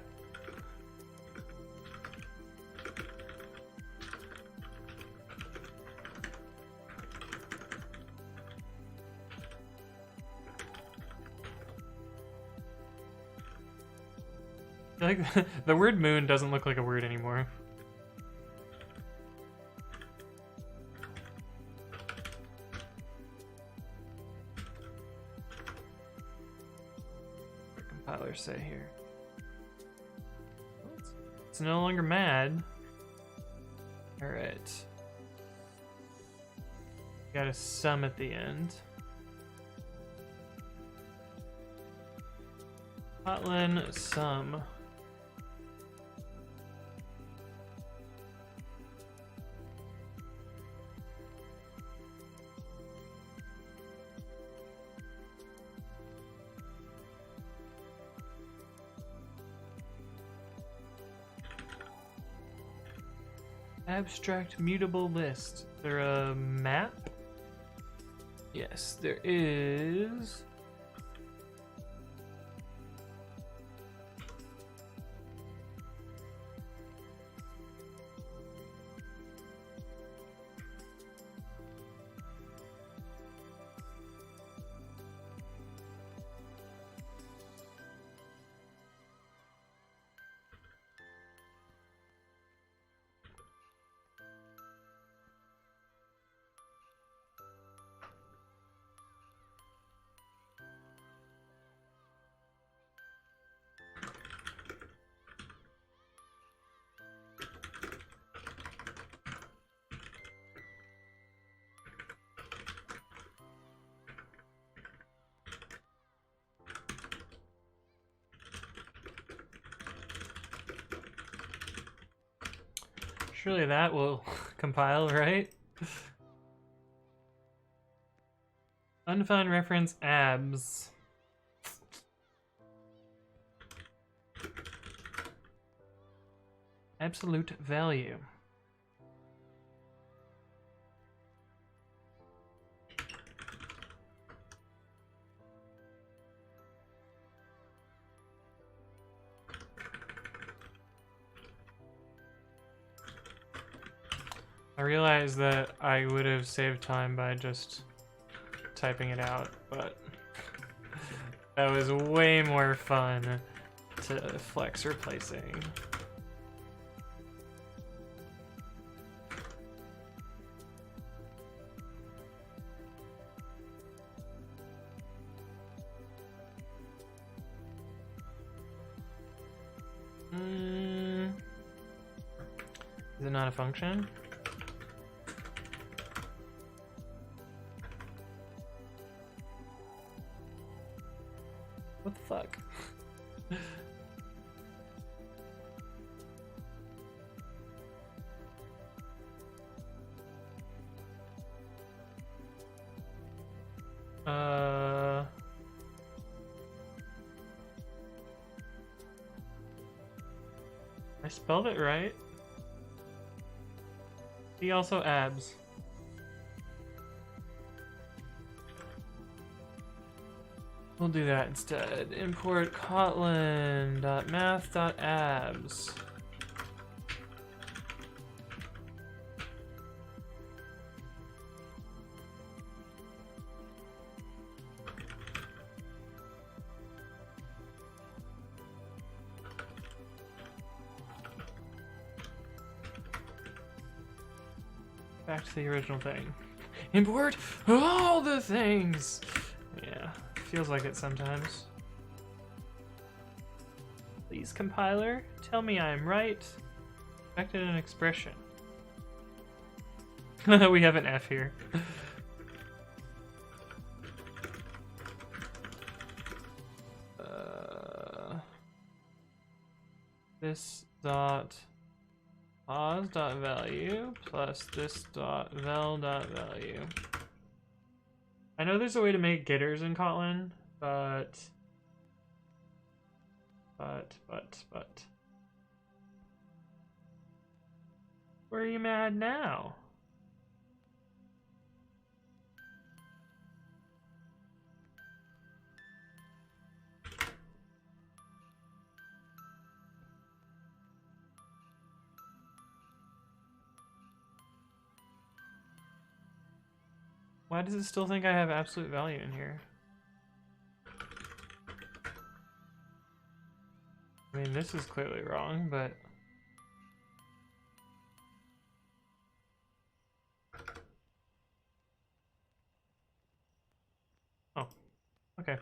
Speaker 1: I feel like the word moon doesn't look like a word anymore. What do compilers say here? It's no longer mad. Alright. Got a sum at the end. Kotlin sum. Abstract mutable list. Is there a map? Yes, there is. Surely that will compile, right? Unfound reference abs. Absolute value. I realize that I would have saved time by just typing it out, but that was way more fun to flex replacing. Is it not a function? What the fuck? I spelled it right. He also abs. We'll do that instead. Import kotlin.math.abs. Back to the original thing. Import all the things! Yeah, feels like it sometimes. Please, compiler, tell me I am right. Expected an expression. We have an F here. This dot pos.value plus this dot vel.value. I know there's a way to make getters in Kotlin, but where are you mad now? Why does it still think I have absolute value in here? I mean, this is clearly wrong, but... Oh, okay.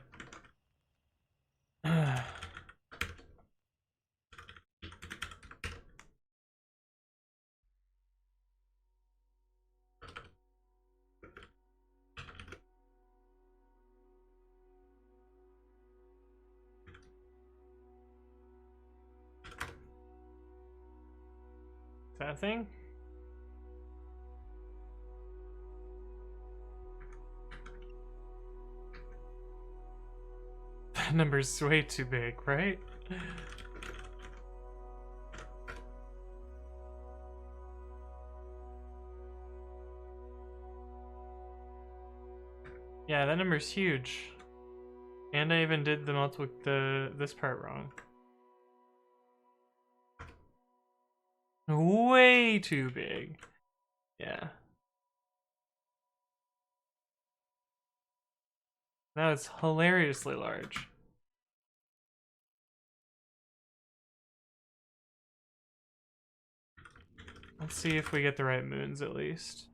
Speaker 1: That thing? That number's way too big, right? Yeah, that number's huge. And I even did this part wrong. Way too big. Yeah. Now it's hilariously large. Let's see if we get the right moons at least.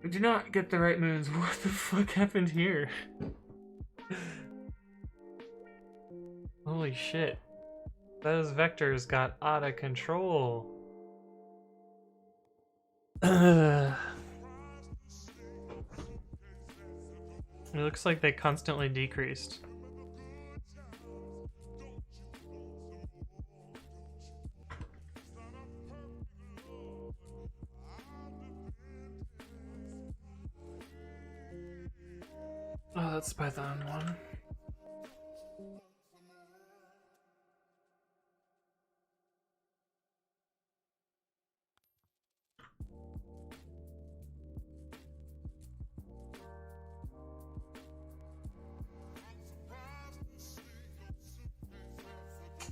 Speaker 1: We do not get the right moons. What the fuck happened here? Holy shit. Those vectors got out of control. It looks like they constantly decreased. Oh, that's Python one.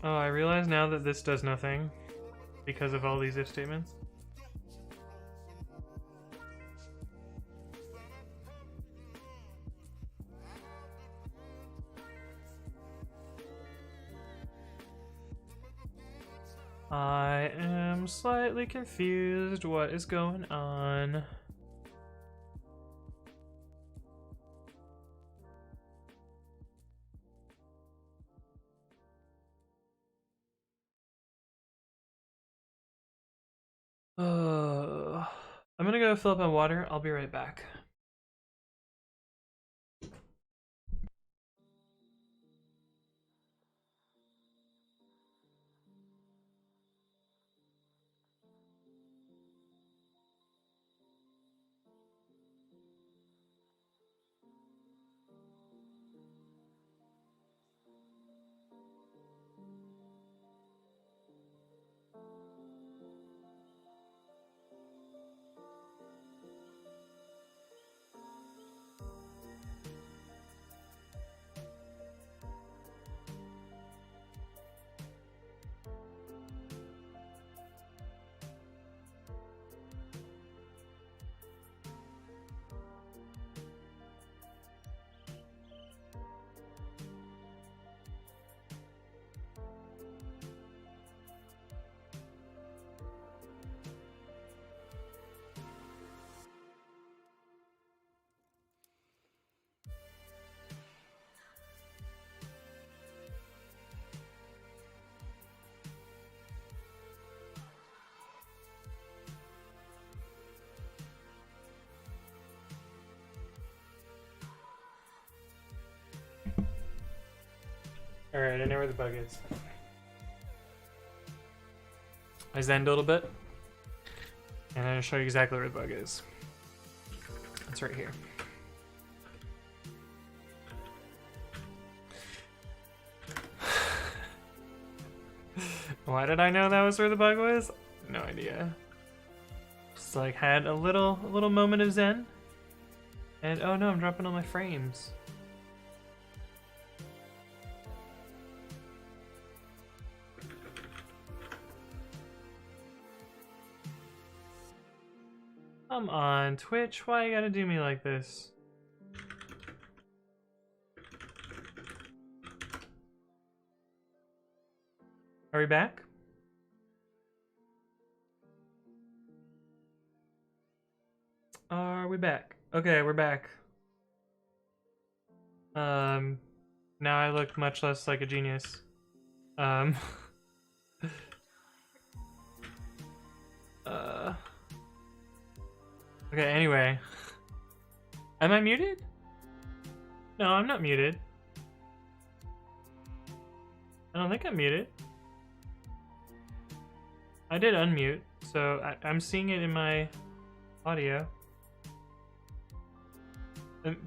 Speaker 1: Oh, I realize now that this does nothing because of all these if statements. I am slightly confused. What is going on? I'm gonna go fill up my water. I'll be right back. Alright, I know where the bug is. I zenned a little bit, and I'm gonna show you exactly where the bug is. It's right here. Why did I know that was where the bug was? No idea. Just like had a little moment of zen, and oh no, I'm dropping all my frames. Come on, Twitch, why you gotta do me like this? Are we back? Are we back? Okay, we're back. Now I look much less like a genius. Okay, anyway. Am I muted? No, I'm not muted. I don't think I'm muted. I did unmute, so I'm seeing it in my audio.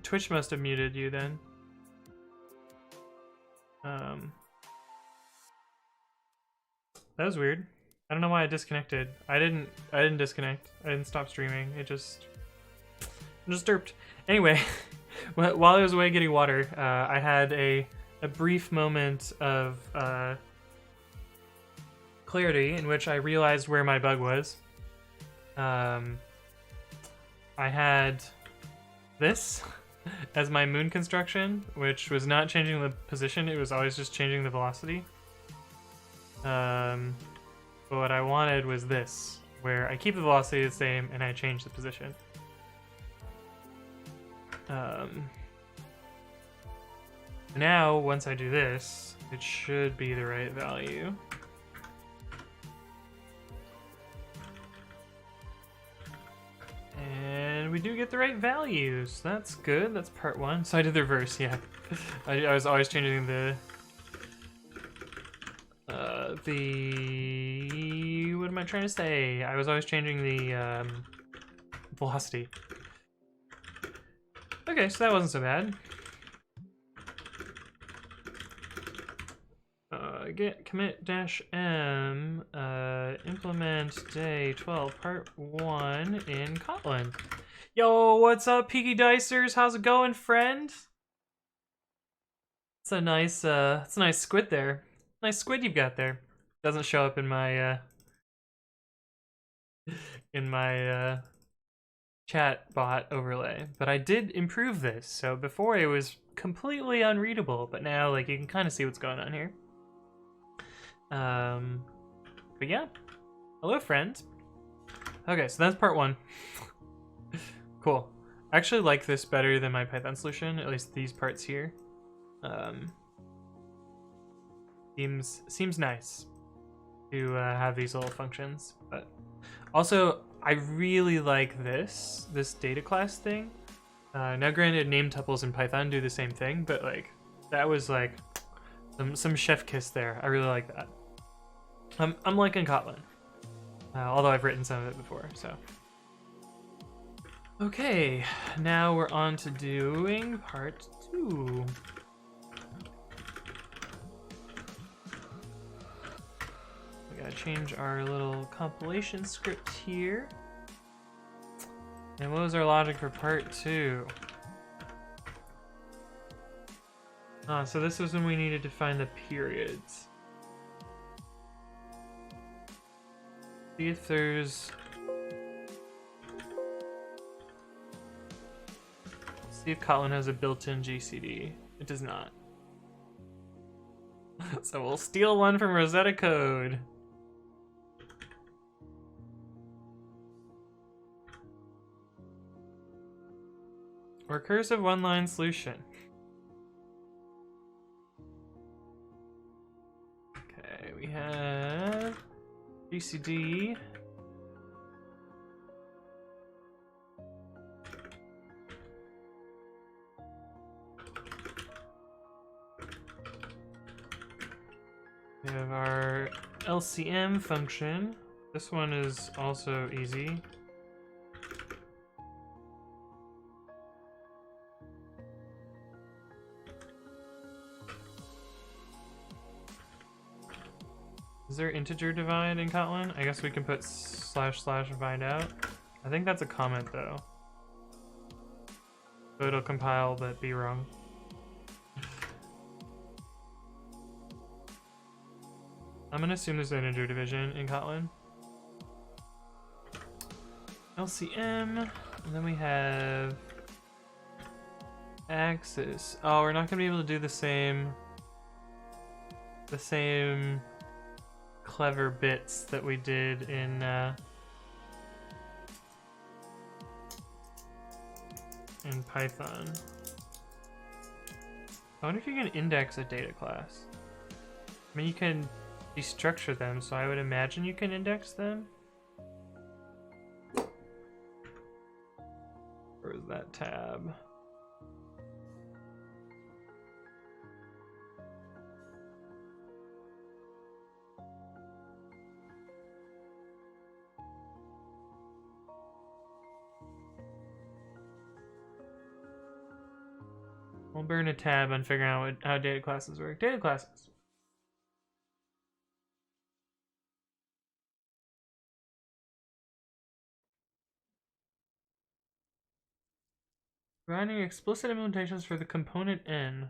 Speaker 1: Twitch must have muted you then. That was weird. I don't know why I disconnected. I didn't disconnect. I didn't stop streaming. It just derped. Anyway, while I was away getting water, I had a brief moment of clarity in which I realized where my bug was. I had this as my moon construction, which was not changing the position, it was always just changing the velocity. But what I wanted was this, where I keep the velocity the same and I change the position. Now, once I do this, it should be the right value. And we do get the right values. That's good. That's part one. So I did the reverse, yeah. I was always changing the what am I trying to say? I was always changing the velocity. Okay, so that wasn't so bad. Get commit dash m implement day 12 part 1 in Kotlin. Yo, what's up, Peaky Dicers? How's it going, friend? It's a nice squid there. Nice squid you've got there. Doesn't show up in my chat bot overlay, but I did improve this. So before it was completely unreadable, but now like you can kind of see what's going on here. But yeah, hello friend. Okay, so that's part one. Cool. I actually like this better than my Python solution, at least these parts here. Seems nice to have these little functions, but also I really like this data class thing. Now granted, name tuples in Python do the same thing, but like that was like some chef kiss there. I really like that. I'm liking Kotlin, although I've written some of it before. So okay, now we're on to doing part 2. We gotta change our little compilation script here. And what was our logic for part 2? So this was when we needed to find the periods. See if there's... See if Kotlin has a built-in GCD. It does not. So we'll steal one from Rosetta Code. Recursive one-line solution. Okay, we have GCD. We have our LCM function. This one is also easy. Is there integer divide in Kotlin? I guess we can put / and find out. I think that's a comment though. So it'll compile but be wrong. I'm gonna assume there's integer division in Kotlin. LCM, and then we have axis. Oh, we're not gonna be able to do the same clever bits that we did in Python. I wonder if you can index a data class. I mean, you can destructure them, so I would imagine you can index them. Where is that tab? We'll burn a tab on figuring out how data classes work. Data classes. Providing explicit implementations for the component N.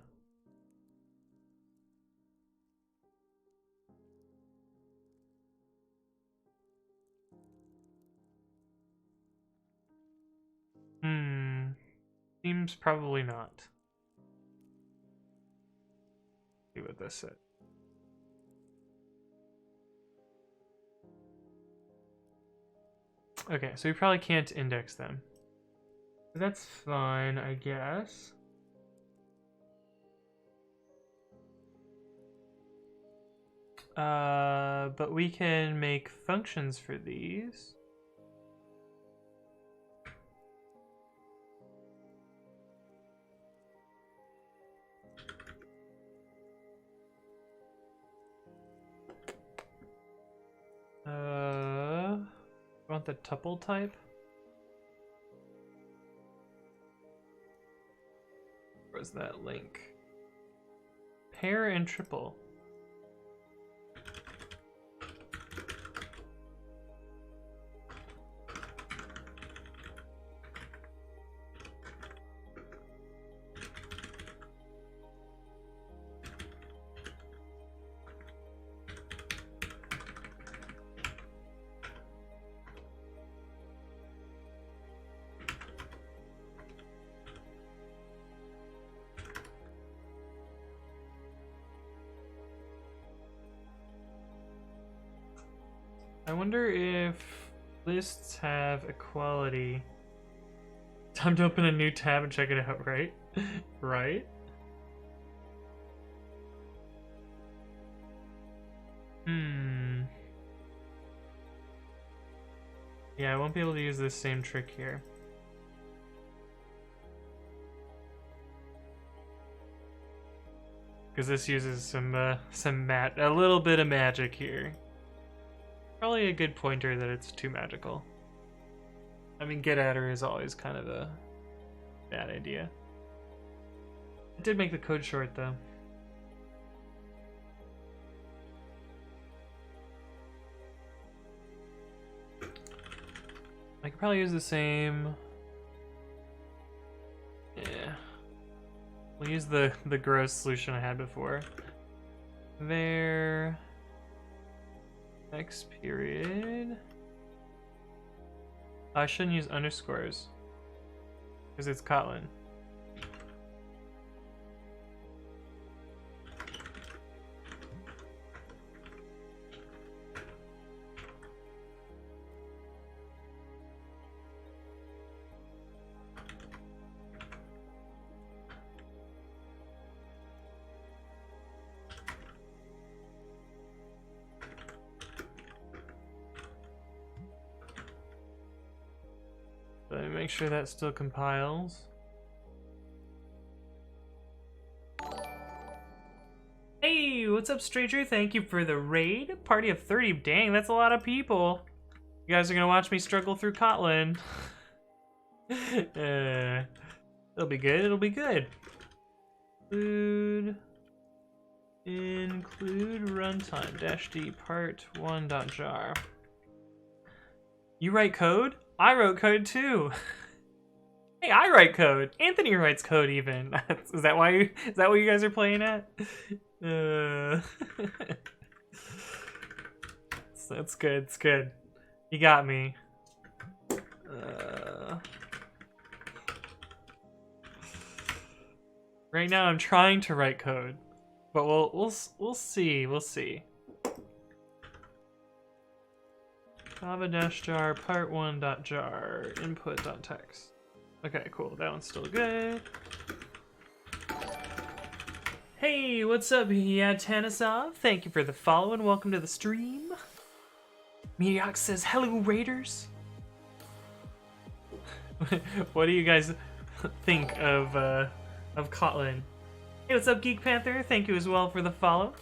Speaker 1: Seems probably not. See what this said. Okay, so we probably can't index them. That's fine, I guess. But we can make functions for these. Want the tuple type? Where's that link? Pair and triple. I wonder if lists have equality. Time to open a new tab and check it out, right? Right? Yeah, I won't be able to use this same trick here. Because this uses a little bit of magic here. Probably a good pointer that it's too magical. I mean, get at her is always kind of a bad idea. It did make the code short, though. I could probably use the same. Yeah. We'll use the gross solution I had before. There. Next period. I shouldn't use underscores because it's Kotlin. Let me make sure that still compiles. Hey, what's up, stranger? Thank you for the raid. Party of 30. Dang, that's a lot of people. You guys are gonna watch me struggle through Kotlin. It'll be good. It'll be good. Include runtime -d part1.jar. You write code? I wrote code too. Hey, I write code. Anthony writes code even. Is that what you guys are playing at? That's good. It's good. You got me. Right now I'm trying to write code, but we'll see. We'll see. Java-jar part1.jar input.text. Okay, cool. That one's still good. Hey, what's up, Tanisov? Thank you for the follow and welcome to the stream. Miyak says, hello, Raiders. What do you guys think of Kotlin? Hey, what's up, Geek Panther? Thank you as well for the follow.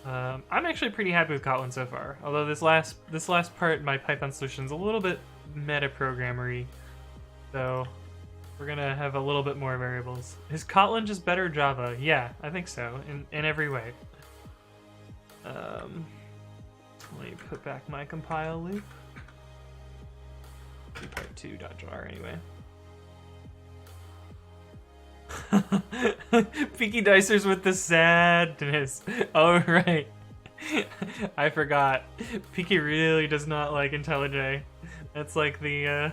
Speaker 1: I'm actually pretty happy with Kotlin so far. Although this last part, my Python solution is a little bit metaprogrammery, so we're gonna have a little bit more variables. Is Kotlin just better Java? Yeah, I think so in every way. Let me put back my compile loop. Part2.jar anyway. Peaky Dicers with the sadness. Oh, right. I forgot. Peaky really does not like IntelliJ. That's like the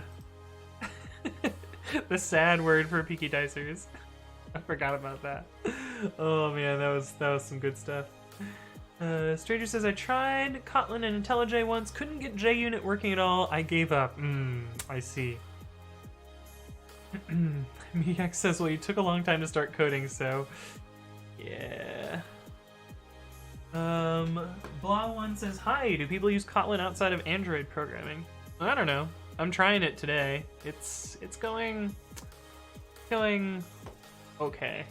Speaker 1: the sad word for Peaky Dicers. I forgot about that. Oh man, that was some good stuff. Stranger says, I tried Kotlin and IntelliJ once, couldn't get JUnit working at all. I gave up. I see. Miak says, well, you took a long time to start coding, so yeah. Blah one says, hi, do people use Kotlin outside of Android programming? I don't know. I'm trying it today. It's going okay.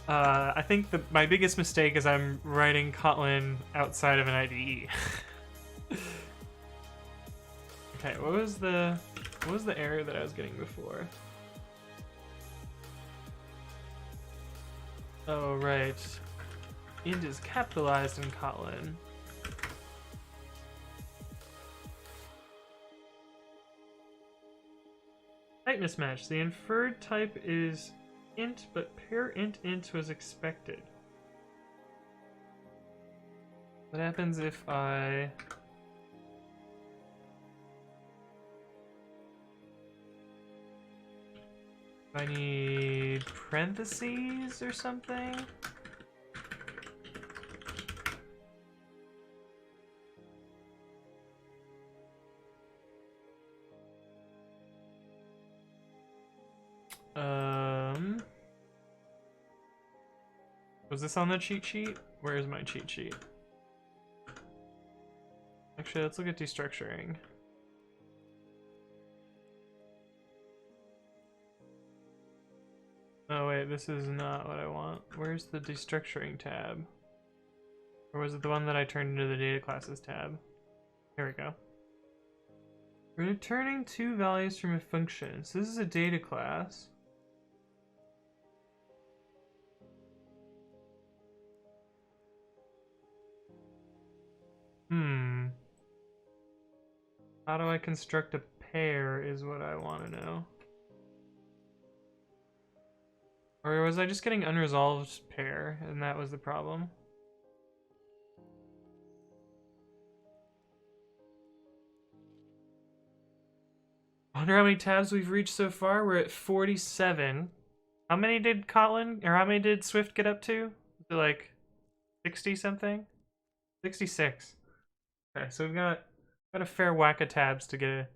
Speaker 1: I think my biggest mistake is I'm writing Kotlin outside of an IDE. Okay, what was the error that I was getting before? Oh, right. Int is capitalized in Kotlin. Type mismatch. The inferred type is int, but pair int was expected. What happens if I... I need parentheses or something? Was this on the cheat sheet? Where is my cheat sheet? Actually, let's look at destructuring. Oh wait, this is not what I want. Where's the destructuring tab? Or was it the one that I turned into the data classes tab? Here we go. Returning two values from a function. So this is a data class. How do I construct a pair is what I want to know. Or was I just getting unresolved pair and that was the problem? I wonder how many tabs we've reached so far. We're at 47. How many did Kotlin, or how many did Swift get up to? Was it like 60 something? 66. Okay, so we've got a fair whack of tabs to get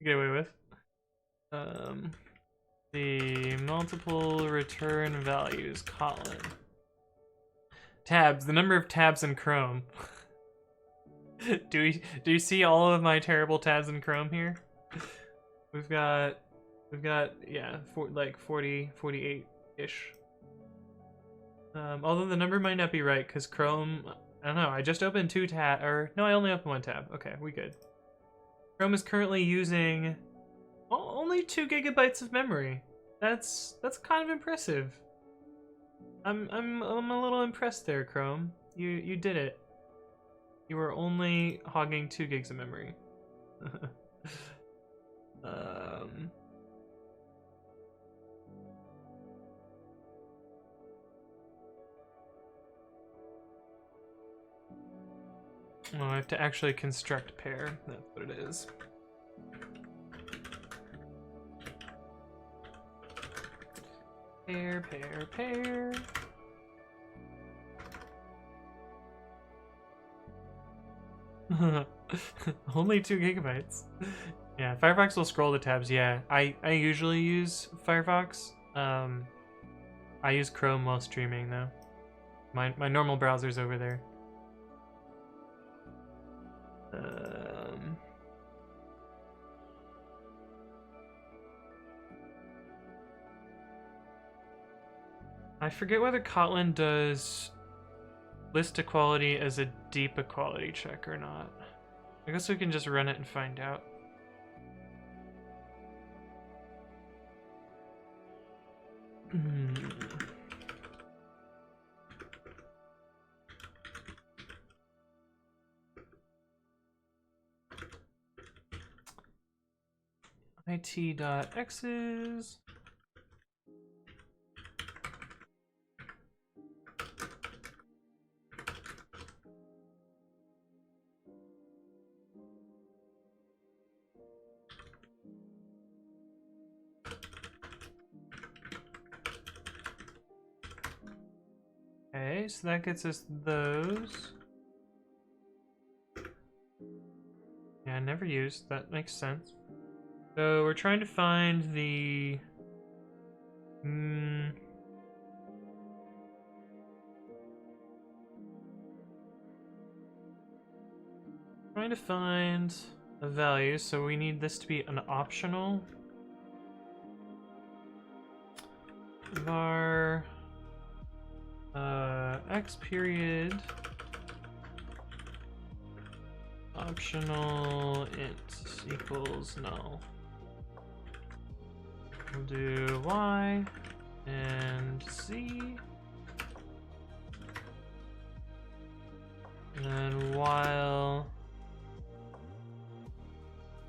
Speaker 1: away with. The multiple return values, Kotlin. Tabs, the number of tabs in Chrome. Do you see all of my terrible tabs in Chrome here? We've got yeah, like 40, 48-ish. Although the number might not be right because Chrome, I don't know, I just opened two tab, or no, I only opened one tab. Okay, we good. Chrome is currently using only 2 gigabytes of memory. That's kind of impressive. I'm a little impressed there, Chrome. You did it. You were only hogging 2 gigs of memory. Oh, I have to actually construct pair. That's what it is. Pair. Only 2 gigabytes. Yeah, Firefox will scroll the tabs. Yeah, I usually use Firefox. I use Chrome while streaming though. My normal browser's over there. I forget whether Kotlin does list equality as a deep equality check or not. I guess we can just run it and find out. it.x's. Okay, so that gets us those. Yeah, never used. That makes sense. So we're trying to find the Trying to find a value, so we need this to be an optional. Var x period optional int equals null. We'll do y and z, and then while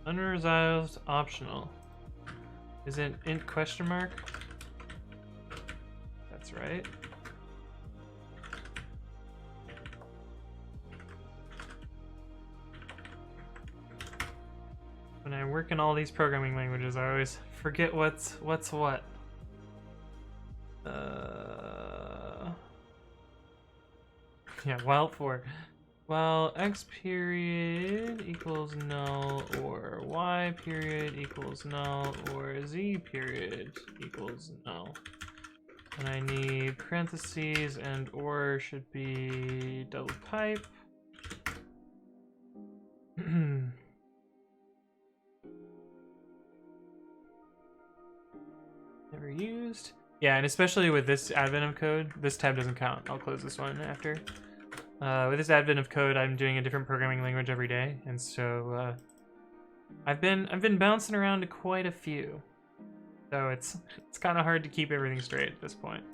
Speaker 1: unresolved optional is it int question mark? That's right. When I work in all these programming languages, I always forget what's what. Yeah, while x period equals null, or y period equals null, or z period equals null. And I need parentheses, and or should be double pipe. Never used. Yeah, and especially with this advent of code, this tab doesn't count. I'll close this one after. With this advent of code, I'm doing a different programming language every day, and so I've been bouncing around to quite a few. So it's kind of hard to keep everything straight at this point.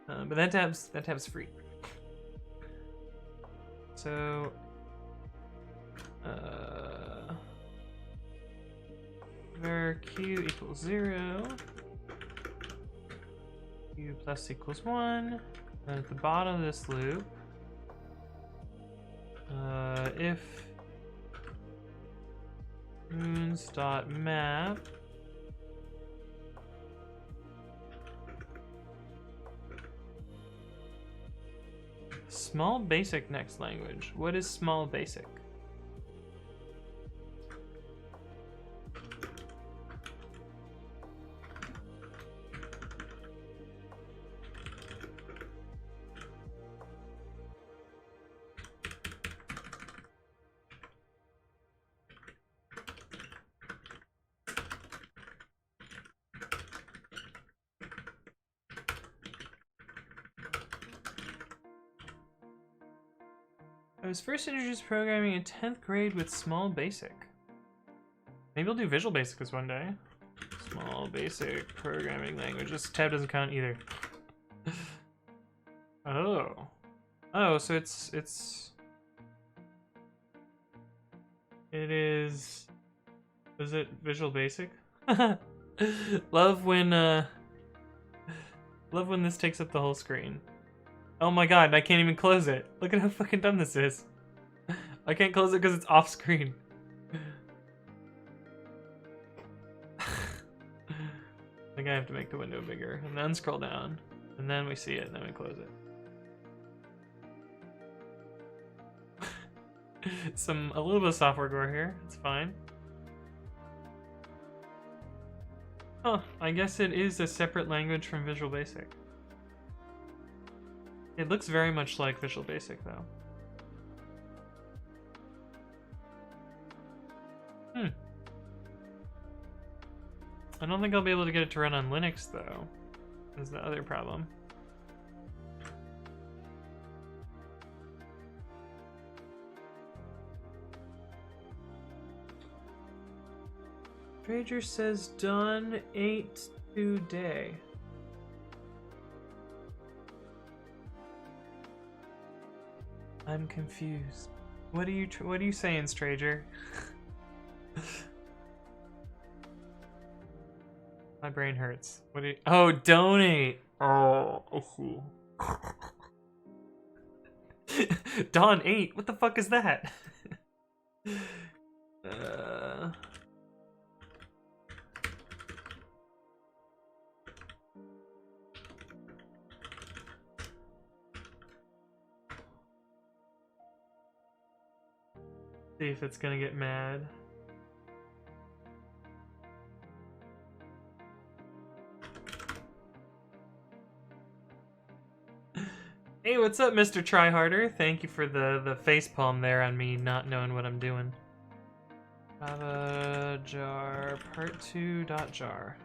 Speaker 1: But that tab's free. So var q equals 0, q plus equals 1, and at the bottom of this loop, if moons.map small basic next language. What is small basic? I was first introduced to programming in 10th grade with Small Basic. Maybe I'll do Visual Basic this one day. Small Basic programming language. This tab doesn't count either. Oh. Oh, so it is it Visual Basic? Love when this takes up the whole screen. Oh my god, I can't even close it. Look at how fucking dumb this is. I can't close it because it's off screen. I think I have to make the window bigger and then scroll down, and then we see it, and then we close it. A little bit of software gore here. It's fine. Oh, I guess it is a separate language from Visual Basic. It looks very much like Visual Basic, though. I don't think I'll be able to get it to run on Linux, though. Is the other problem. Trader says done 8 today. I'm confused. What are you saying, Stranger? My brain hurts. Oh, donate. Oh. Dawn 8. What the fuck is that? See if it's gonna get mad. Hey, what's up, Mr. Tryharder? Thank you for the facepalm there on me not knowing what I'm doing. Java jar part2.jar.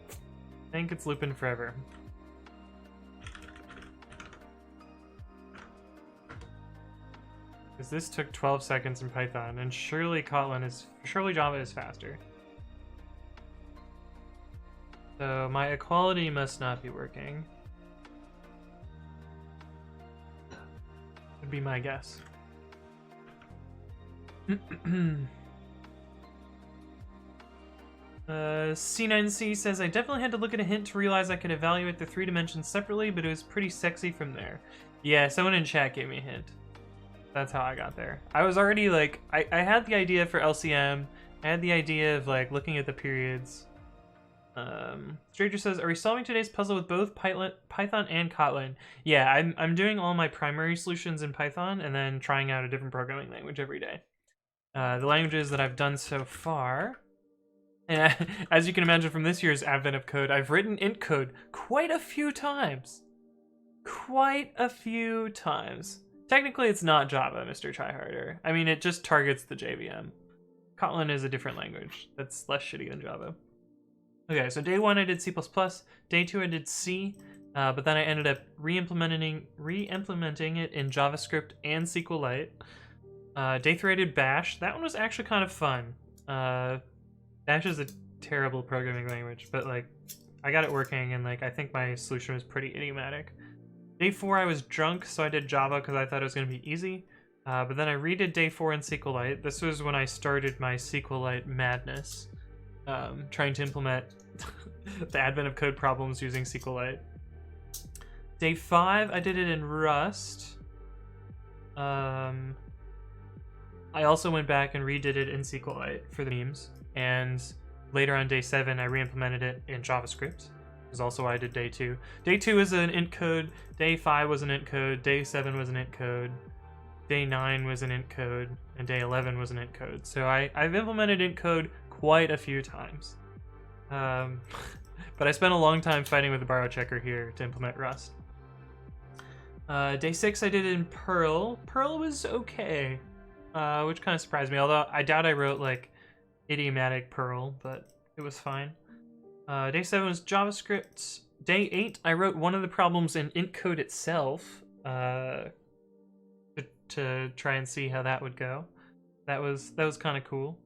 Speaker 1: I think it's looping forever. Because this took 12 seconds in Python, and surely Java is faster. So my equality must not be working. Would be my guess. C9C says, I definitely had to look at a hint to realize I could evaluate the 3 dimensions separately, but it was pretty sexy from there. Yeah, someone in chat gave me a hint. That's how I got there. I was already like, I had the idea for LCM. I had the idea of like looking at the periods. Stranger says, are we solving today's puzzle with both Python and Kotlin? Yeah, I'm doing all my primary solutions in Python and then trying out a different programming language every day. The languages that I've done so far, and as you can imagine from this year's advent of code, I've written int code quite a few times. Technically, it's not Java, Mr. Tryharder. I mean, it just targets the JVM. Kotlin is a different language that's less shitty than Java. Okay, so day 1 I did C++, day 2 I did C, but then I ended up re-implementing it in JavaScript and SQLite. Day 3 I did Bash. That one was actually kind of fun. Bash is a terrible programming language, but like I got it working, and like I think my solution was pretty idiomatic. Day 4 I was drunk, so I did Java because I thought it was going to be easy. But then I redid day 4 in SQLite. This was when I started my SQLite madness, trying to implement the advent of code problems using SQLite. Day 5 I did it in Rust. I also went back and redid it in SQLite for the memes. And later on day 7 I re-implemented it in JavaScript. Is also why I did day 2. Day 2 is an int code, day 5 was an int code, day 7 was an int code, day 9 was an int code, and day 11 was an int code. So I've implemented int code quite a few times. But I spent a long time fighting with the borrow checker here to implement Rust. Day 6 I did it in Perl. Perl was okay, which kind of surprised me, although I doubt I wrote like idiomatic Perl, but it was fine. Day 7 was JavaScript. Day 8, I wrote one of the problems in int code itself to try and see how that would go. That was kind of cool.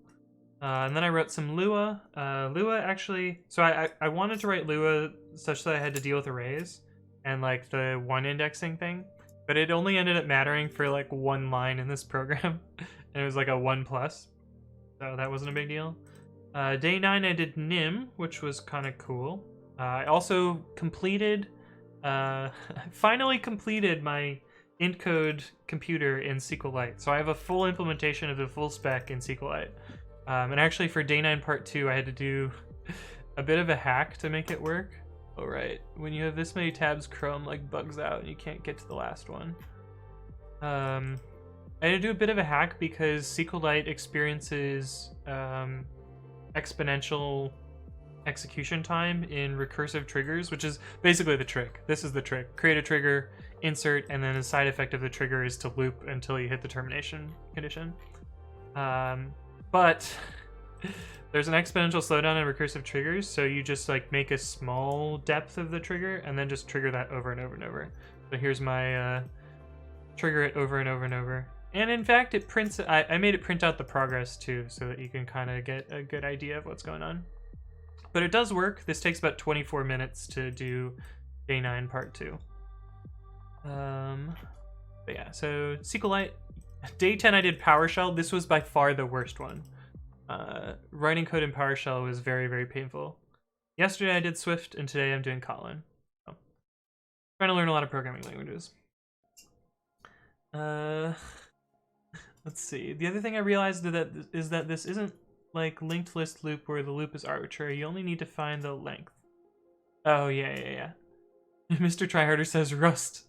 Speaker 1: And then I wrote some Lua. Lua actually, so I wanted to write Lua such that I had to deal with arrays and like the one indexing thing, but it only ended up mattering for like one line in this program, and it was like a 1+, so that wasn't a big deal. Day 9 I did nim, which was kind of cool. I also completed, finally completed my int code computer in SQLite. So I have a full implementation of the full spec in SQLite. And actually for day 9 part 2 I had to do a bit of a hack to make it work. Oh right, when you have this many tabs, Chrome like bugs out and you can't get to the last one. I had to do a bit of a hack because SQLite experiences exponential execution time in recursive triggers, which is basically the trick. This is the trick. Create a trigger, insert, and then the side effect of the trigger is to loop until you hit the termination condition. But there's an exponential slowdown in recursive triggers, so you just like make a small depth of the trigger and then just trigger that over and over and over. So here's my trigger it over and over and over. And in fact, it prints. I made it print out the progress too, so that you can kind of get a good idea of what's going on. But it does work. This takes about 24 minutes to do day 9 part 2. But yeah, so SQLite. Day 10 I did PowerShell. This was by far the worst one. Writing code in PowerShell was very, very painful. Yesterday I did Swift, and today I'm doing Kotlin. So, trying to learn a lot of programming languages. Let's see. The other thing I realized is that this isn't like linked list loop where the loop is arbitrary. You only need to find the length. Oh, yeah. Mr. Tryharder says Rust.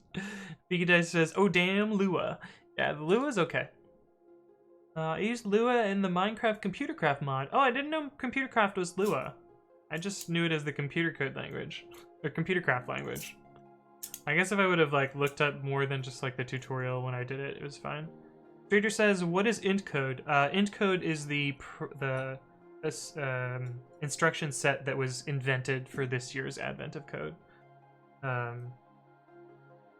Speaker 1: Pikachu says, oh damn, Lua. Yeah, the Lua is okay. I used Lua in the Minecraft Computercraft mod. Oh, I didn't know Computercraft was Lua. I just knew it as the computer code language, or Computercraft language. I guess if I would have like looked up more than just like the tutorial when I did it, it was fine. Trader says, "What is int code?" Int code is the instruction set that was invented for this year's advent of code.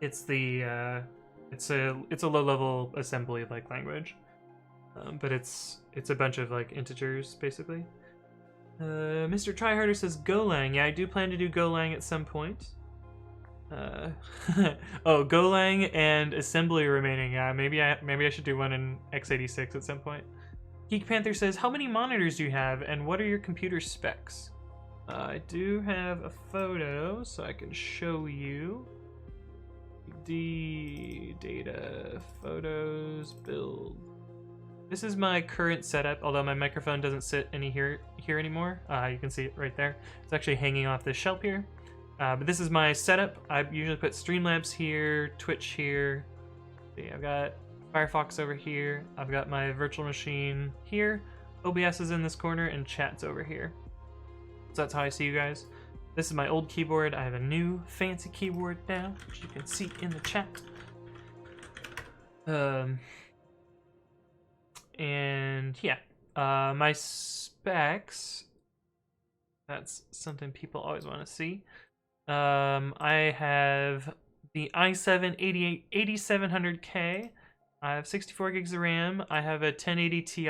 Speaker 1: It's the it's a low level assembly like language, but it's a bunch of like integers basically. Mr. Tryharder says Golang. Yeah, I do plan to do Golang at some point. Oh, Golang and assembly remaining. Yeah, maybe I should do one in x86 at some point. Geek Panther says, how many monitors do you have, and what are your computer specs? I do have a photo, so I can show you. Data, photos, build. This is my current setup, although my microphone doesn't sit here anymore. You can see it right there. It's actually hanging off this shelf here. But this is my setup. I usually put Streamlabs here, Twitch here. See, I've got Firefox over here. I've got my virtual machine here. OBS is in this corner, and chat's over here. So that's how I see you guys. This is my old keyboard. I have a new fancy keyboard now, which you can see in the chat. And yeah, my specs. That's something people always want to see. I have the i7 8700K. I have 64 gigs of RAM. I have a 1080 Ti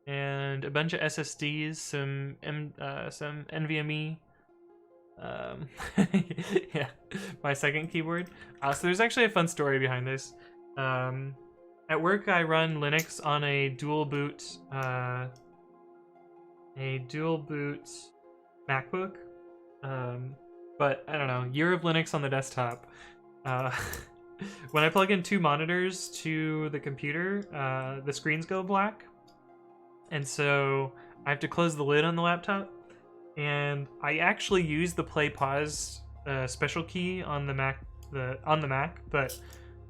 Speaker 1: and a bunch of SSDs, some NVMe. Yeah, my second keyboard. So there's actually a fun story behind this. At work, I run Linux on a dual boot MacBook. But I don't know, Year of Linux on the desktop. When I plug in two monitors to the computer, the screens go black. And so I have to close the lid on the laptop. And I actually use the play pause special key on the Mac, but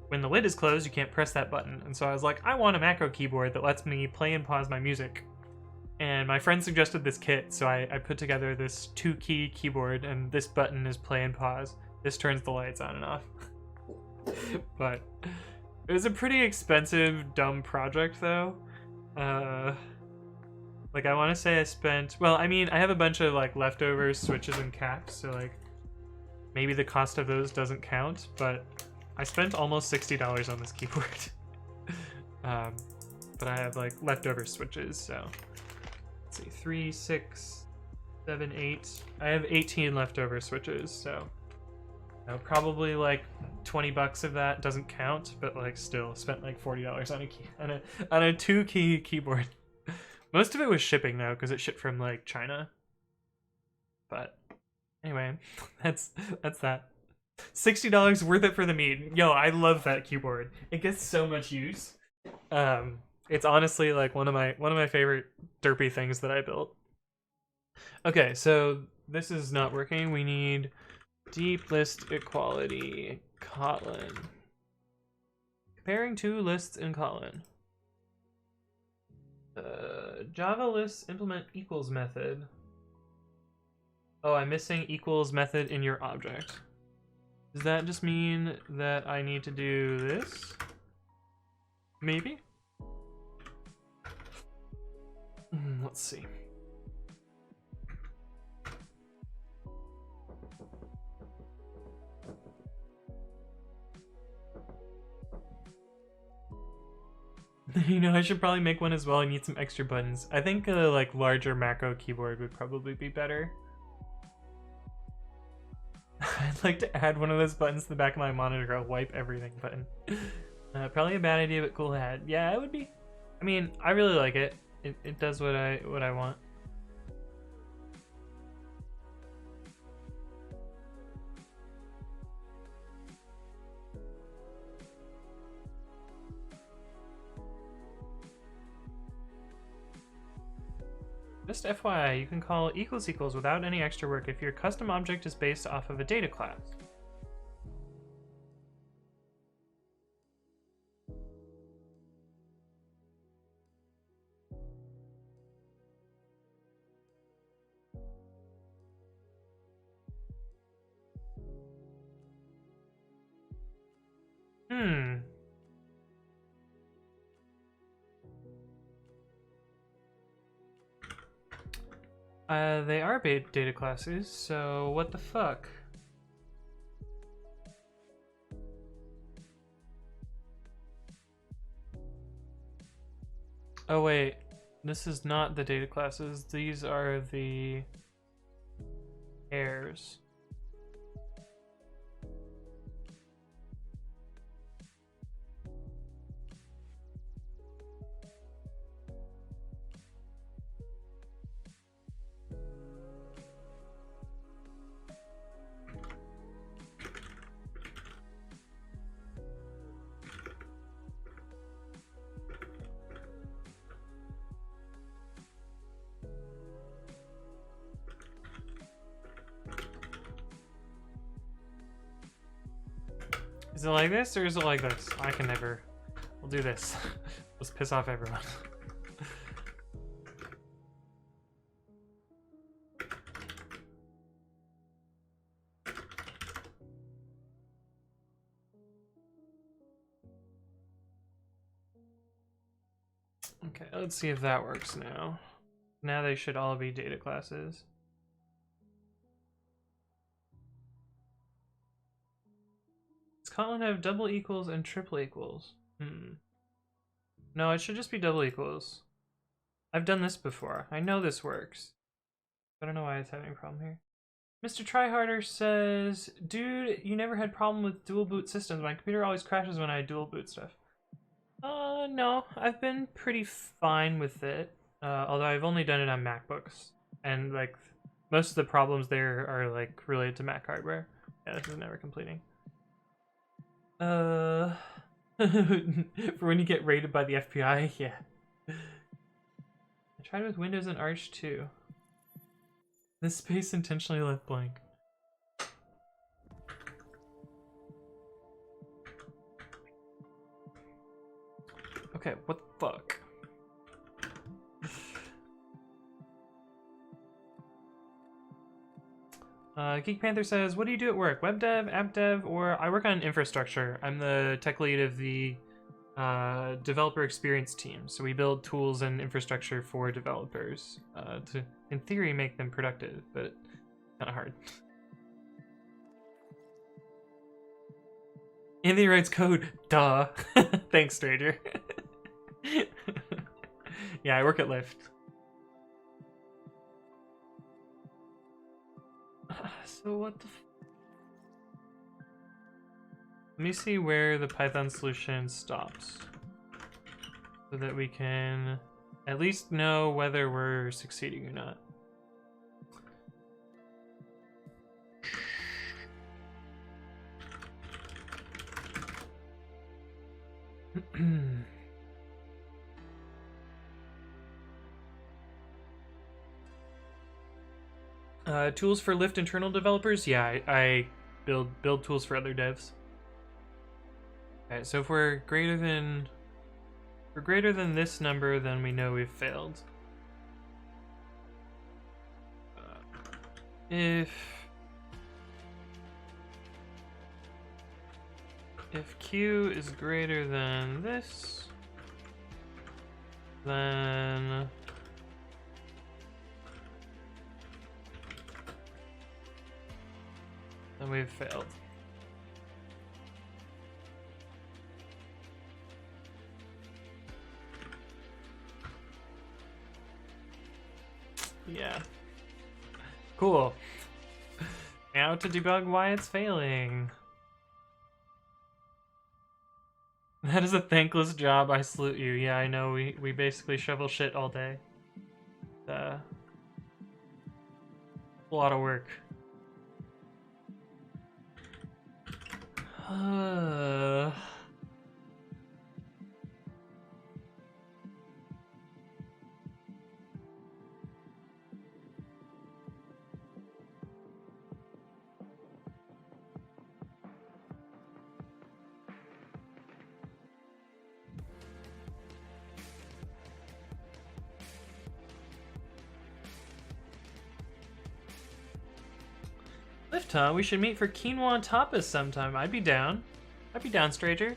Speaker 1: when the lid is closed, you can't press that button. And so I was like, I want a macro keyboard that lets me play and pause my music. And my friend suggested this kit, so I put together this 2-key keyboard, and this button is play and pause. This turns the lights on and off. But it was a pretty expensive, dumb project, though. Like, I want to say I spent... Well, I mean, I have a bunch of, like, leftover switches and caps, so, like, maybe the cost of those doesn't count, but I spent almost $60 on this keyboard. But I have, like, leftover switches, so... Let's see, 3, 6, 7, 8. I have 18 leftover switches, so probably like $20 of that doesn't count, but like still spent like $40 on a 2-key keyboard. Most of it was shipping though, because it shipped from like China. But anyway, that's that. $60 worth it for the mead. Yo, I love that keyboard. It gets so much use. It's honestly like one of my favorite derpy things that I built. Okay, so this is not working. We need deep list equality Kotlin. Comparing two lists in Kotlin. Java lists implement equals method. Oh, I'm missing equals method in your object. Does that just mean that I need to do this? Maybe? Let's see. You know, I should probably make one as well. I need some extra buttons. I think a like larger macro keyboard would probably be better. I'd like to add one of those buttons to the back of my monitor, a wipe everything button. Probably a bad idea, but cool to add. Yeah, it would be. I mean, I really like it. It does what I want. Just FYI, you can call equals equals without any extra work if your custom object is based off of a data class. They are data classes, so what the fuck? Oh wait, this is not the data classes. These are the heirs. Is it like this or is it like this? I can never. We'll do this. Let's piss off everyone. Okay, let's see if that works now. Now they should all be data classes. Does Kotlin have double equals and triple equals? No, it should just be double equals. I've done this before. I know this works. I don't know why it's having a problem here. Mr. Tryharder says, dude, you never had problem with dual boot systems. My computer always crashes when I dual boot stuff. No, I've been pretty fine with it. Although I've only done it on MacBooks. And, like, most of the problems there are, like, related to Mac hardware. Yeah, this is never completing. For when you get raided by the FBI, yeah. I tried with Windows and Arch too. This space intentionally left blank. Okay, what the fuck? Geek Panther says, what do you do at work? Web dev, app dev, or I work on infrastructure. I'm the tech lead of the developer experience team. So we build tools and infrastructure for developers to, in theory, make them productive, but kind of hard. Anthony writes code. Duh. Thanks, stranger. Yeah, I work at Lyft. So what the let me see where the Python solution stops so that we can at least know whether we're succeeding or not. Tools for Lyft internal developers? Yeah, I build tools for other devs. Okay, so if we're greater than this number, then we know we've failed. If Q is greater than this, then we've failed. Yeah. Cool. Now to debug why it's failing. That is a thankless job, I salute you. Yeah, I know, we basically shovel shit all day. A lot of work. Lyft, huh? We should meet for quinoa and tapas sometime. I'd be down. I'd be down, stranger.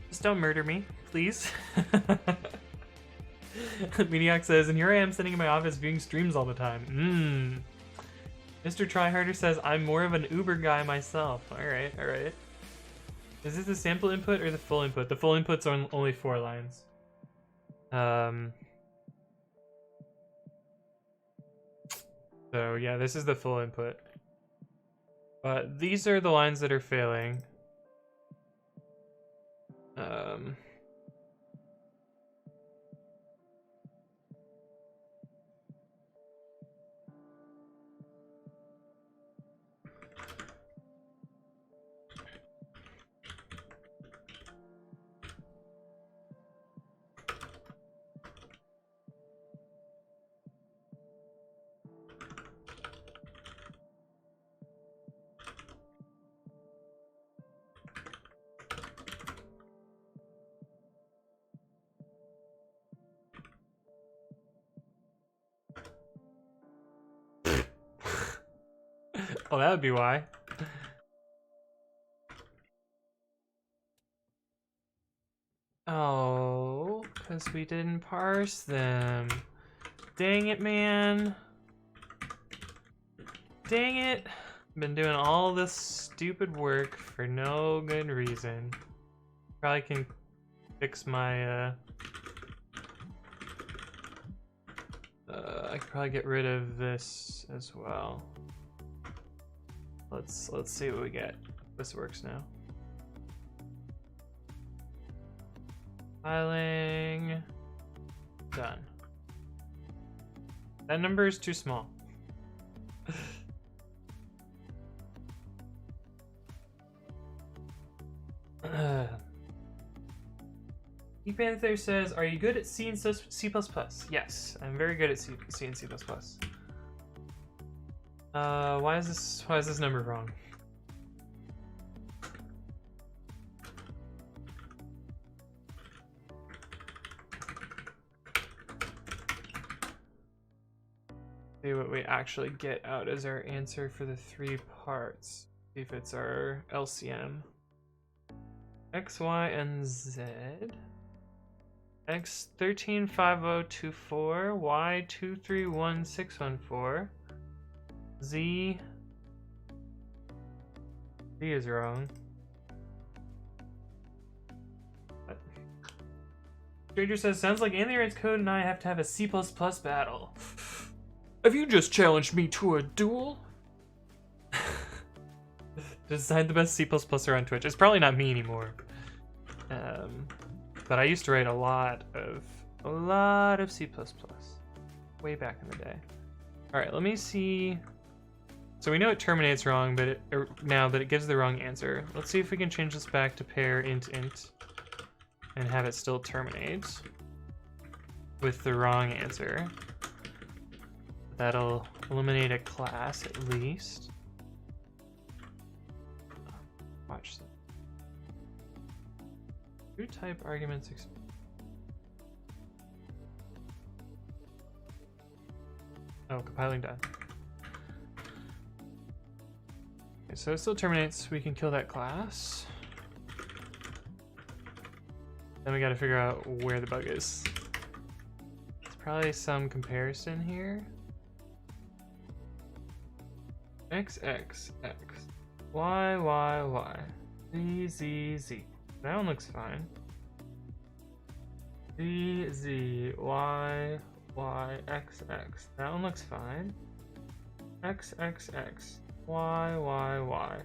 Speaker 1: Just don't murder me, please. Maniac says, and here I am sitting in my office viewing streams all the time. Mr. Tryharder says, I'm more of an Uber guy myself. Alright, alright. Is this the sample input or the full input? The full input's on only 4 lines. So yeah, this is the full input. But these are the lines that are failing. Well, that would be why. Oh, because we didn't parse them. Dang it, man. Dang it. Been doing all this stupid work for no good reason. Probably can fix my, I could probably get rid of this as well. Let's see what we get. This works now. Filing. Done. That number is too small. E-Panther says, are you good at C and C++? Yes, I'm very good at C and C++. Why is this number wrong? See what we actually get out as our answer for the 3 parts. See if it's our LCM. X, Y, and Z. X 135024, Y 231614. Z is wrong. What? Stranger says, sounds like Anthony writes code and I have to have a C++ battle. Have you just challenged me to a duel? Decide the best C++ on Twitch. It's probably not me anymore. But I used to write a lot of C++ way back in the day. All right, let me see. So we know it terminates wrong, but it gives the wrong answer. Let's see if we can change this back to pair int and have it still terminate with the wrong answer. That'll eliminate a class at least. Watch that. Do type arguments. Oh, compiling done. Okay, so it still terminates. We can kill that class. Then we got to figure out where the bug is. It's probably some comparison here. X, X, X. Y, Y, Y. Z, Z, Z. That one looks fine. Z, Z, Y, Y, X, X. That one looks fine. X, X, X. Y, Y, Y.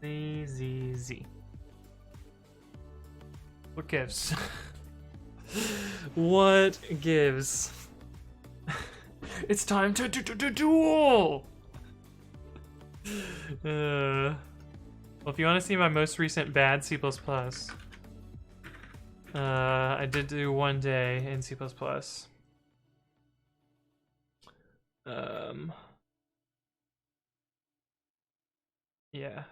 Speaker 1: Z, Z, Z. What gives? What gives? It's time to duel! Well, if you want to see my most recent bad C++, I did do one day in C++. Yeah.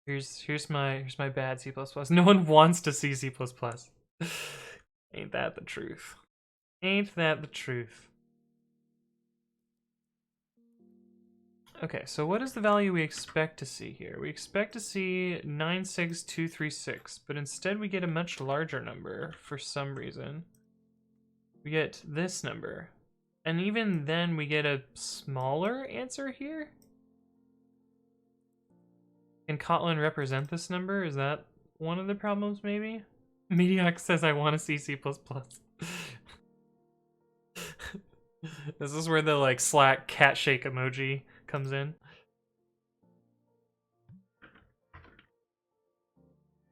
Speaker 1: Here's my bad C++. No one wants to see C++. Ain't that the truth? Ain't that the truth? Okay, so what is the value we expect to see here? We expect to see 96236, but instead we get a much larger number for some reason. we get this number. And even then, we get a smaller answer here? Can Kotlin represent this number? Is that one of the problems, maybe? Mediac says, I want to see C++. This is where the, like, Slack cat shake emoji comes in.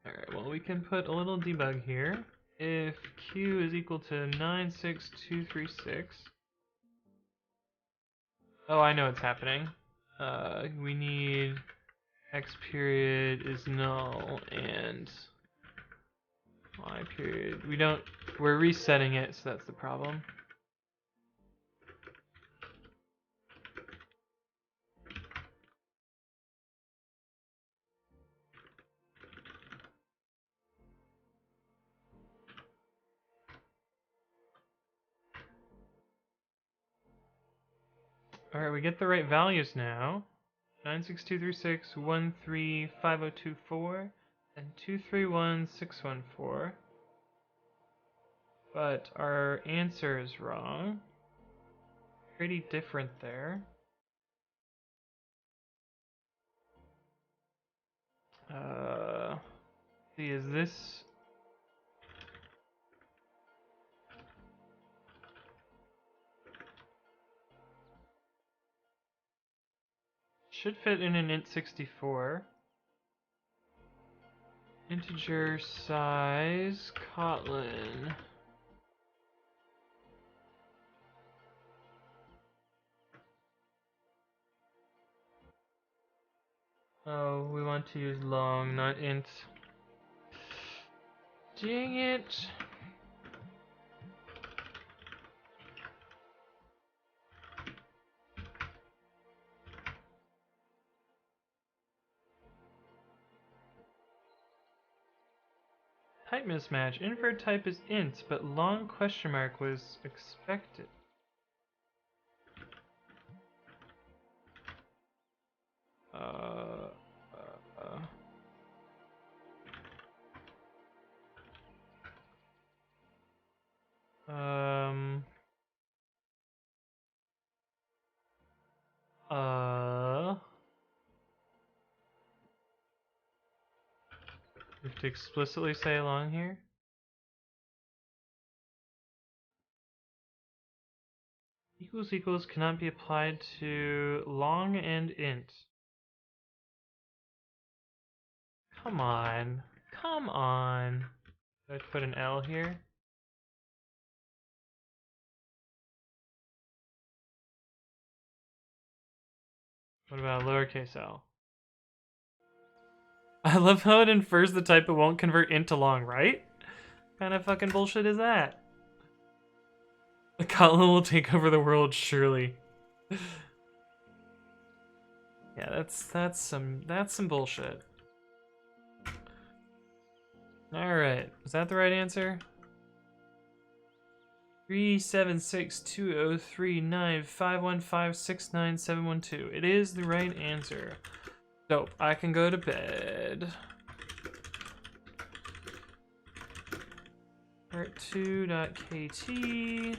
Speaker 1: Alright, well, we can put a little debug here. If q is equal to 96236... Oh, I know what's happening. We need x period is null and y period. We're resetting it, so that's the problem. Alright, we get the right values now. 96236, 135024, and 231614. But our answer is wrong. Pretty different there. See, is this... Should fit in an int64. Integer size, Kotlin. Oh, we want to use long, not int. Dang it. Type mismatch. Inferred type is int, but long question mark was expected. We have to explicitly say long here. Equals equals cannot be applied to long and int. Come on. Come on. Do I have to put an L here? What about lowercase l? I love how it infers the type but won't convert int to long, right? What kind of fucking bullshit is that? The Kotlin will take over the world, surely. Yeah, that's some bullshit. Alright, was that the right answer? 376203951569712. It is the right answer. Dope. I can go to bed. Part2.kt.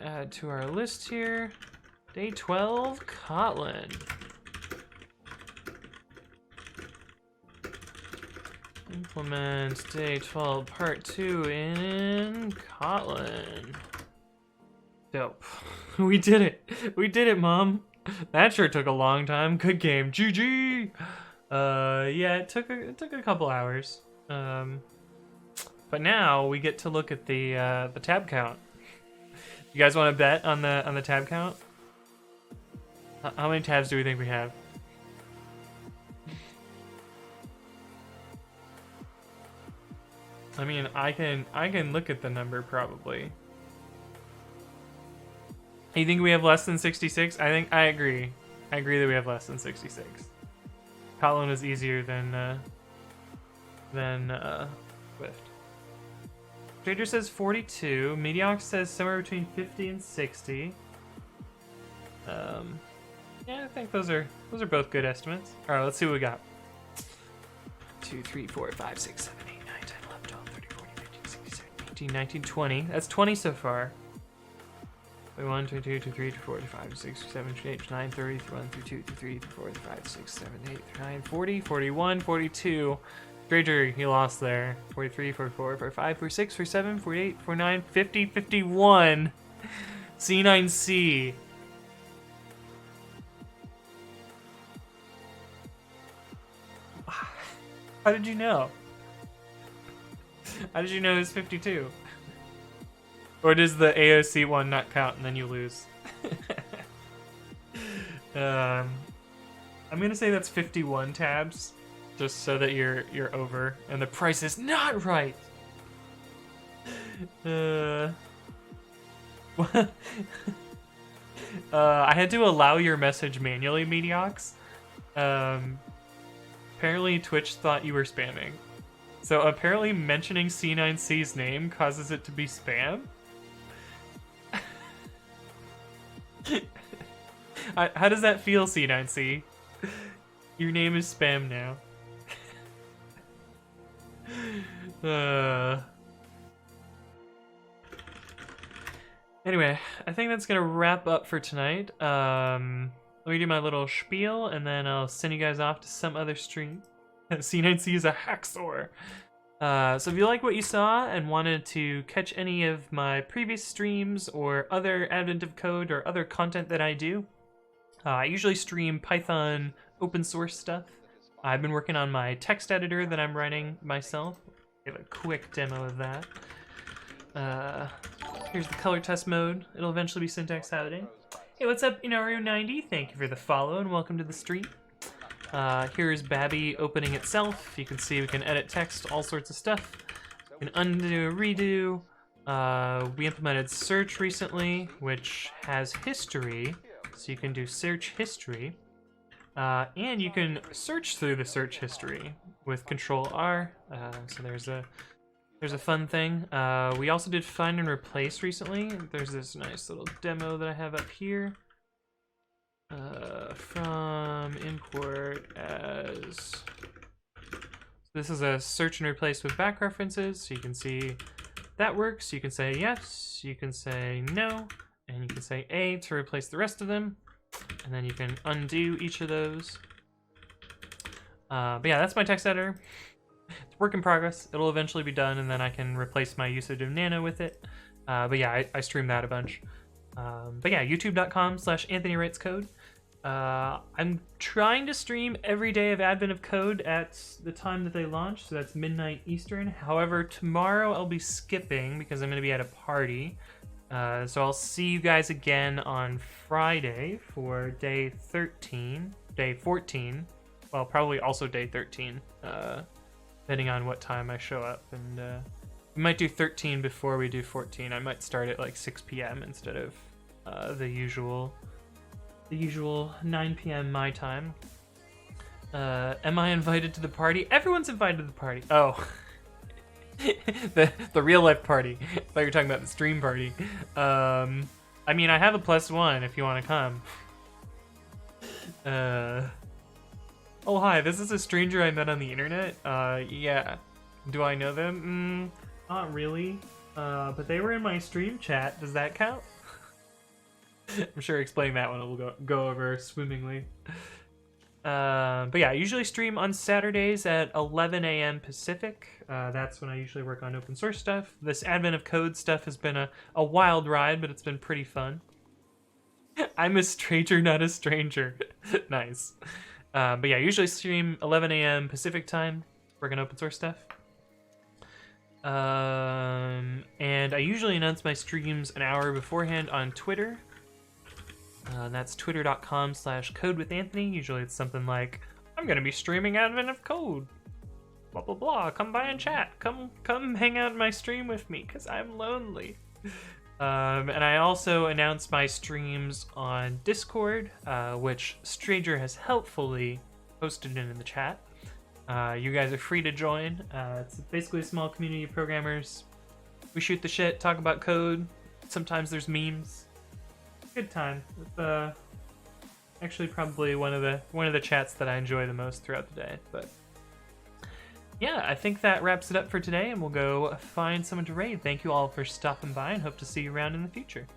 Speaker 1: Add to our list here. Day 12, Kotlin. Implement day 12, part 2 in Kotlin. Dope. We did it. We did it, Mom. That sure took a long time. Good game. GG. Yeah, it took a couple hours. But now we get to look at the tab count. You guys want to bet on the tab count? How many tabs do we think we have? I mean, I can look at the number probably. You think we have less than 66? I agree. I agree that we have less than 66. Kotlin is easier than Swift. Trader says 42. Mediox says somewhere between 50 and 60. Yeah, I think those are both good estimates. All right, let's see what we got. 2, 3, 4, 5, 6, 7, 8, 9, 10, 11, 12, 13, 14, 18, 19, 20. That's 20 so far. 21, 22, 23, 24, 25, 26, 27, 28, 29, 30, 31, 32, 33, 34, 35, 6, 7, 8, 39, 40, 41, 42. Stranger, you lost there. 43, 44, 45, 46, 47, 48, 49, 50, 51. C9C. How did you know? How did you know it was 52? Or does the AOC one not count and then you lose? I'm gonna say that's 51 tabs, just so that you're over and the price is not right. I had to allow your message manually, Mediox. Apparently Twitch thought you were spamming. So apparently mentioning C9C's name causes it to be spam? How does that feel, C9C? Your name is spam now. Anyway, I think that's gonna wrap up for tonight. Let me do my little spiel, and then I'll send you guys off to some other stream. C9C is a hacksaw. So if you like what you saw and wanted to catch any of my previous streams or other Advent of Code or other content that I do, I usually stream Python open source stuff. I've been working on my text editor that I'm writing myself. Give a quick demo of that. Here's the color test mode. It'll eventually be syntax editing. Hey, what's up, Inario90? Thank you for the follow and welcome to the stream. Here's Babby opening itself. You can see we can edit text, all sorts of stuff. We can undo, redo. We implemented search recently, which has history, so you can do search history. And you can search through the search history with Control R. So there's a fun thing. We also did find and replace recently. There's this nice little demo that I have up here. From import as. This is a search and replace with back references, so you can see that works. You can say yes, you can say no, and you can say A to replace the rest of them, and then you can undo each of those. But yeah, that's my text editor. It's work in progress. It'll eventually be done, and then I can replace my usage of Nano with it. But yeah, I stream that a bunch. But yeah, youtube.com/AnthonyWritesCode. I'm trying to stream every day of Advent of Code at the time that they launch, so that's midnight Eastern. However, tomorrow I'll be skipping because I'm going to be at a party. So I'll see you guys again on Friday for day 13, day 14. Well, probably also day 13, depending on what time I show up. And we might do 13 before we do 14. I might start at like 6 p.m. instead of the usual 9 p.m. my time. Am I invited to the party? Everyone's invited to the party. Oh. the real life party. I thought you were talking about the stream party. I mean, I have a +1 if you want to come. Oh, hi, this is a stranger I met on the internet. Yeah. Do I know them? Not really. But they were in my stream chat. Does that count? I'm sure explaining that one will go over swimmingly. But yeah, I usually stream on Saturdays at 11 a.m. Pacific. That's when I usually work on open source stuff. This Advent of Code stuff has been a wild ride, but it's been pretty fun. I'm a stranger, not a stranger. Nice. But yeah, I usually stream 11 a.m. Pacific time, working on open source stuff. And I usually announce my streams an hour beforehand on Twitter. That's twitter.com/codewithanthony. Usually it's something like, I'm going to be streaming Advent of Code. Blah, blah, blah. Come by and chat. Come hang out in my stream with me, because I'm lonely. And I also announce my streams on Discord, which Stranger has helpfully posted in the chat. You guys are free to join. It's basically a small community of programmers. We shoot the shit, talk about code. Sometimes there's memes. Good time. It's actually probably one of the chats that I enjoy the most throughout the day. But yeah, I think that wraps it up for today, and we'll go find someone to raid. Thank you all for stopping by, and hope to see you around in the future.